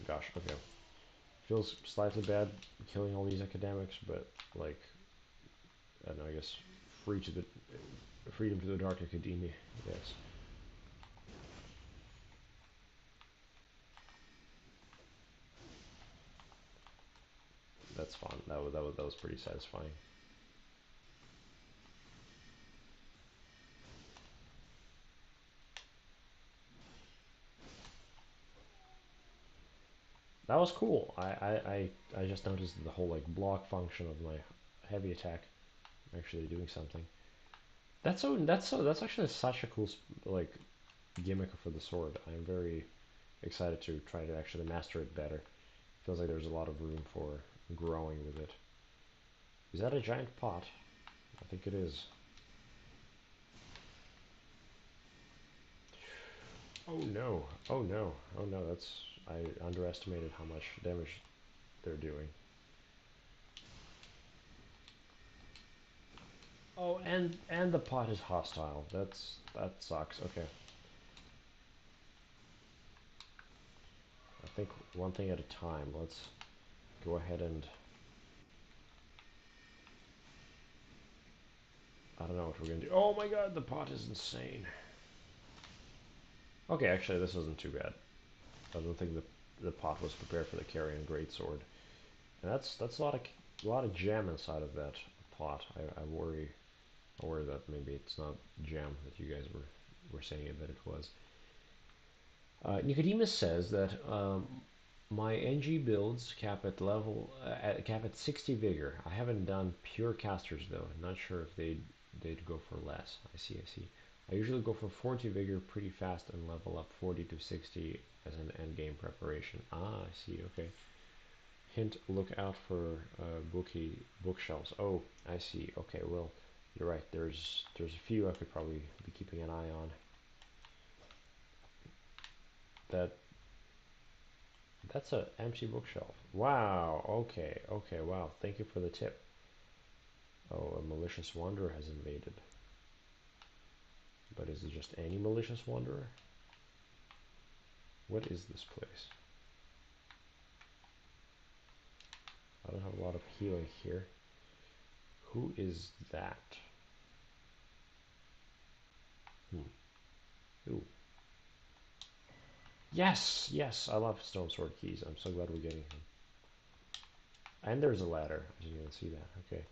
Gosh, okay. Feels slightly bad killing all these academics, but like I don't know, I guess free to the freedom to the Dark Academia. Yes, that's fun. That was pretty satisfying. That was cool. I just noticed the whole like block function of my heavy attack actually doing something. That's actually such a cool like gimmick for the sword. I'm very excited to try to actually master it better. Feels like there's a lot of room for growing with it. Is that a giant pot? I think it is. Oh no. Oh no. Oh no, that's I underestimated how much damage they're doing. Oh, and the pot is hostile. That sucks. Okay. I think one thing at a time. Let's go ahead and I don't know what we're gonna do. Oh my god, the pot is insane. Okay, actually this isn't too bad. I don't think the pot was prepared for the carrion greatsword. And that's a lot of gem inside of that pot. I worry that maybe it's not gem that you guys were saying it that it was. Nicodemus says that my NG builds cap at 60 vigor. I haven't done pure casters though. I'm not sure if they'd go for less. I see. I see. I usually go for 40 vigor pretty fast and level up 40 to 60 as an end game preparation. Ah, I see. Okay. Hint: look out for bookshelves. Oh, I see. Okay, well, you're right. There's a few I could probably be keeping an eye on. That that's a empty bookshelf. Wow. Okay. Okay. Wow. Thank you for the tip. Oh, a malicious wanderer has invaded. But is it just any malicious wanderer? What is this place? I don't have a lot of healing here. Who is that? Hmm. Ooh. Yes, yes, I love stone sword keys. I'm so glad we're getting them. And there's a ladder. I didn't even see that. Okay.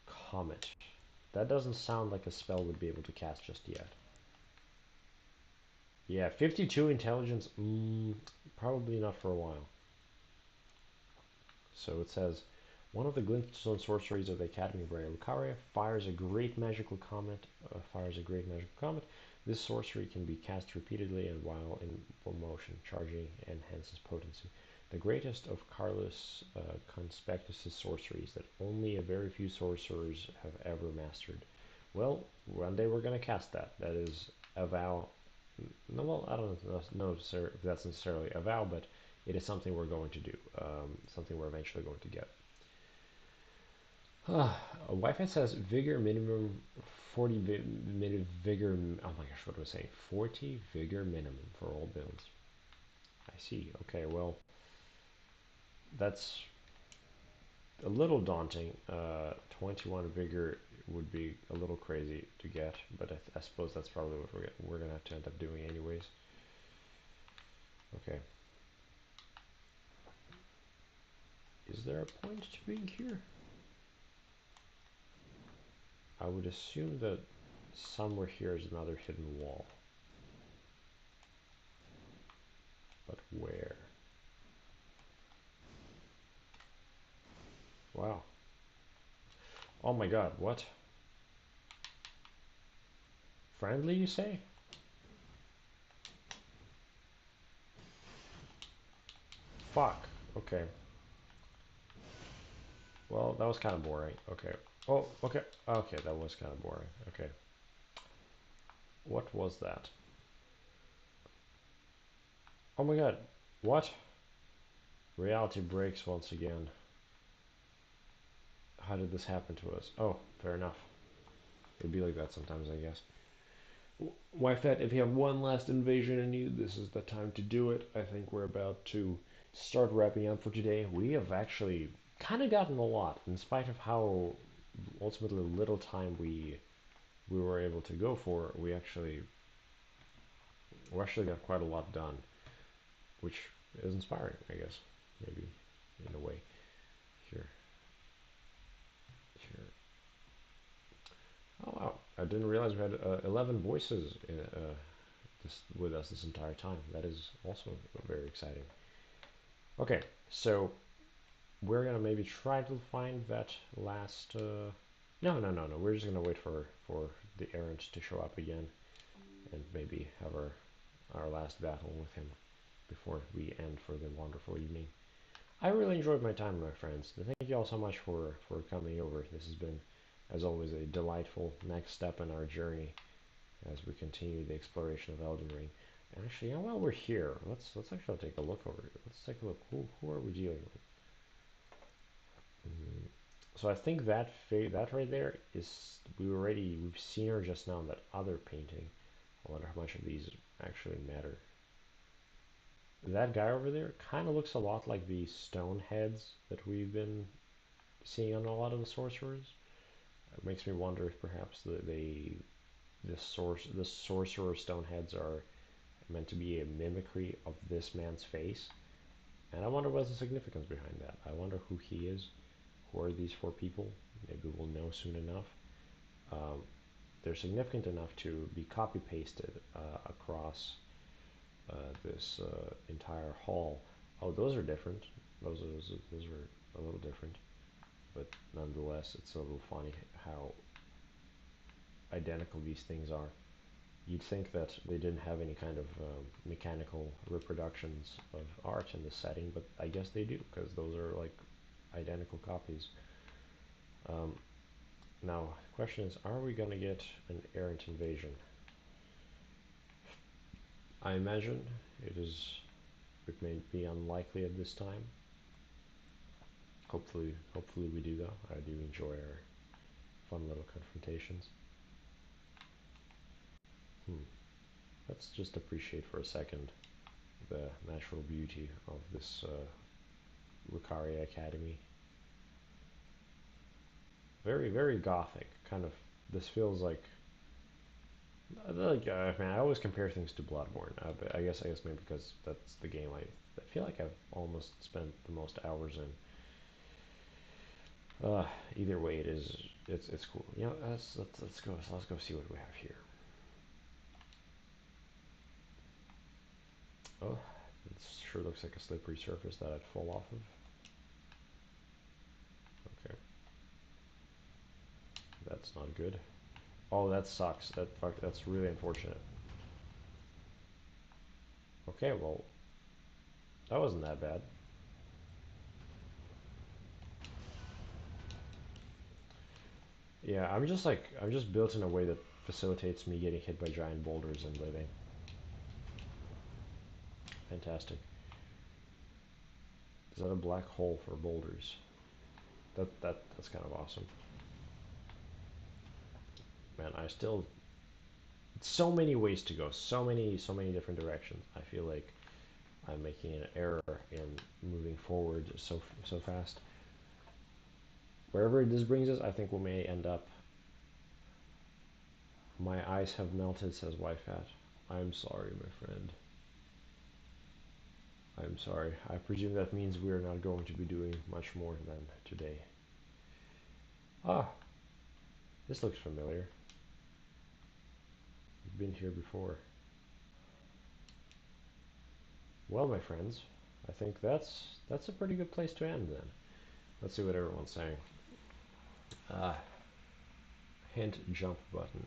Comet. That doesn't sound like a spell would be able to cast just yet. Yeah, 52 intelligence. Probably not for a while. So it says, one of the glintstone sorceries of the Academy of Rare Lucaria fires a great magical comet. This sorcery can be cast repeatedly and while in full motion, charging enhances potency. The greatest of Carlos Conspectus' sorceries that only a very few sorcerers have ever mastered. Well, one day we're going to cast that. That is a vow. No, well, I don't know if that's necessarily a vow, but it is something we're going to do. Something we're eventually going to get. Wi-Fi says vigor minimum 40 vigor. Oh my gosh, what was I saying? 40 vigor minimum for all builds. I see. Okay, well, that's a little daunting. 21 vigor would be a little crazy to get, but I suppose that's probably what we're gonna have to end up doing anyways. Okay. Is there a point to being here? I would assume that somewhere here is another hidden wall. But where? Wow. Oh my god, what? Friendly, you say? Fuck. Okay. Well, that was kind of boring. Okay. Oh, okay. Okay, that was kind of boring. Okay. What was that? Oh my god. What? Reality breaks once again. How did this happen to us? Oh, fair enough. It'd be like that sometimes, I guess. Wifet, if you have one last invasion in you, this is the time to do it. I think we're about to start wrapping up for today. We have actually kind of gotten a lot, in spite of how ultimately little time we were able to go for, we actually got quite a lot done, which is inspiring, I guess, maybe in a way. Here, here. Oh wow! I didn't realize we had 11 voices with us this entire time. That is also very exciting. Okay, so we're gonna maybe try to find that last. No, no, no, no. We're just gonna wait for the errant to show up again, and maybe have our last battle with him before we end for the wonderful evening. I really enjoyed my time, my friends. Thank you all so much for coming over. This has been, as always, a delightful next step in our journey as we continue the exploration of Elden Ring. And actually, while we're here, let's actually take a look over it. Let's take a look. Who are we dealing with? So I think that right there is we've seen her just now in that other painting. I wonder how much of these actually matter. That guy over there kind of looks a lot like the stone heads that we've been seeing on a lot of the sorcerers. It makes me wonder if perhaps the sorcerer stone heads are meant to be a mimicry of this man's face. And I wonder what's the significance behind that. I wonder who he is. Who are these four people? Maybe we'll know soon enough. Um, they're significant enough to be copy pasted across this entire hall. Oh, those are different. Those are a little different, but nonetheless, it's a little funny how identical these things are. You'd think that they didn't have any kind of mechanical reproductions of art in this setting, but I guess they do, because those are like identical copies. Um, Now, the question is, are we going to get an errant invasion? I imagine it may be unlikely at this time. Hopefully we do though. I do enjoy our fun little confrontations. Hmm. Let's just appreciate for a second the natural beauty of this Lucaria Academy. Very, very gothic. Kind of, this feels man, I always compare things to Bloodborne. But I guess maybe because that's the game I feel like I've almost spent the most hours in. Either way, it's cool. You know, let's go see what we have here. Oh, it sure looks like a slippery surface that I'd fall off of. Okay, that's not good. Oh, that sucks. That's really unfortunate. Okay, well, that wasn't that bad. Yeah, I'm just built in a way that facilitates me getting hit by giant boulders and living. Fantastic. Is that a black hole for boulders? That's kind of awesome. Man, I still so many ways to go, so many different directions. I feel like I'm making an error in moving forward so fast. Wherever this brings us, I think we may end up. My eyes have melted, says Wi-Fat. I'm sorry, my friend. I'm sorry. I presume that means we're not going to be doing much more than today. Ah, this looks familiar. We've been here before. Well, my friends, I think that's a pretty good place to end then. Let's see what everyone's saying. Ah, hint jump button.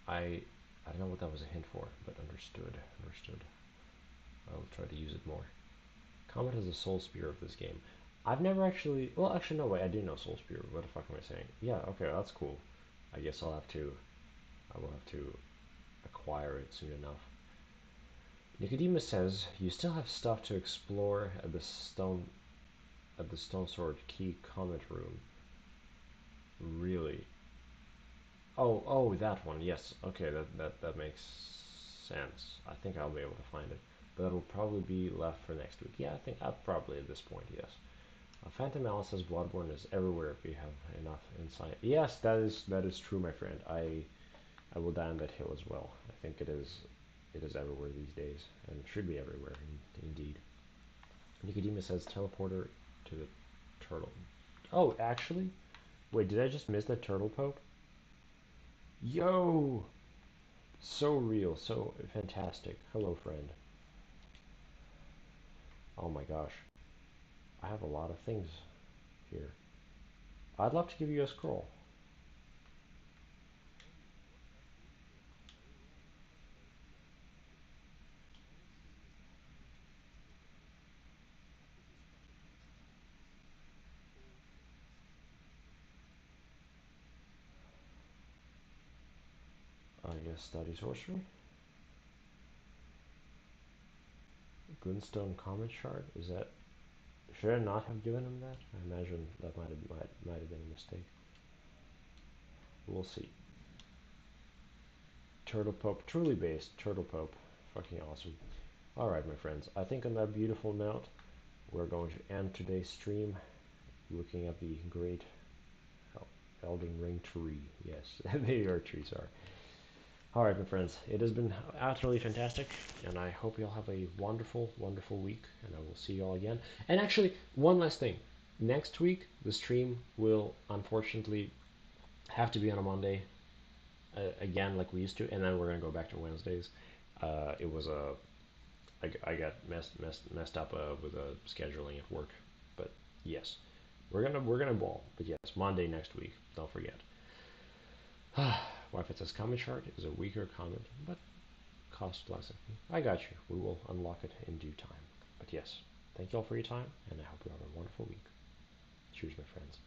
I don't know what that was a hint for, but understood. Understood. I'll try to use it more. Comet is a soul spear of this game. I've never actually. Well, actually, no way. I do know soul spear. What the fuck am I saying? Yeah. Okay, that's cool. I guess I'll have to. I will have to acquire it soon enough. Nicodemus says you still have stuff to explore at the stone sword key comet room. Really? Oh, that one. Yes. Okay, that makes sense. I think I'll be able to find it, but it'll probably be left for next week. Yeah, I think I'll probably at this point. Yes. Phantom Alice says Bloodborne is everywhere if you have enough insight. Yes, that is true, my friend. I will die on that hill as well. I think it is everywhere these days, and should be everywhere indeed. Nicodemus says teleporter to the turtle. Oh, actually, wait, did I just miss that turtle pope? Yo, so real, so fantastic. Hello, friend. Oh my gosh, I have a lot of things here. I'd love to give you a scroll. I guess study sorcery. Glintstone Comet Shard. Is that? Should I not have given him that? I imagine that might have been a mistake. We'll see. Turtle Pope, truly based Turtle Pope, fucking awesome. All right, my friends. I think on that beautiful note, we're going to end today's stream, looking at the great Elden Ring tree. Yes, there our trees are. All right, my friends. It has been utterly fantastic, and I hope you all have a wonderful, wonderful week, and I will see you all again. And actually, one last thing. Next week, the stream will unfortunately have to be on a Monday again, like we used to, and then we're gonna go back to Wednesdays. It was a I got messed up with scheduling at work, but yes, we're gonna ball. But yes, Monday next week. Don't forget. Wife, it says comment chart is a weaker comment, but cost less. I got you. We will unlock it in due time. But yes, thank you all for your time, and I hope you have a wonderful week. Cheers, my friends.